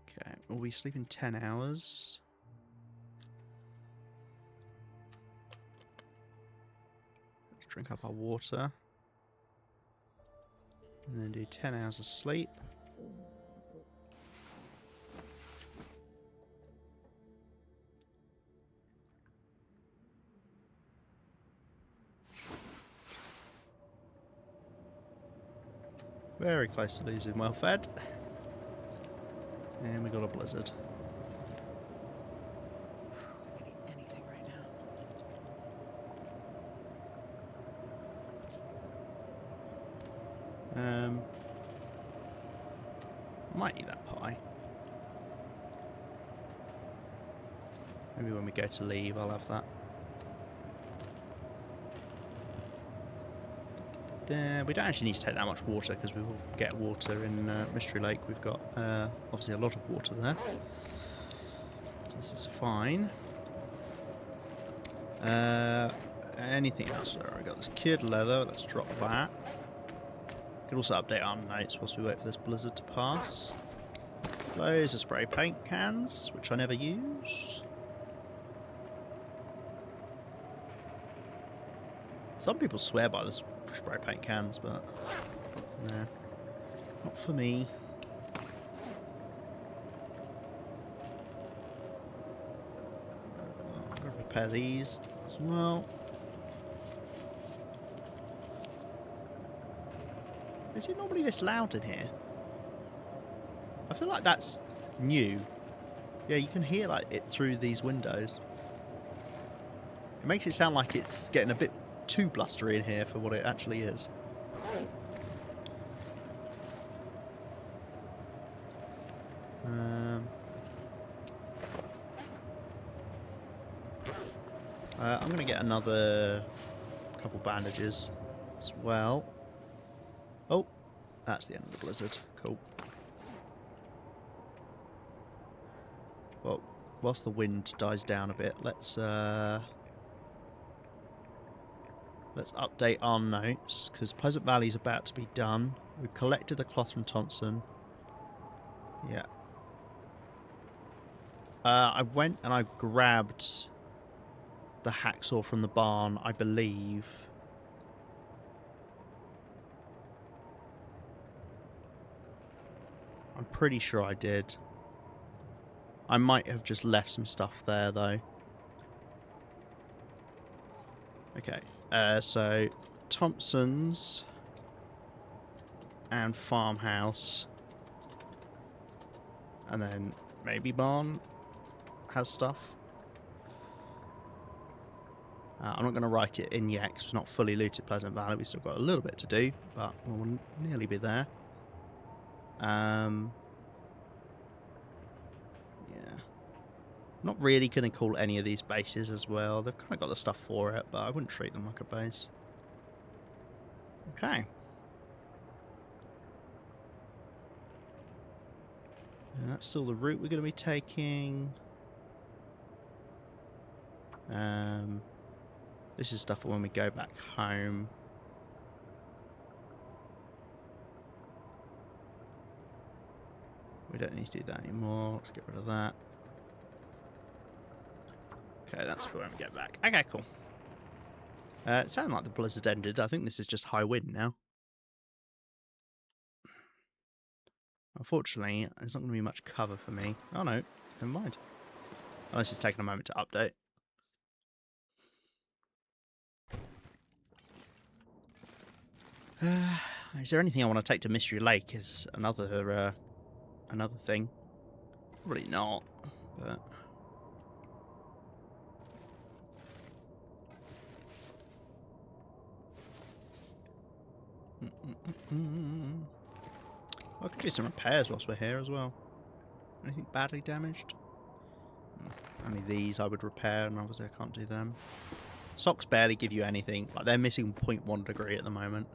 Okay, will we sleep in 10 hours? Let's drink up our water. And then do 10 hours of sleep. Very close to losing well fed. And we got a blizzard. I could eat anything right now. Might eat that pie. Maybe when we go to leave, I'll have that. We don't actually need to take that much water because we will get water in Mystery Lake. We've got obviously a lot of water there. So this is fine. Anything else? I got this kid leather. Let's drop that. We can also update our notes whilst we wait for this blizzard to pass. Loads of spray paint cans, which I never use. Some people swear by the spray paint cans, but nah, not for me. I'm going to repair these as well. Is it normally this loud in here? I feel like that's new. Yeah, you can hear like it through these windows. It makes it sound like it's getting a bit too blustery in here for what it actually is. I'm going to get another couple bandages as well. Oh, that's the end of the blizzard. Cool. Well, whilst the wind dies down a bit, let's update our notes, because Pleasant Valley's about to be done. We've collected the cloth from Thompson. Yeah. I went and I grabbed the hacksaw from the barn, I believe. I'm pretty sure I did. I might have just left some stuff there, though. Okay. So Thompson's and farmhouse, and then maybe barn has stuff. I'm not going to write it in yet because we're not fully looted Pleasant Valley. We've still got a little bit to do, but we'll nearly be there. Yeah. Not really going to call any of these bases as well. They've kind of got the stuff for it, but I wouldn't treat them like a base. Okay. And that's still the route we're going to be taking. This is stuff for when we go back home. We don't need to do that anymore. Let's get rid of that. Okay, that's for when we get back. Okay, cool. It sounded like the blizzard ended. I think this is just high wind now. Unfortunately, there's not going to be much cover for me. Oh no, never mind. Unless it's taken a moment to update. Is there anything I want to take to Mystery Lake? Is another thing. Probably not. but I could do some repairs whilst we're here as well. Anything badly damaged? Only these I would repair, and obviously I can't do them. Socks barely give you anything. Like, they're missing 0.1 degree at the moment.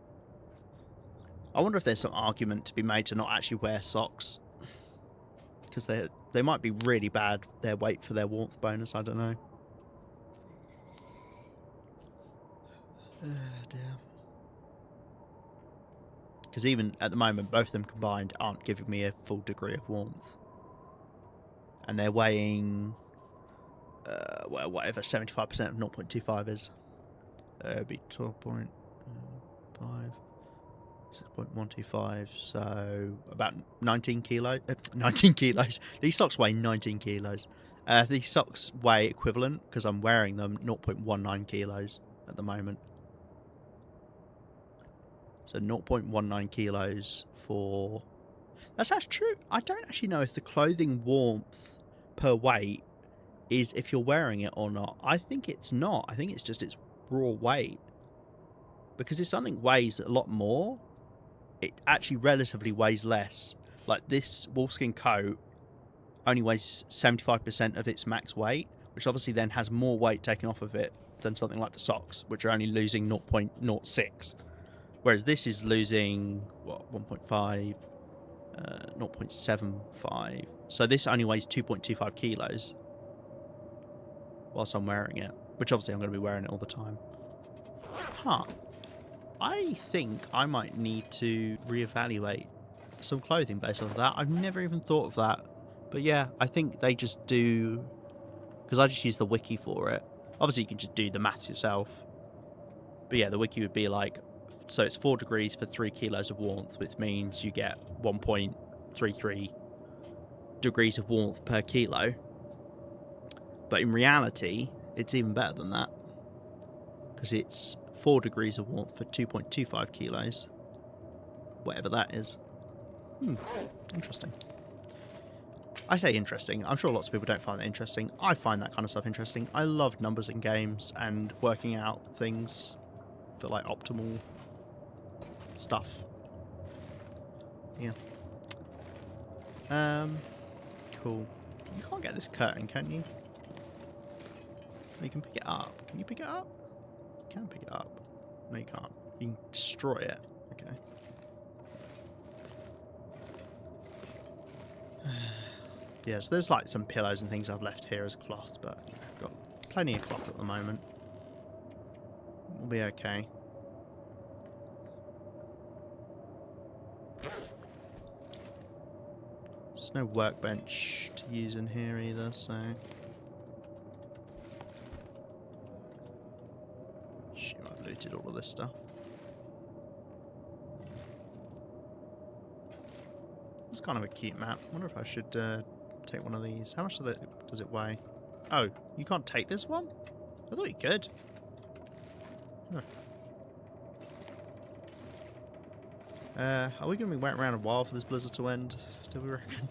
I wonder if there's some argument to be made to not actually wear socks. Because they might be really bad, their weight for their warmth bonus, I don't know. Dear. Because even at the moment, both of them combined aren't giving me a full degree of warmth. And they're weighing, well, whatever 75% of 0.25 is. It'd be 12.5, 6.125, so about 19 kilos. 19 kilos. These socks weigh 19 kilos. These socks weigh equivalent, because I'm wearing them, 0.19 kilos at the moment. So 0.19 kilos for... That's actually true. I don't actually know if the clothing warmth per weight is if you're wearing it or not. I think it's not. I think it's just its raw weight. Because if something weighs a lot more, it actually relatively weighs less. Like this wolfskin coat only weighs 75% of its max weight, which obviously then has more weight taken off of it than something like the socks, which are only losing 0.06. Whereas this is losing, what, 1.5, 0.75. So this only weighs 2.25 kilos whilst I'm wearing it, which obviously I'm going to be wearing it all the time. Huh. I think I might need to reevaluate some clothing based off of that. I've never even thought of that. But yeah, I think they just do... Because I just use the wiki for it. Obviously, you can just do the maths yourself. But yeah, the wiki would be like... So it's 4 degrees for 3 kilos of warmth, which means you get 1.33 degrees of warmth per kilo. But in reality, it's even better than that. Because it's 4 degrees of warmth for 2.25 kilos. Whatever that is. Interesting. I say interesting. I'm sure lots of people don't find that interesting. I find that kind of stuff interesting. I love numbers in games and working out things for like optimal stuff. Yeah. Cool. You can't get this curtain, can you? No, you can pick it up. Can you pick it up? You can pick it up. No, you can't. You can destroy it. Okay. Yeah, so there's like some pillows and things I've left here as cloth, but you know, I've got plenty of cloth at the moment. We'll be okay. There's no workbench to use in here either, so... Shit, I've looted all of this stuff. It's kind of a cute map. I wonder if I should take one of these. How much does it weigh? Oh, you can't take this one? I thought you could. Huh. Are we going to be waiting around a while for this blizzard to end? Do we reckon?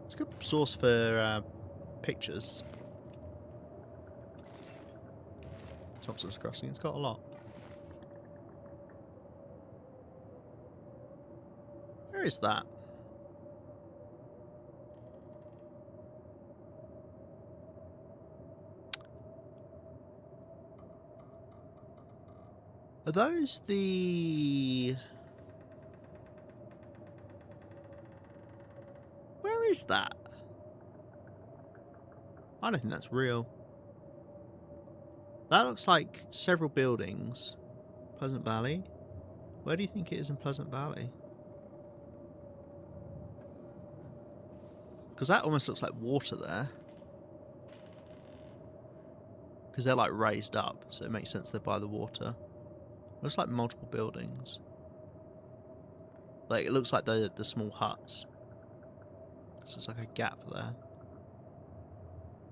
It's a good source for pictures. Thompson's Crossing, it's got a lot. Where is that? Are those the... Where is that? I don't think that's real. That looks like several buildings. Pleasant Valley? Where do you think it is in Pleasant Valley? Because that almost looks like water there. Because they're like raised up, so it makes sense they're by the water. Looks like multiple buildings. Like, it looks like the small huts. So there's like a gap there.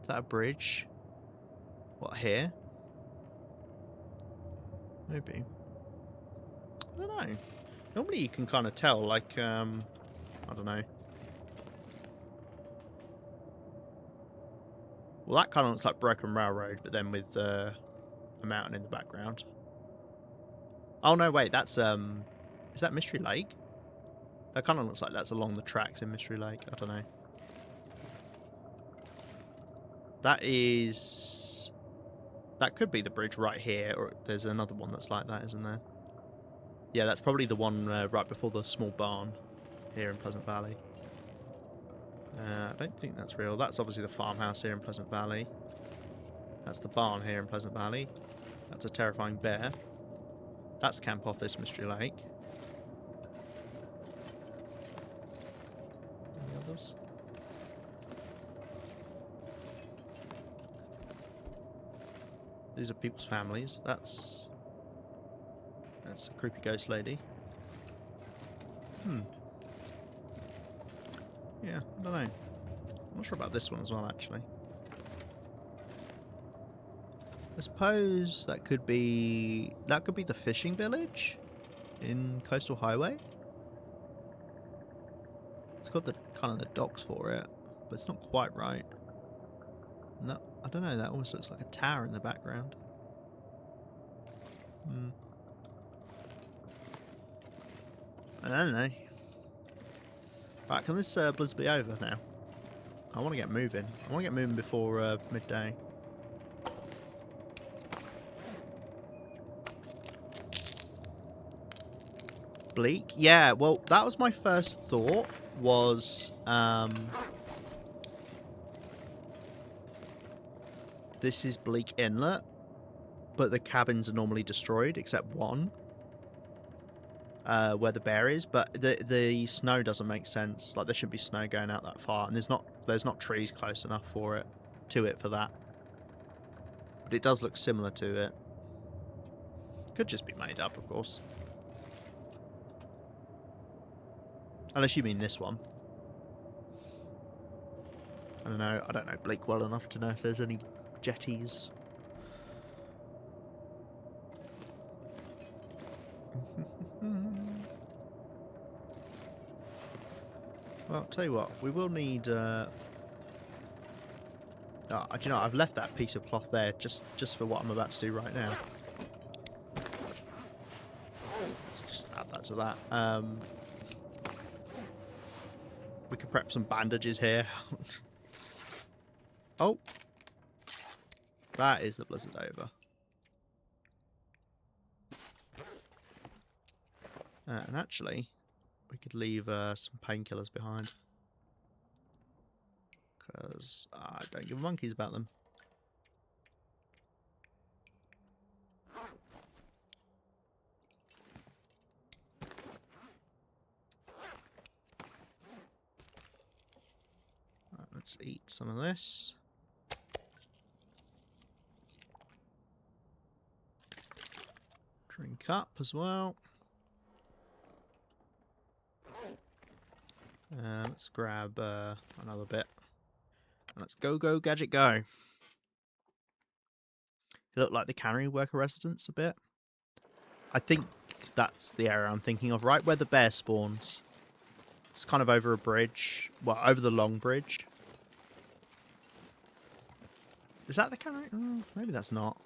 Is that a bridge? What, here? Maybe. I don't know. Normally you can kind of tell, like, I don't know. Well, that kind of looks like Broken Railroad, but then with a mountain in the background. Oh no, wait, that's is that Mystery Lake? That kind of looks like that's along the tracks in Mystery Lake. I don't know. That is... That could be the bridge right here, or there's another one that's like that, isn't there? Yeah, that's probably the one right before the small barn here in Pleasant Valley. I don't think that's real. That's obviously the farmhouse here in Pleasant Valley. That's the barn here in Pleasant Valley. That's a terrifying bear. That's Camp Office Mystery Lake. Any others? These are people's families. That's a creepy ghost lady. Yeah, I don't know. I'm not sure about this one as well, actually. I suppose that could be the fishing village in Coastal Highway. It's got the kind of the docks for it, but it's not quite right. No, I don't know. That almost looks like a tower in the background. I don't know. Right, can this blizzard be over now? I want to get moving. I want to get moving before midday. Bleak? Yeah, well, that was my first thought, was... this is Bleak Inlet, but the cabins are normally destroyed, except one. Where the bear is, but the snow doesn't make sense. Like, there shouldn't be snow going out that far, and there's not trees close enough for that. But it does look similar to it. Could just be made up, of course. Unless you mean this one. I don't know Blake well enough to know if there's any jetties. Well, I'll tell you what, we will need... do you know, I've left that piece of cloth there just for what I'm about to do right now. So just add that to that. We could prep some bandages here. Oh! That is the blizzard over. And actually, we could leave some painkillers behind. Because I don't give monkeys about them. Right, let's eat some of this. Drink up as well. Let's grab another bit. And let's go, gadget, go. It looked like the cannery worker residence a bit. I think that's the area I'm thinking of, right where the bear spawns. It's kind of over a bridge. Well, over the long bridge. Is that the cannery? Maybe that's not.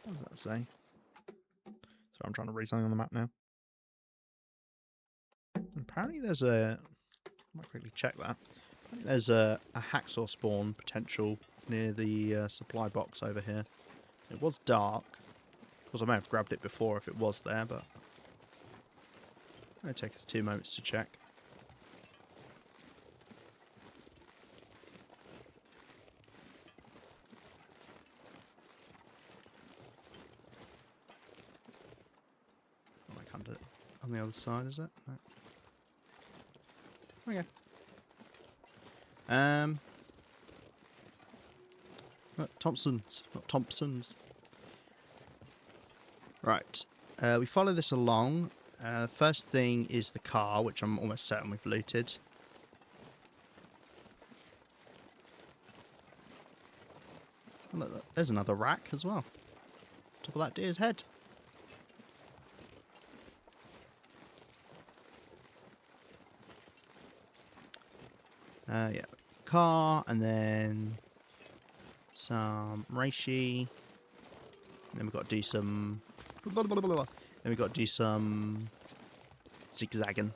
What does that say? So I'm trying to read something on the map now. Apparently there's a... I might quickly check that. There's a hacksaw spawn potential near the supply box over here. It was dark. Of course, I may have grabbed it before if it was there, but... It'll take us 2 moments to check. I can't do it on the other side, is it? No. Okay. Thompson's, not Thompson's. Right. We follow this along. First thing is the car, which I'm almost certain we've looted. Oh, look, there's another rack as well. Top of that deer's head. Yeah, car, and then some reishi. Then we've got to do some... Then we've got to do some zigzagging.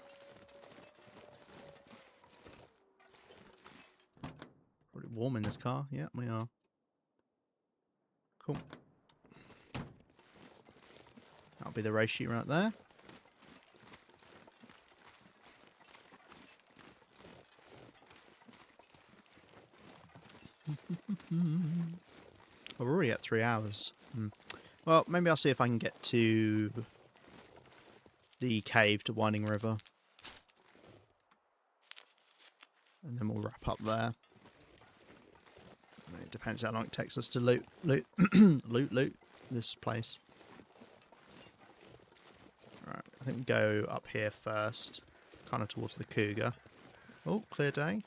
Pretty warm in this car. Yeah, we are. Cool. That'll be the reishi right there. We're already at 3 hours. Well, maybe I'll see if I can get to the cave to Winding River. And then we'll wrap up there. It depends how long it takes us to loot this place. Alright, I think we go up here first. Kind of towards the cougar. Oh, clear day.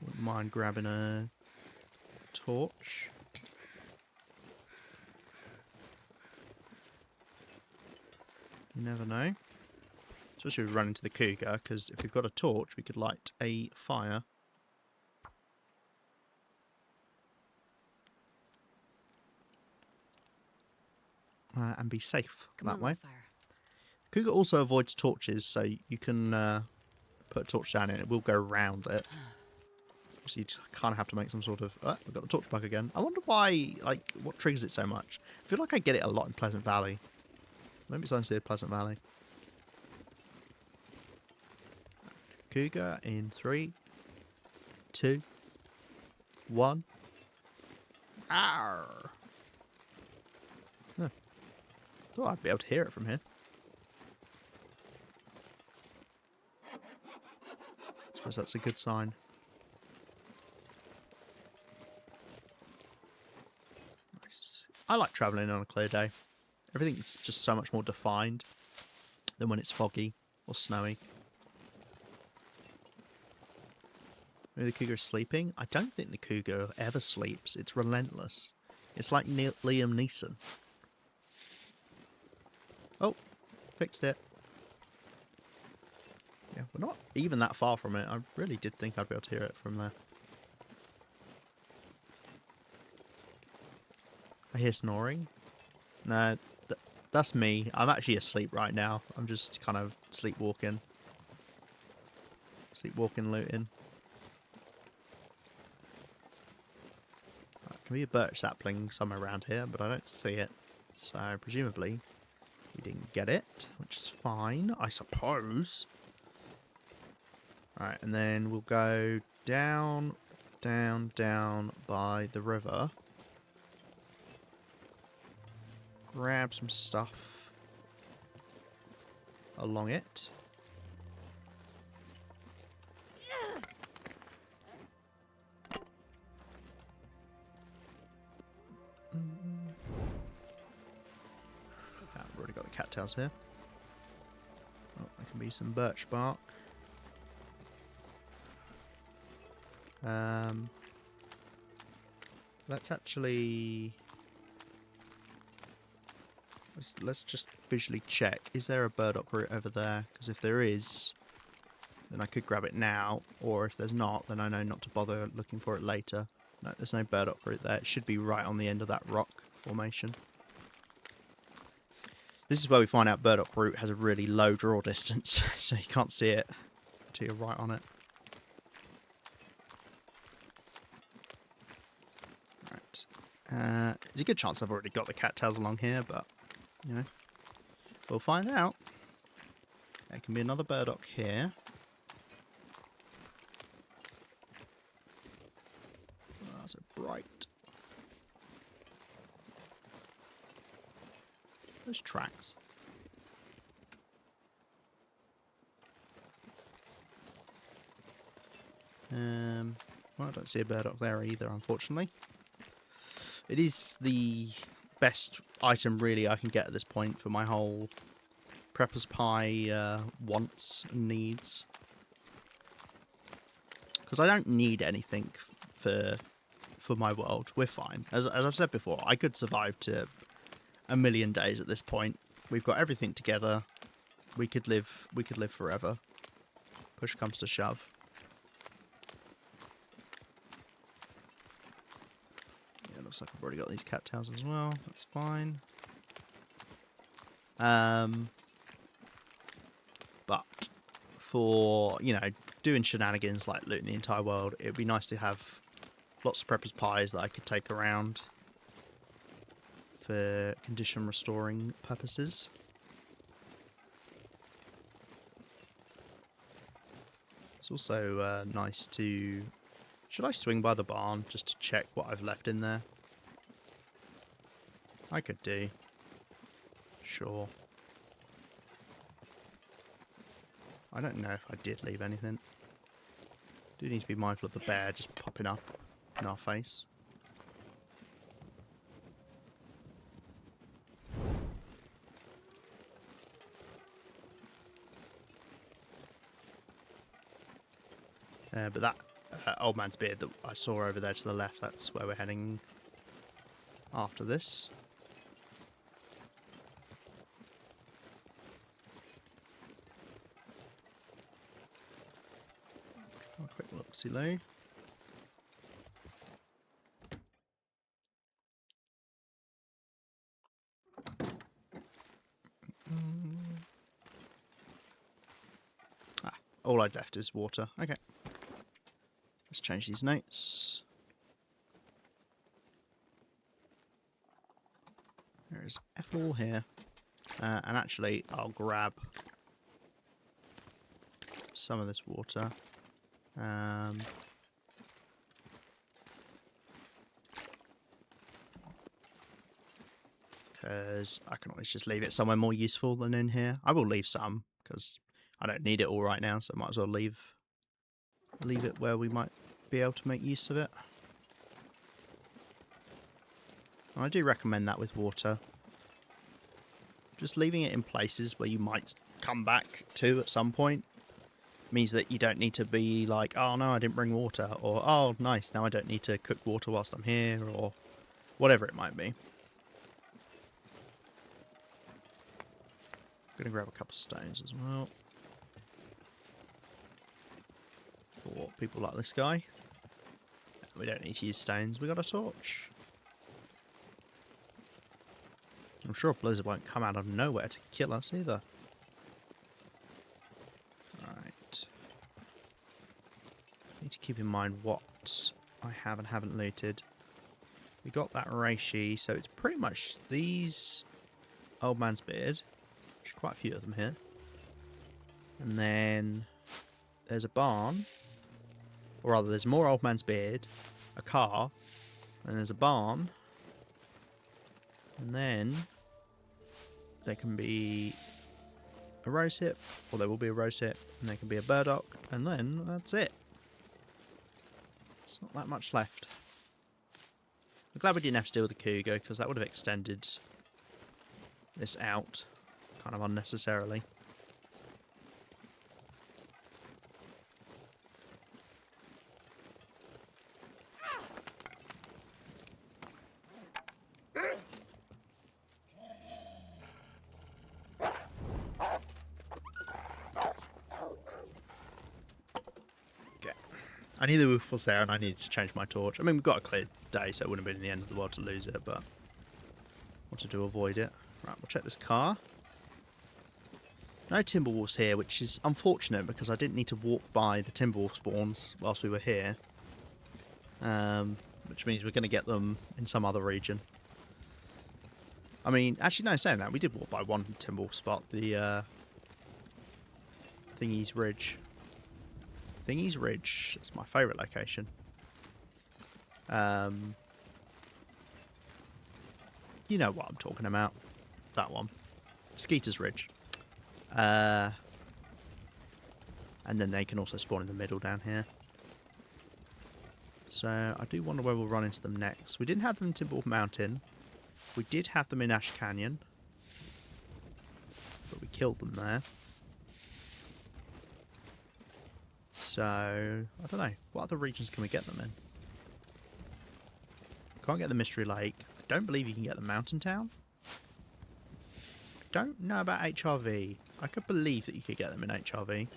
Wouldn't mind grabbing a torch. You never know. Especially if we run into the cougar, because if we've got a torch, we could light a fire. And be safe that way. Cougar also avoids torches, so you can put a torch down and it will go around it. So you kind of have to make some sort of... Oh, we've got the torch bug again. I wonder why, like, what triggers it so much. I feel like I get it a lot in Pleasant Valley. Maybe it's only Pleasant Valley. Cougar in 3, 2, 1. Arr! Huh. Thought I'd be able to hear it from here. Suppose that's a good sign. Nice. I like travelling on a clear day. Everything's just so much more defined than when it's foggy or snowy. Maybe the cougar is sleeping? I don't think the cougar ever sleeps. It's relentless. It's like Liam Neeson. Oh, fixed it. Yeah, we're not even that far from it. I really did think I'd be able to hear it from there. I hear snoring. No, that's me. I'm actually asleep right now. I'm just kind of sleepwalking. Sleepwalking, looting. Can be a birch sapling somewhere around here, but I don't see it. So presumably we didn't get it, which is fine, I suppose. Alright, and then we'll go down, down, down by the river. Grab some stuff along it. I've already got the cattails here. Oh, there can be some birch bark. Let's actually... Let's just visually check. Is there a burdock root over there? Because if there is, then I could grab it now. Or if there's not, then I know not to bother looking for it later. No, there's no burdock root there. It should be right on the end of that rock formation. This is where we find out burdock root has a really low draw distance, so you can't see it until you're right on it. Right. There's a good chance I've already got the cattails along here, but, you know, we'll find out. There can be another burdock here. Oh, that's so bright. Those tracks. Well, I don't see a burdock there either, unfortunately. It is the best item, really, I can get at this point for my whole Prepper's Pie wants and needs. Because I don't need anything for my world. We're fine. As I've said before, I could survive to 1,000,000 days at this point. We've got everything together. we could live forever. Push comes to shove. Yeah, looks like I've already got these cattails as well. That's fine. But for, you know, doing shenanigans like looting the entire world, it'd be nice to have lots of preppers' pies that I could take around for condition restoring purposes. It's also nice to... Should I swing by the barn just to check what I've left in there? I could do. Sure. I don't know if I did leave anything. Do need to be mindful of the bear just popping up in our face. But that old man's beard that I saw over there to the left, that's where we're heading after this. A quick look-see-loo. All I'd left is water. Okay. Let's change these notes. There is ethanol here. And actually, I'll grab some of this water. Because I can always just leave it somewhere more useful than in here. I will leave some, because I don't need it all right now, so I might as well leave it where we might be able to make use of it. And I do recommend that with water. Just leaving it in places where you might come back to at some point means that you don't need to be like, oh no, I didn't bring water, or oh nice, now I don't need to cook water whilst I'm here, or whatever it might be. Gonna grab a couple of stones as well. For people like this guy. We don't need to use stones, we got a torch. I'm sure a blizzard won't come out of nowhere to kill us either. Right. Need to keep in mind what I have and haven't looted. We got that reishi, so it's pretty much these old man's beard. There's quite a few of them here. And then there's a barn. Or rather, there's more old man's beard, a car, and there's a barn. And then there can be a rose hip, or there will be a rose hip, and there can be a burdock, and then that's it. It's not that much left. I'm glad we didn't have to deal with the cougar, because that would have extended this out kind of unnecessarily. I knew the wolf was there and I needed to change my torch. I mean, we've got a clear day, so it wouldn't have been the end of the world to lose it, but wanted to avoid it. Right, we'll check this car. No timber wolves here, which is unfortunate because I didn't need to walk by the timber wolf spawns whilst we were here. Which means we're going to get them in some other region. I mean, actually, no, saying that, we did walk by one timber wolf spot, the Thingy's Ridge. Thingy's Ridge. It's my favourite location. You know what I'm talking about. That one. Skeeter's Ridge. And then they can also spawn in the middle down here. So I do wonder where we'll run into them next. We didn't have them in Timberwolf Mountain. We did have them in Ash Canyon. But we killed them there. So, I don't know. What other regions can we get them in? Can't get the Mystery Lake. I don't believe you can get the Mountain Town. Don't know about HRV. I could believe that you could get them in HRV.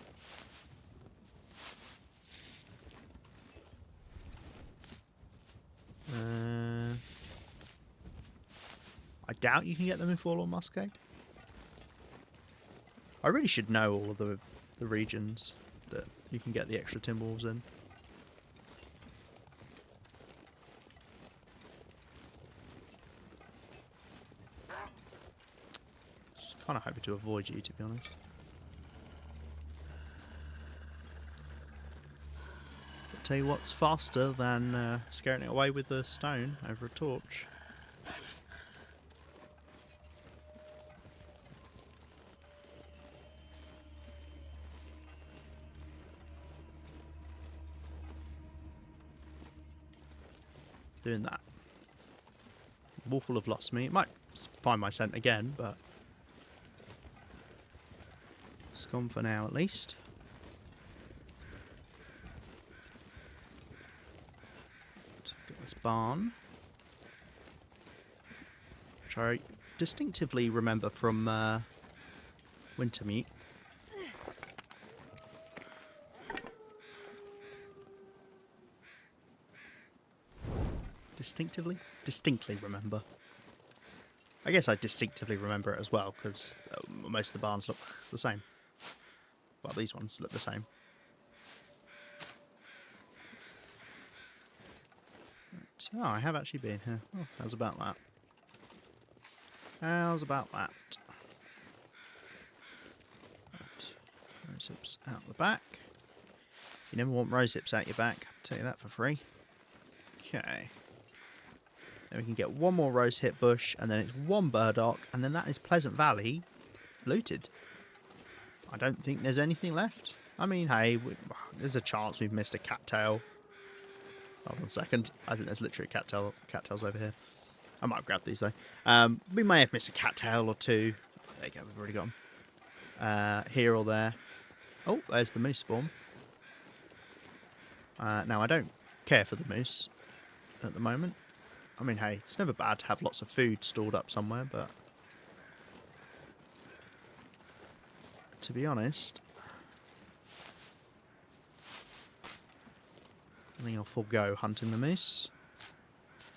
I doubt you can get them in Forlorn Muskeg. I really should know all of the regions that you can get the extra Timberwolves in. Just kind of hoping to avoid you, to be honest. But tell you what's faster than scaring it away with a stone over a torch. Doing that. Wolf will have lost me. It might find my scent again, but it's gone for now at least. Get this barn, which I distinctively remember from Wintermute. Distinctly remember. I guess I distinctively remember it as well, because most of the barns look the same. Well, these ones look the same. Right. Oh, I have actually been here. Oh, how's about that? How's about that? Right. Rose hips out the back. You never want rose hips out your back. I'll tell you that for free. Okay. Then we can get one more rose hip bush, and then it's one burdock, and then that is Pleasant Valley looted. I don't think there's anything left. I mean, hey, there's a chance we've missed a cattail. Hold on a second. I think there's literally a cattails over here. I might have grabbed these though. We may have missed a cattail or two. Oh, there you go, we've already got them. Here or there. Oh, there's the moose spawn. Now, I don't care for the moose at the moment. I mean, hey, it's never bad to have lots of food stored up somewhere, but to be honest, I think I'll forego hunting the moose.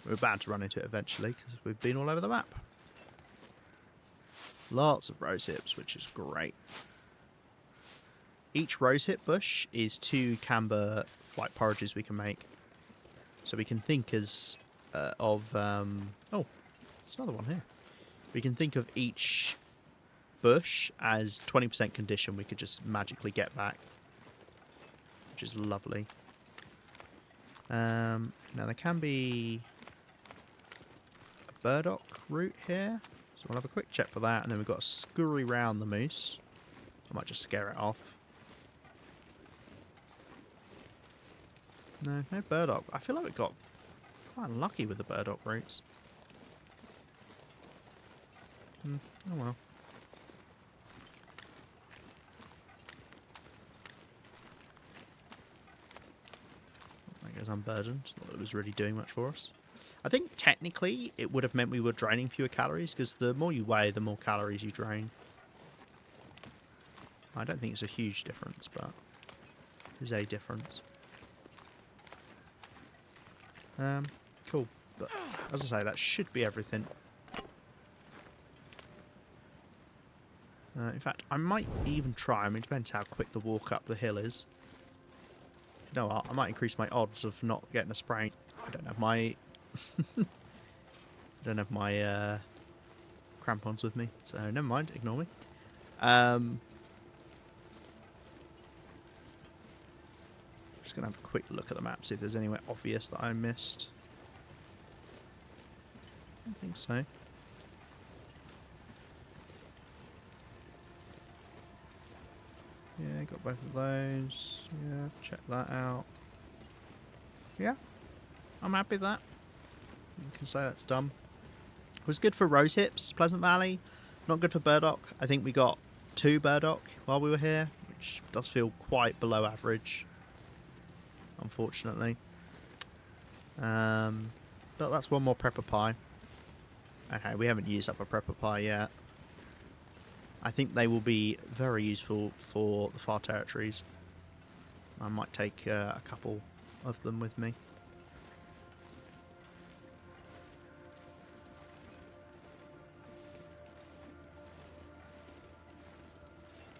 We're bound to run into it eventually because we've been all over the map. Lots of rose hips, which is great. Each rose hip bush is 2 camber flight porridges we can make. So we can think as oh, there's another one here. We can think of each bush as 20% condition we could just magically get back, which is lovely. Now there can be a burdock route here, so we'll have a quick check for that, and then we've got to scurry round the moose. I might just scare it off. No burdock. I feel like we got quite unlucky with the burdock routes. Oh well. That goes unburdened. Not that it was really doing much for us. I think technically it would have meant we were draining fewer calories, because the more you weigh, the more calories you drain. I don't think it's a huge difference, but it is a difference. Cool. But as I say, that should be everything. In fact, I might even try. I mean, it depends how quick the walk up the hill is. You know what? I might increase my odds of not getting a sprain. I don't have my crampons with me, so never mind. Ignore me. Just gonna have a quick look at the map, see if there's anywhere obvious that I missed. I don't think so. Yeah, got both of those. Yeah, check that out. Yeah, I'm happy with that. You can say that's done. It was good for rose hips, Pleasant Valley. Not good for burdock. I think we got 2 burdock while we were here, which does feel quite below average, unfortunately. But that's one more prepper pie. Okay, we haven't used up a prepper pie yet. I think they will be very useful for the far territories. I might take a couple of them with me.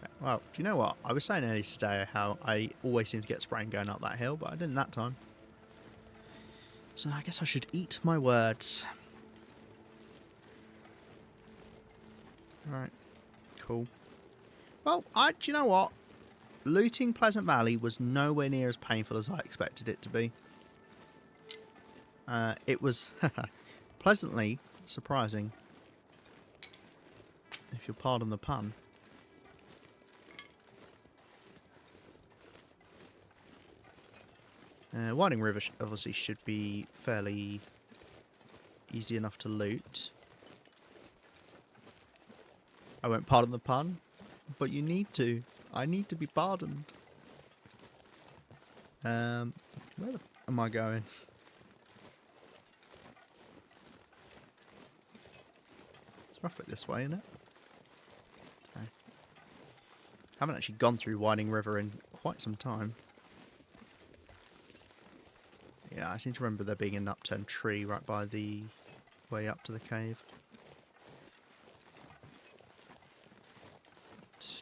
Okay. Well, do you know what? I was saying earlier today how I always seem to get spraying going up that hill, but I didn't that time. So I guess I should eat my words. Right. Cool. Well, do you know what? Looting Pleasant Valley was nowhere near as painful as I expected it to be. It was pleasantly surprising, if you'll pardon the pun. Winding River obviously should be fairly easy enough to loot. I won't pardon the pun, but you need to. I need to be pardoned. Where am I going? It's roughly this way, isn't it? Okay. Haven't actually gone through Winding River in quite some time. Yeah, I seem to remember there being an upturned tree right by the way up to the cave.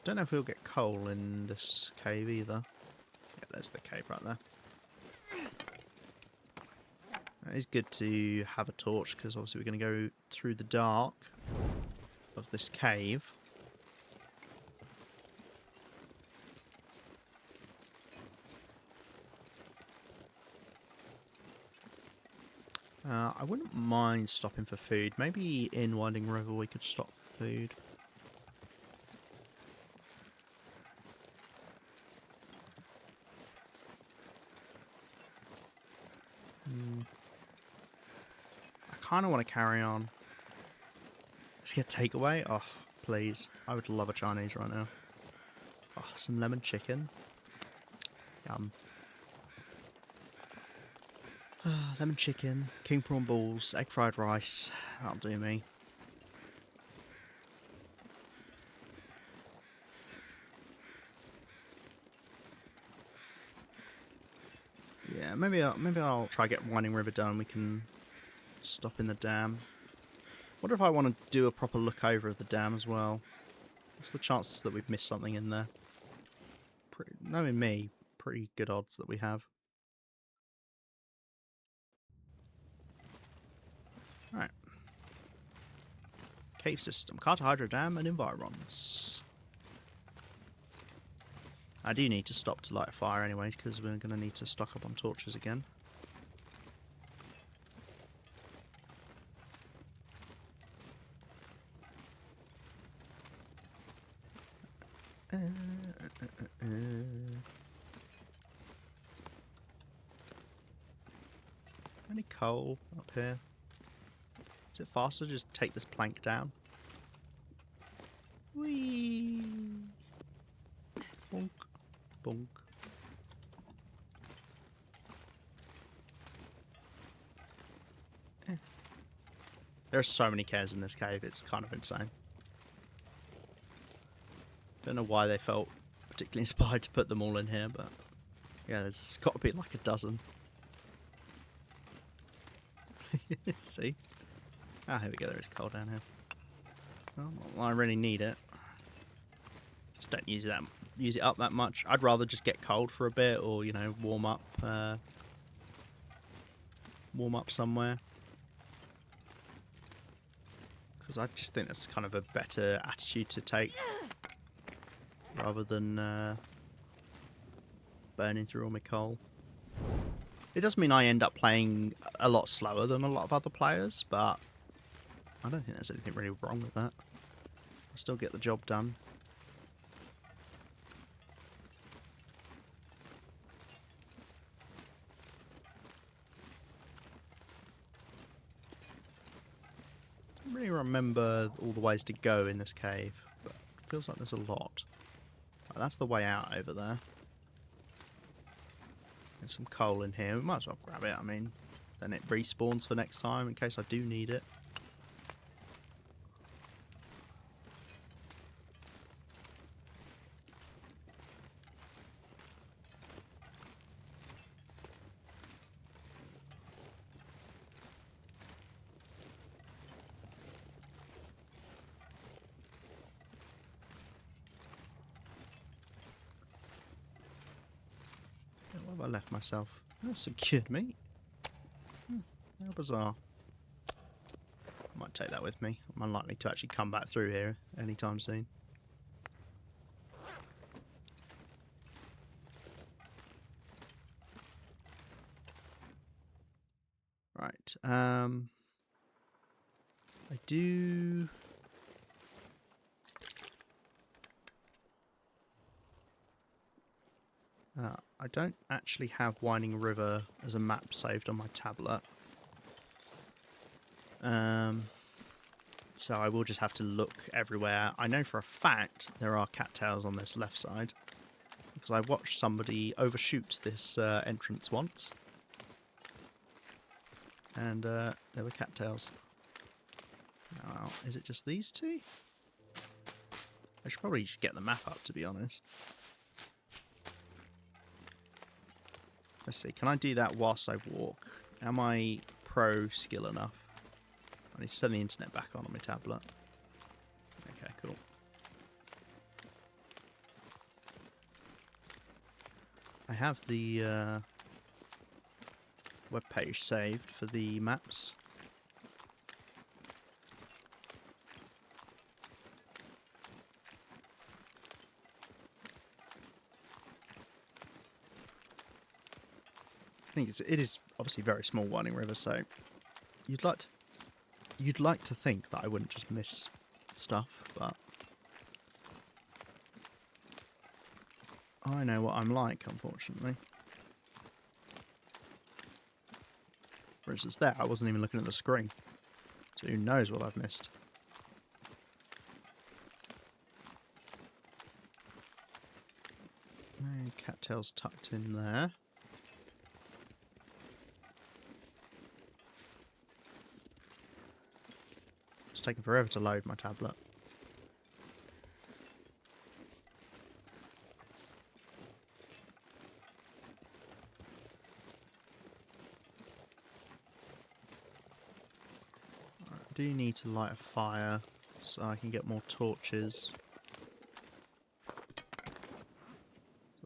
Don't know if we'll get coal in this cave either. Yeah, there's the cave right there. It is good to have a torch because obviously we're going to go through the dark of this cave. I wouldn't mind stopping for food. Maybe in Winding River we could stop for food. I kind of want to carry on. Let's get takeaway. Oh, please. I would love a Chinese right now. Oh, some lemon chicken. Yum. Lemon chicken, king prawn balls, egg fried rice. That'll do me. Yeah, maybe I'll try get Winding River done. We can stop in the dam. Wonder if I want to do a proper look over of the dam as well. What's the chances that we've missed something in there? Knowing me, pretty good odds that we have. Right. Cave system, Carter Hydro Dam and environs. I do need to stop to light a fire anyway, because we're going to need to stock up on torches again. Any coal up here? Is it faster to just take this plank down? Whee! Bonk. Bonk. There are so many caves in this cave, it's kind of insane. Don't know why they felt particularly inspired to put them all in here, but yeah, there's got to be like a dozen. See? Ah, here we go, there is coal down here. Well, I really need it. Just don't use it up that much. I'd rather just get cold for a bit, or, you know, warm up somewhere. Because I just think that's kind of a better attitude to take, rather than burning through all my coal. It does mean I end up playing a lot slower than a lot of other players, but I don't think there's anything really wrong with that. I still get the job done. I don't really remember all the ways to go in this cave, but it feels like there's a lot. Right, that's the way out over there. There's some coal in here. We might as well grab it. I mean, then it respawns for next time in case I do need it. have I left myself? Oh, secured meat. How bizarre. I might take that with me. I'm unlikely to actually come back through here anytime soon. Right. I do... I don't actually have Winding River as a map saved on my tablet. So I will just have to look everywhere. I know for a fact there are cattails on this left side, because I watched somebody overshoot this entrance once. And there were cattails. Now, is it just these two? I should probably just get the map up, to be honest. Let's see, can I do that whilst I walk? Am I pro skill enough? I need to turn the internet back on my tablet. Okay, cool. I have the web page saved for the maps. I think it is obviously very small Winding River, so you'd like to think that I wouldn't just miss stuff, but I know what I'm like, unfortunately. For instance, there, I wasn't even looking at the screen, so who knows what I've missed. No cattails tucked in there. It's taking forever to load my tablet. I do need to light a fire so I can get more torches. I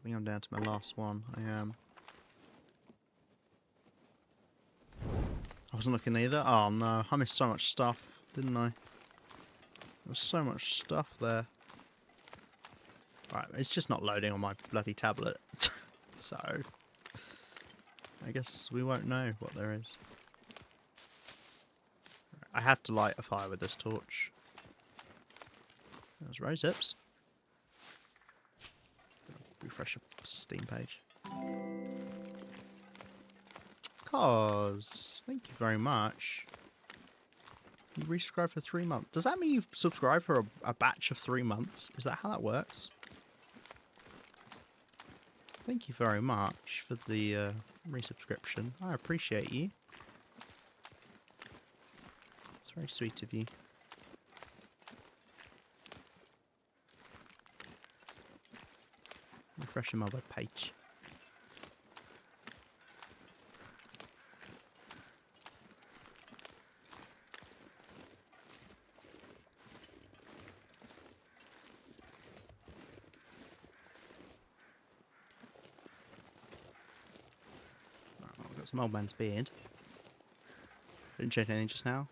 think I'm down to my last one. I am. I wasn't looking either. Oh no, I missed so much stuff, didn't I? There was so much stuff there. Right, it's just not loading on my bloody tablet. So, I guess we won't know what there is. I have to light a fire with this torch. There's rose hips. Refresh a Steam page. Thank you very much. You resubscribed for 3 months. Does that mean you've subscribed for a batch of 3 months? Is that how that works? Thank you very much for the resubscription. I appreciate you. It's very sweet of you. Refreshing my web page. Some old man's beard. Didn't change anything just now.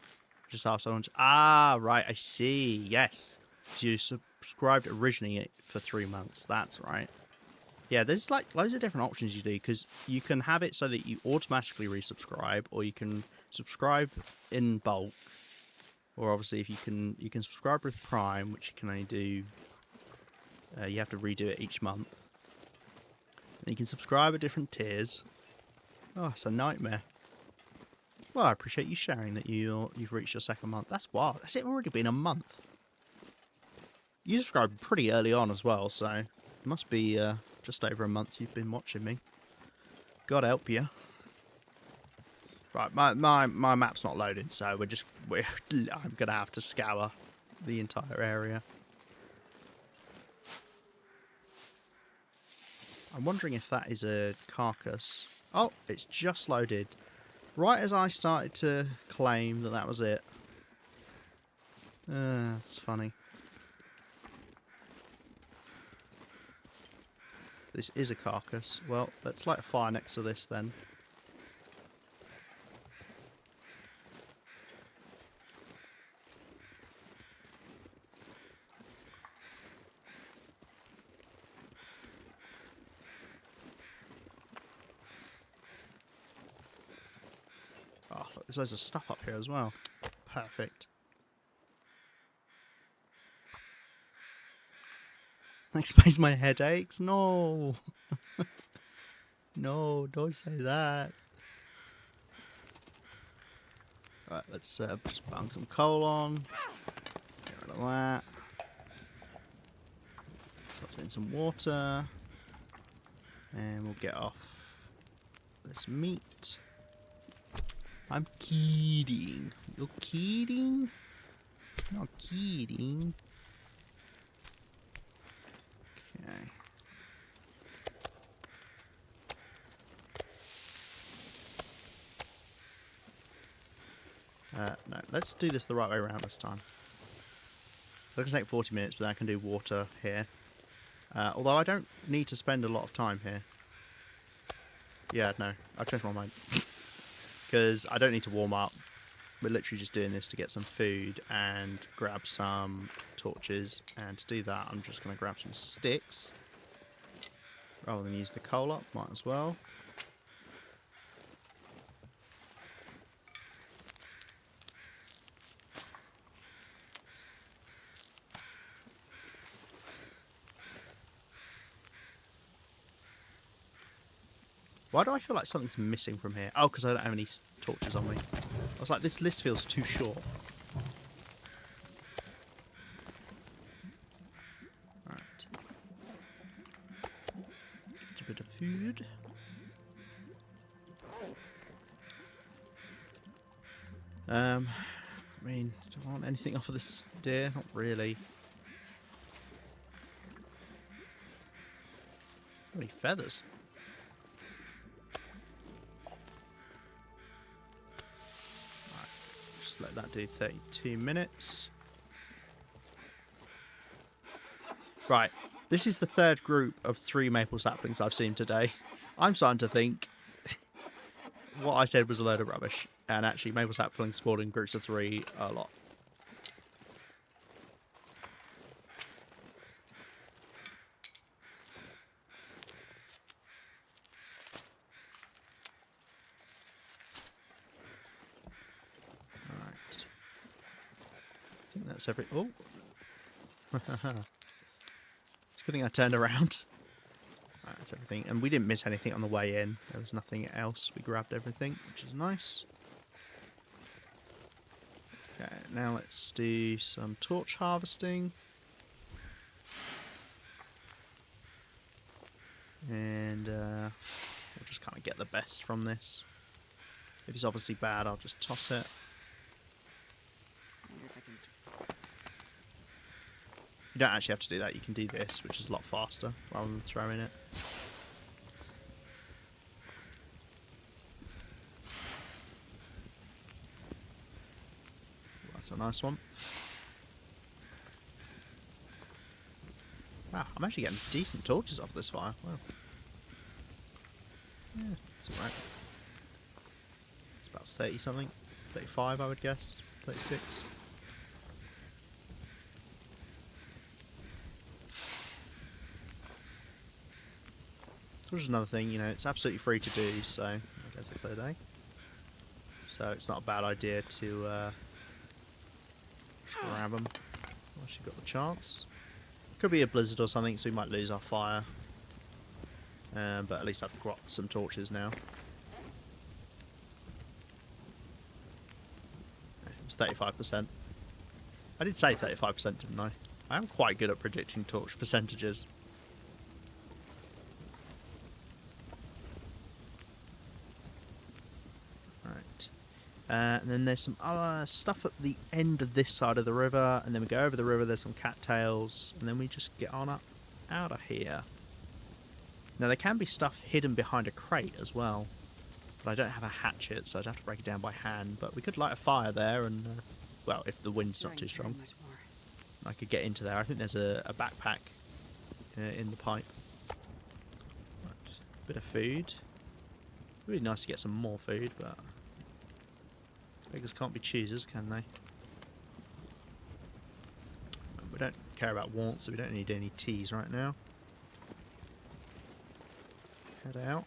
Just asked someone. Ah, right. I see. Yes, you subscribed originally for 3 months. That's right. Yeah, there's like loads of different options you do, because you can have it so that you automatically resubscribe, or you can subscribe in bulk, or obviously if you can subscribe with Prime, which you can only do. You have to redo it each month. And you can subscribe at different tiers. Oh, it's a nightmare. Well, I appreciate you sharing that you've reached your 2nd month. That's wild. Has it already been a month? You subscribed pretty early on as well, so it must be just over a month you've been watching me. God help you. Right, my map's not loading, so I'm gonna have to scour the entire area. I'm wondering if that is a carcass. Oh, it's just loaded. Right as I started to claim that that was it. It's funny. This is a carcass. Well, let's light a fire next to this then. Oh, look, there's loads of stuff up here as well. Perfect. Explains my headaches. No. No, don't say that. Right, let's just bang some coal on. Get rid of that. Put in some water. And we'll get off this meat. I'm kidding. You're kidding? Not kidding. Okay. No, let's do this the right way around this time. So it's going to take 40 minutes, but then I can do water here. Although I don't need to spend a lot of time here. Yeah, no, I've changed my mind. Because I don't need to warm up. We're literally just doing this to get some food and grab some torches. And to do that, I'm just going to grab some sticks. Rather than use the coal up, might as well. Why do I feel like something's missing from here? Oh, because I don't have any torches on me. I was like, this list feels too short. Right. Get a bit of food. I mean, do I want anything off of this deer? Not really. How many feathers? Let that do 32 minutes. Right, this is the third group of 3 maple saplings I've seen today. I'm starting to think what I said was a load of rubbish, and actually maple saplings spawned in groups of 3 a lot. That's every. Oh, it's a good thing I turned around. Right, that's everything, and we didn't miss anything on the way in. There was nothing else. We grabbed everything, which is nice. Okay, now let's do some torch harvesting, and we'll just kind of get the best from this. If it's obviously bad, I'll just toss it. You don't actually have to do that, you can do this, which is a lot faster, rather than throwing it. That's a nice one. Wow, I'm actually getting decent torches off this fire. Wow. Yeah, it's alright. It's about 30 something. 35 I would guess. 36. Which is another thing, you know, it's absolutely free to do, so I guess a clear day. So it's not a bad idea to just grab them once you've got the chance. Could be a blizzard or something, so we might lose our fire. But at least I've got some torches now. It was 35%. I did say 35%, didn't I? I am quite good at predicting torch percentages. And then there's some other stuff at the end of this side of the river, and then we go over the river, there's some cattails, and then we just get on up out of here. Now there can be stuff hidden behind a crate as well, but I don't have a hatchet, so I'd have to break it down by hand, but we could light a fire there, and well, if the wind's not too strong, I could get into there. I think there's a backpack in the pipe. Bit of food. Really nice to get some more food, but beggars can't be choosers, can they? We don't care about warmth, so we don't need any teas right now. Head out.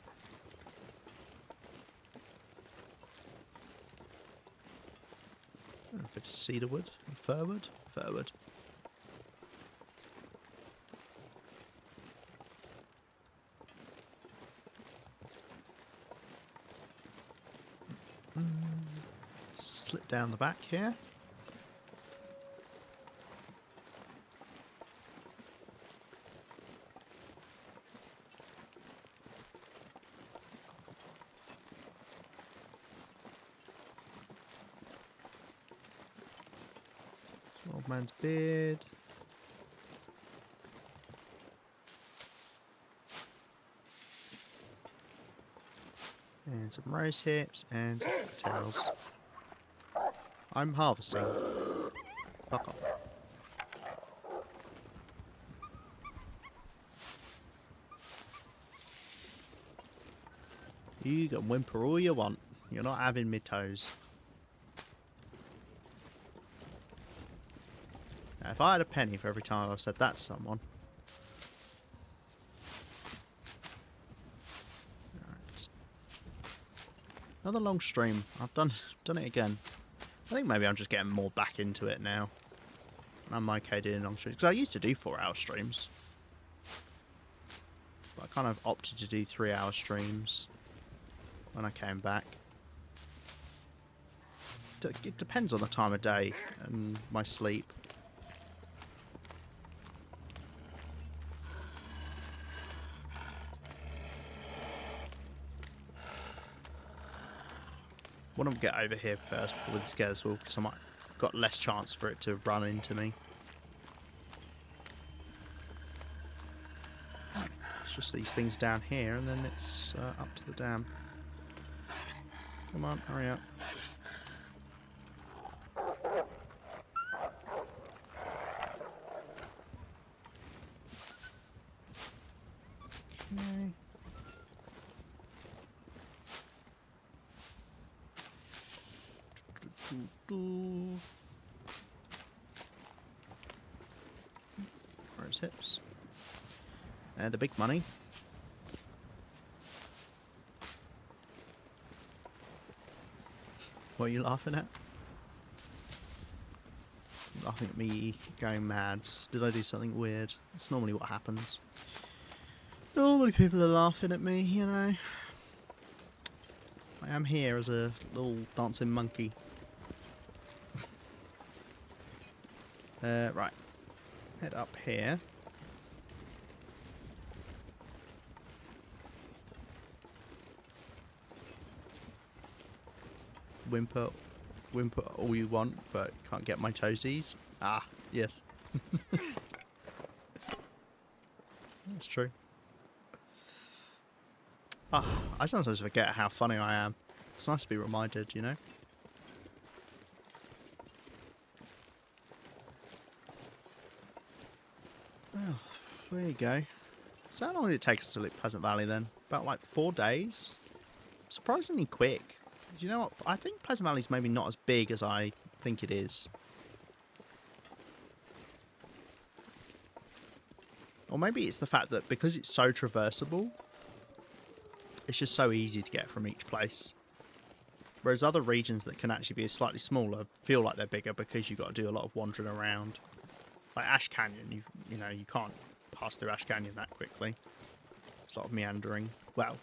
A bit of cedar wood. Fir wood? Fir wood. Slip down the back here. Old man's beard. And some rose hips and some tails. I'm harvesting. Fuck off. You can whimper all you want. You're not having me toes. Now, if I had a penny for every time I've said that to someone. Right. Another long stream. I've done it again. I think maybe I'm just getting more back into it now. I'm okay doing long streams. Because I used to do 4-hour streams. But I kind of opted to do 3-hour streams when I came back. It depends on the time of day and my sleep. I want to get over here first before the scares will, because I might got less chance for it to run into me. It's just these things down here, and then it's up to the dam. Come on, hurry up. Okay. Where's hips? And the big money. What are you laughing at? Laughing at me going mad. Did I do something weird? That's normally what happens. Normally people are laughing at me, you know. I am here as a little dancing monkey. Right. Head up here. Whimper all you want, but can't get my toesies. Ah, yes. That's true. Ah, I sometimes forget how funny I am. It's nice to be reminded, you know? Oh, there you go. So how long did it take us to leave Pleasant Valley then? About like 4 days? Surprisingly quick. Do you know what? I think Pleasant Valley's maybe not as big as I think it is. Or maybe it's the fact that because it's so traversable, it's just so easy to get from each place. Whereas other regions that can actually be slightly smaller feel like they're bigger because you've got to do a lot of wandering around. Like Ash Canyon, you know, you can't pass through Ash Canyon that quickly. It's a lot of meandering. Well,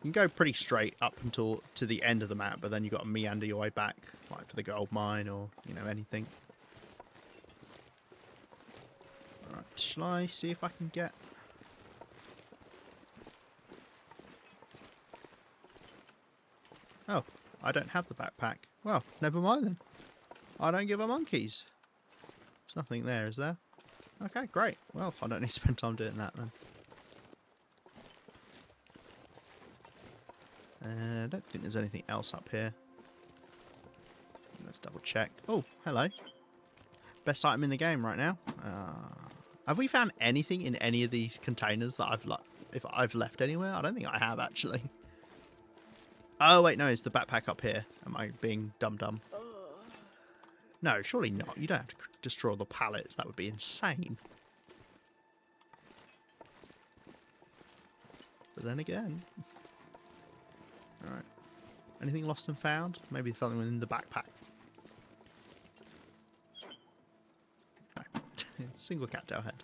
you can go pretty straight up until to the end of the map, but then you've got to meander your way back, like for the gold mine or, you know, anything. Alright, shall I see if I can get... Oh, I don't have the backpack. Well, never mind then. I don't give a monkeys. There's nothing there, is there? Okay, great. Well, I don't need to spend time doing that then. I don't think there's anything else up here. Let's double check. Oh, hello. Best item in the game right now. Have we found anything in any of these containers that I've if I've left anywhere. I don't think I have, actually. Oh, wait, no, it's the backpack up here. Am I being dumb? No, surely not. You don't have to destroy all the pallets. That would be insane. But then again... Alright. Anything lost and found? Maybe something within the backpack. No. Single cattail head.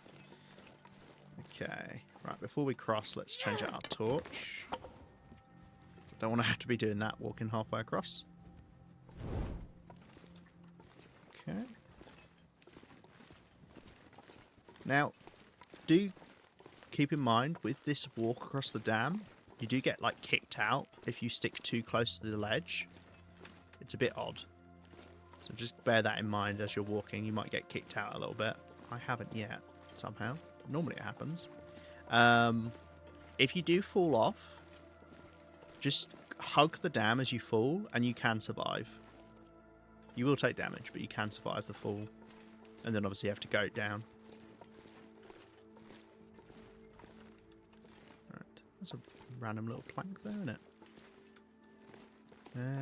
Okay. Right, before we cross, let's change out our torch. Don't want to have to be doing that, walking halfway across. Okay. Now, do keep in mind, with this walk across the dam, you do get, like, kicked out if you stick too close to the ledge. It's a bit odd. So just bear that in mind as you're walking. You might get kicked out a little bit. I haven't yet, somehow. Normally it happens. If you do fall off, just hug the dam as you fall, and you can survive. You will take damage, but you can survive the fall. And then obviously you have to go down. Alright, that's a random little plank there, isn't it?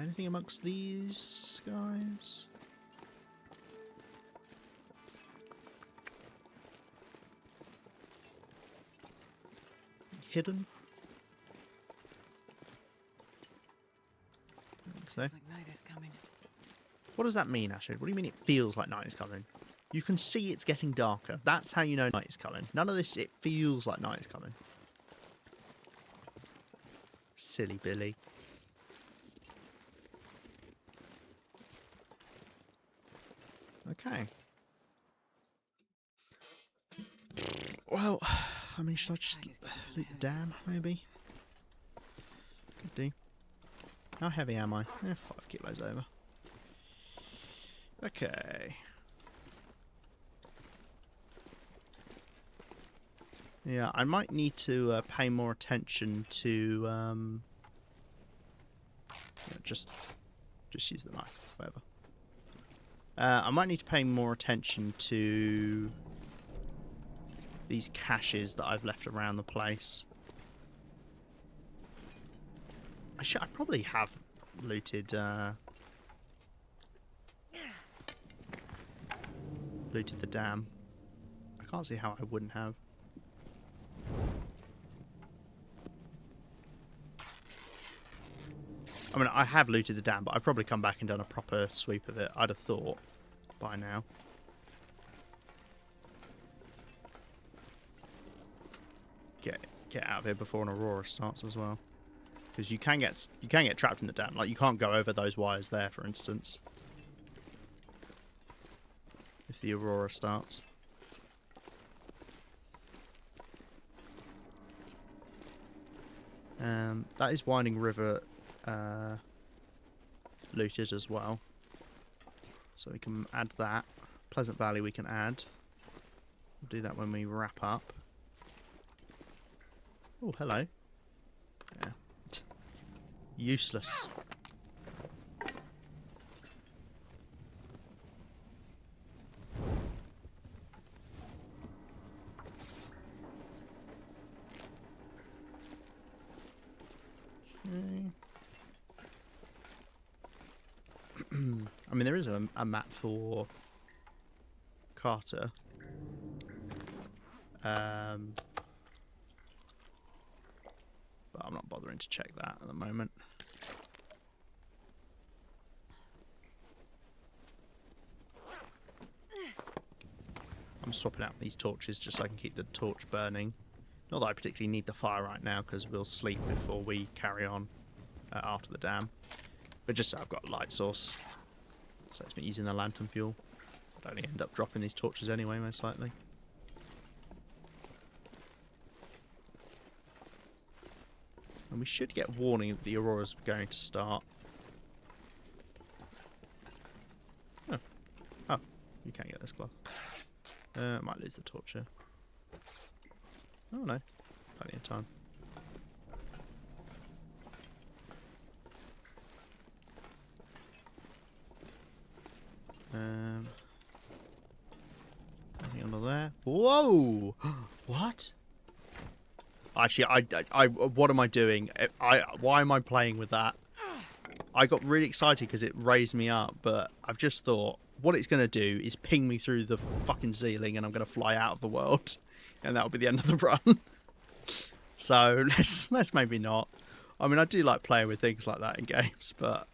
Anything amongst these guys? Hidden? So. Feels like night is coming. What does that mean, Ashid? What do you mean it feels like night is coming? You can see it's getting darker. That's how you know night is coming. None of this, it feels like night is coming. Silly Billy. Okay. Well, I mean, should I just loot the dam, maybe? Could do. How heavy am I? 5 kilos over. Okay. Yeah, I might need to pay more attention to just use the knife, whatever. I might need to pay more attention to these caches that I've left around the place. I probably have looted the dam. I can't see how I wouldn't have. I mean, I have looted the dam, but I've probably come back and done a proper sweep of it. I'd have thought by now. Get out of here before an aurora starts as well, because you can get trapped in the dam. Like, you can't go over those wires there, for instance, if the aurora starts. That is Winding River looted as well, so we can add that. Pleasant Valley we can add. We'll do that when we wrap up. Oh, hello. Yeah. Useless. Okay. I mean, there is a map for Carter. But I'm not bothering to check that at the moment. I'm swapping out these torches just so I can keep the torch burning. Not that I particularly need the fire right now, because we'll sleep before we carry on after the dam. But just so I've got a light source. So it's been using the lantern fuel. I'd only end up dropping these torches anyway, most likely. And we should get warning that the aurora's going to start. Oh. Oh, you can't get this cloth. I might lose the torch here. Oh no, plenty of time. Anything under there? Whoa! What? Actually, what am I doing? Why am I playing with that? I got really excited because it raised me up, but I've just thought what it's going to do is ping me through the fucking ceiling, and I'm going to fly out of the world, and that'll be the end of the run. So let's maybe not. I mean, I do like playing with things like that in games, but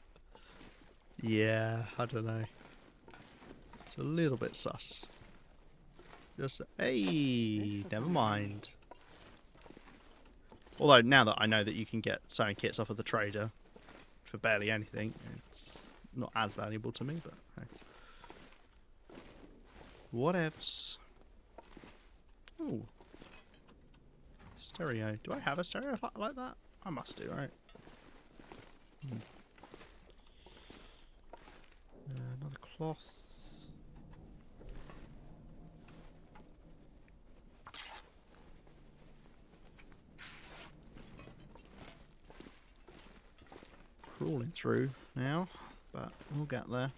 yeah, I don't know. It's a little bit sus. Just hey, never mind. Although now that I know that you can get sewing kits off of the trader for barely anything, it's not as valuable to me, but hey. Whatevs. Ooh. Stereo. Do I have a stereo like that? I must do, right? Another cloth. Crawling through now, but we'll get there.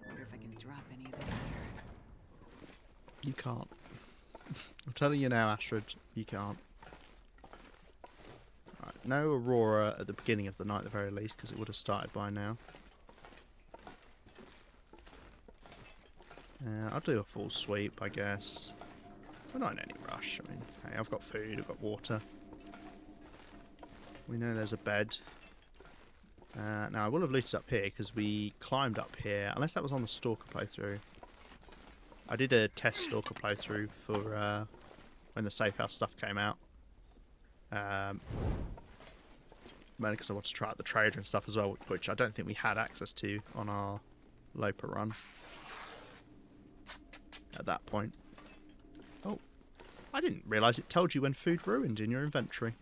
I wonder if I can drop any of this here. You can't. I'm telling you now, Astrid, you can't. Right, no Aurora at the beginning of the night at the very least, because it would have started by now. I'll do a full sweep, I guess. We're not in any rush. I mean, hey, I've got food, I've got water. We know there's a bed. Now, I will have looted up here, because we climbed up here, unless that was on the Stalker playthrough. I did a test Stalker playthrough for when the Safe House stuff came out. Mainly because I wanted to try out the trader and stuff as well, which I don't think we had access to on our Loper run at that point. Oh, I didn't realise it told you when food ruined in your inventory.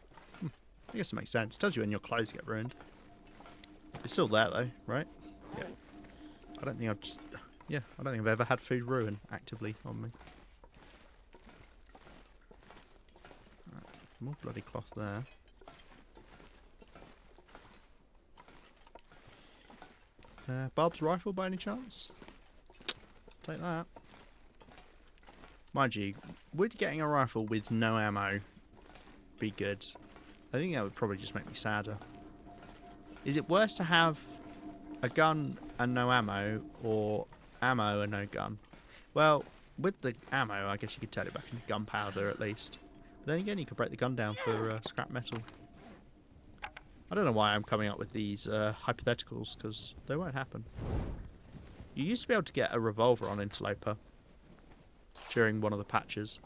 I guess it makes sense. It tells you when your clothes get ruined. It's still there though, right? Yeah. I don't think I've just... Yeah, I don't think I've ever had food ruin actively on me. Right, more bloody cloth there. Bob's rifle by any chance? Take that. Mind you, would getting a rifle with no ammo be good? I think that would probably just make me sadder. Is it worse to have a gun and no ammo, or ammo and no gun? Well, with the ammo, I guess you could turn it back into gunpowder at least. But then again, you could break the gun down for scrap metal. I don't know why I'm coming up with these hypotheticals, because they won't happen. You used to be able to get a revolver on Interloper during one of the patches.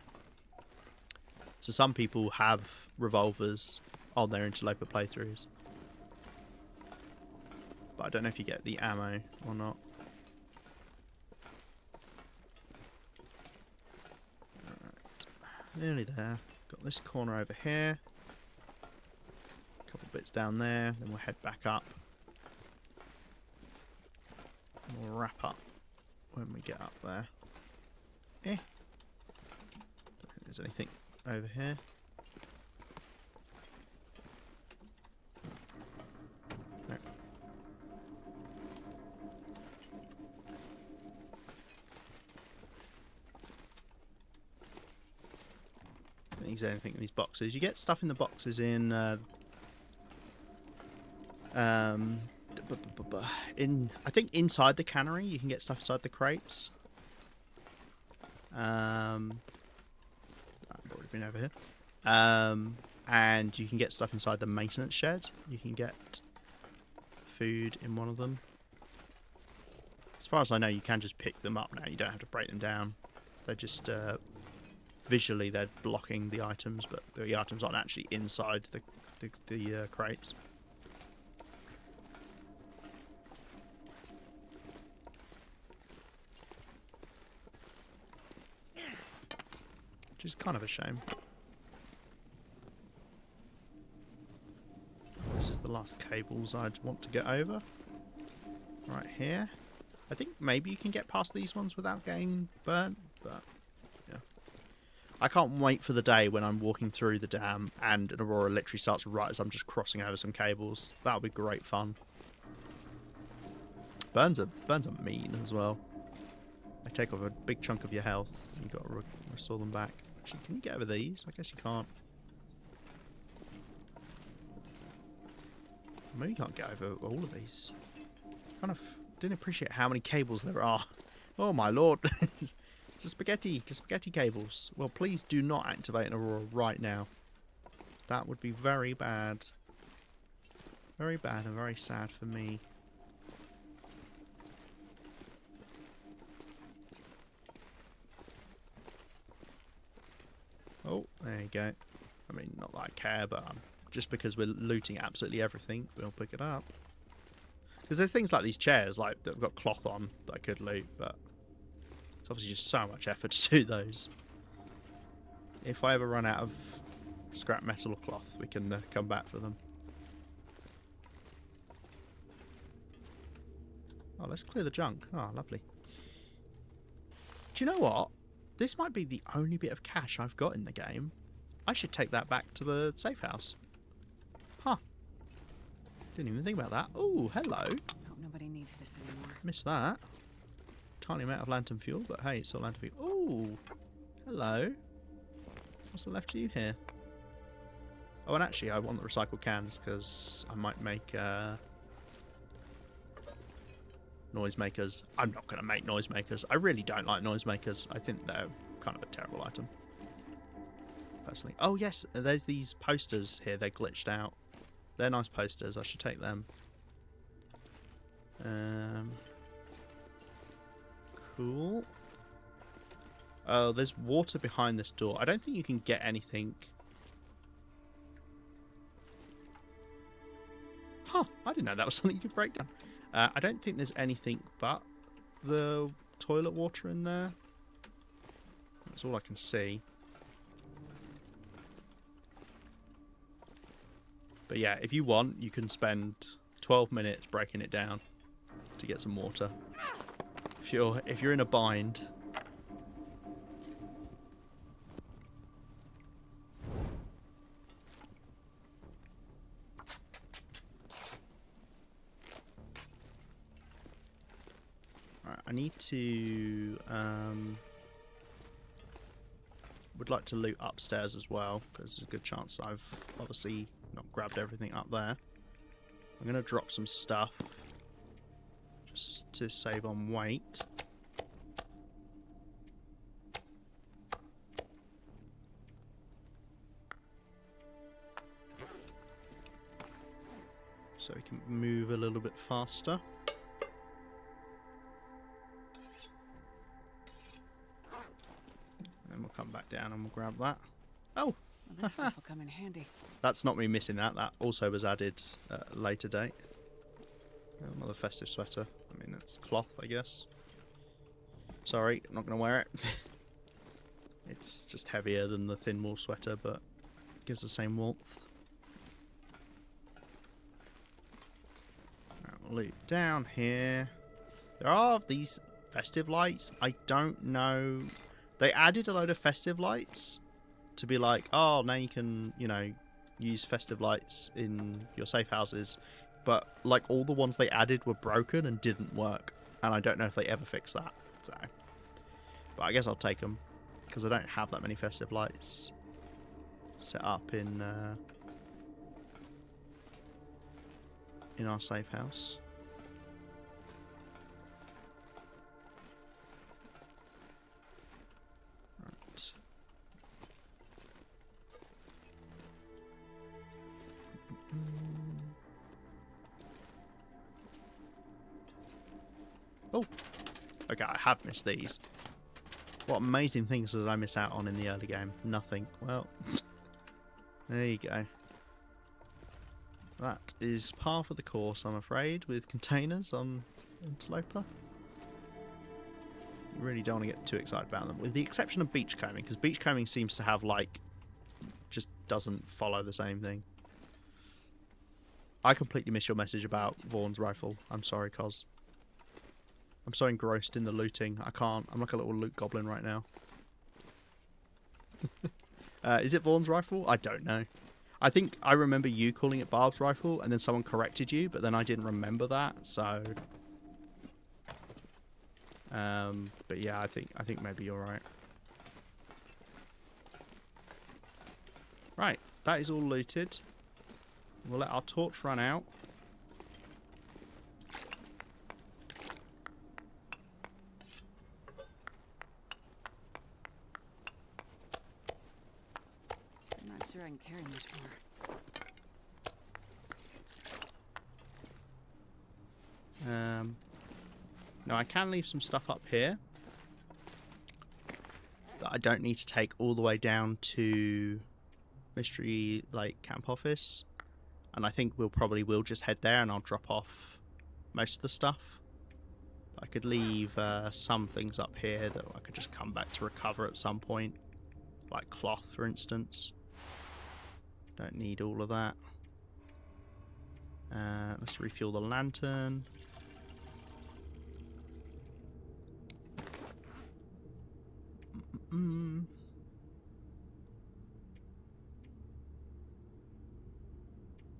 So some people have revolvers on their Interloper playthroughs. But I don't know if you get the ammo or not. Alright, nearly there. Got this corner over here. A couple bits down there, then we'll head back up. And we'll wrap up when we get up there. Don't think there's anything over here. No. I don't think there's anything in these boxes. You get stuff in the boxes in I think inside the cannery you can get stuff inside the crates. I've already been over here. And you can get stuff inside the maintenance shed. You can get food in one of them. As far as I know, you can just pick them up now. You don't have to break them down. They're just visually they're blocking the items, but the items aren't actually inside the crates. Which is kind of a shame. This is the last cables I'd want to get over. Right here. I think maybe you can get past these ones without getting burnt, but yeah. I can't wait for the day when I'm walking through the dam and an Aurora literally starts right as I'm just crossing over some cables. That'll be great fun. Burns are mean as well. They take off a big chunk of your health. You've got to restore them back. Actually, can you get over these? I guess you can't. Maybe you can't get over all of these. Kind of didn't appreciate how many cables there are. Oh my lord. It's a spaghetti cables. Well, please do not activate an Aurora right now. That would be very bad. Very bad and very sad for me. Oh, there you go. I mean, not that I care, but just because we're looting absolutely everything, we'll pick it up. Because there's things like these chairs, like that have got cloth on, that I could loot, but it's obviously just so much effort to do those. If I ever run out of scrap metal or cloth, we can come back for them. Oh, let's clear the junk. Oh, lovely. Do you know what? This might be the only bit of cash I've got in the game. I should take that back to the safe house. Huh. Didn't even think about that. Oh, hello. Hope nobody needs this anymore. Missed that. Tiny amount of lantern fuel, but hey, it's still lantern fuel. Oh, hello. What's left of you here? Oh, and actually, I want the recycled cans because I might make noisemakers. I'm not going to make noisemakers. I really don't like noisemakers. I think they're kind of a terrible item. Personally. Oh, yes, there's these posters here. They're glitched out. They're nice posters. I should take them. Cool. Oh, there's water behind this door. I don't think you can get anything. Huh, I didn't know that was something you could break down. I don't think there's anything but the toilet water in there. That's all I can see. But yeah, if you want, you can spend 12 minutes breaking it down to get some water. If you're in a bind. Right, I need to would like to loot upstairs as well, because there's a good chance I've obviously not grabbed everything up there. I'm going to drop some stuff just to save on weight. So we can move a little bit faster. And then we'll come back down and we'll grab that. Oh! Well, this stuff will come in handy. That's not me missing that. That also was added at a later date. Another festive sweater. I mean, it's cloth, I guess. Sorry, I'm not going to wear it. It's just heavier than the thin wool sweater, but it gives the same warmth. Loot down here. There are these festive lights. I don't know. They added a load of festive lights to be like, oh, now you can, you know, use festive lights in your safe houses. But like all the ones they added were broken and didn't work. And I don't know if they ever fixed that. So, but I guess I'll take them because I don't have that many festive lights set up in our safe house. Right. Oh, okay, I have missed these. What amazing things did I miss out on in the early game? Nothing. Well, there you go. That is par for the course, I'm afraid, with containers on Interloper. You really don't want to get too excited about them, with the exception of beachcombing, because beachcombing seems to have, like, just doesn't follow the same thing. I completely missed your message about Vaughn's rifle. I'm sorry, Cos. I'm so engrossed in the looting, I can't. I'm like a little loot goblin right now. Is it Vaughn's rifle? I don't know. I think I remember you calling it Barb's rifle, and then someone corrected you, but then I didn't remember that, so But yeah, I think maybe you're right. Right, that is all looted. We'll let our torch run out. I'm not sure I can carry much more. Now I can leave some stuff up here that I don't need to take all the way down to Mystery Lake Camp Office, and I think we'll just head there and I'll drop off most of the stuff. I could leave some things up here that I could just come back to recover at some point, like cloth for instance. Don't need all of that. Let's refuel the lantern.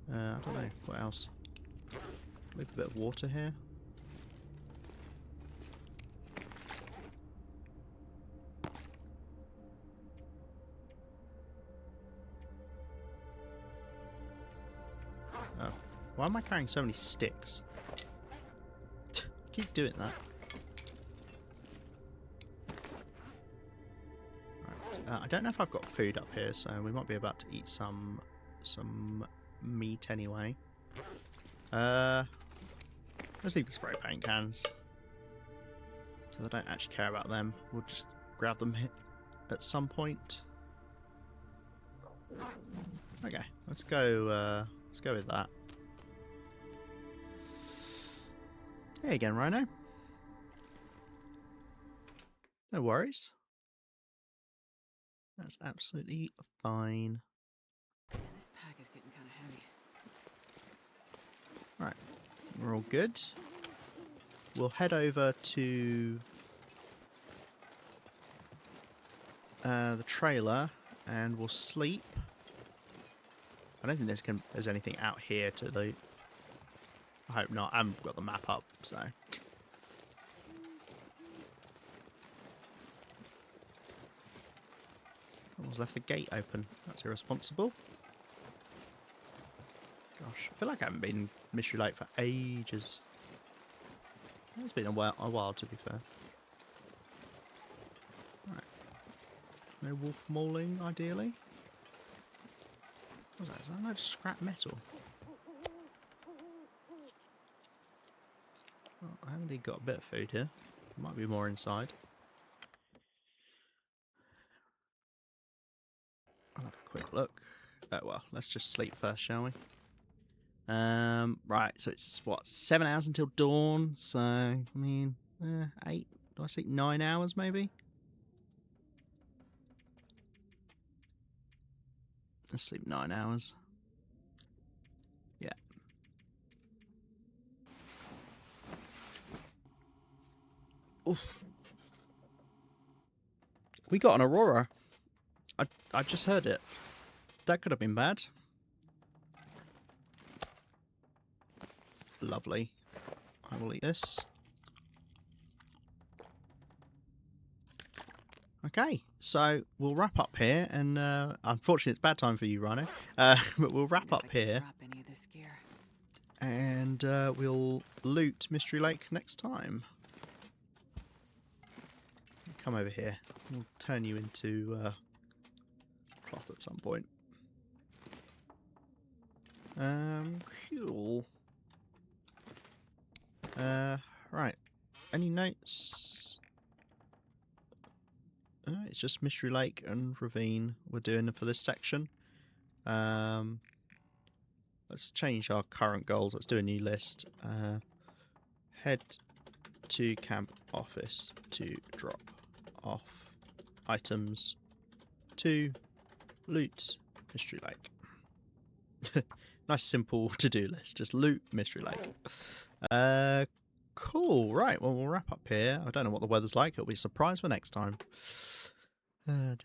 I don't know, what else? Leave a bit of water here. Oh, why am I carrying so many sticks? Keep doing that. Right. I don't know if I've got food up here, so we might be about to eat some meat anyway. Let's leave the spray paint cans, because I don't actually care about them. We'll just grab them at some point. Okay, let's go with that. Hey again, Rhino. No worries. That's absolutely fine. Yeah, this pack is getting kind of heavy. Right, we're all good. We'll head over to the trailer and we'll sleep. I don't think there's anything out here to loot. I hope not. I haven't got the map up, so. Someone's left the gate open. That's irresponsible. Gosh, I feel like I haven't been Mystery Lake for ages. It's been a while to be fair. Right. No wolf mauling, ideally. What's that? Is that like scrap metal? Oh, I haven't even got a bit of food here. Might be more inside. I'll have a quick look. Oh well, let's just sleep first, shall we? Right, so it's what, 7 hours until dawn, so I mean 8, do I sleep 9 hours maybe? Let's sleep 9 hours. Yeah. Oof. We got an aurora. I just heard it. That could have been bad. Lovely. I will eat this. Okay, so we'll wrap up here, and unfortunately it's bad time for you, Rhino. But we'll wrap up here, Drop any of this gear. and we'll loot Mystery Lake next time. Come over here. We'll turn you into cloth at some point. Cool. Right. Any notes? It's just Mystery Lake and Ravine we're doing for this section. Let's change our current goals. Let's do a new list. Head to camp office to drop off items to loot Mystery Lake. Nice simple to-do list. Just loot Mystery Lake. Cool. Right. Well, we'll wrap up here. I don't know what the weather's like. It'll be a surprise for next time. Dear.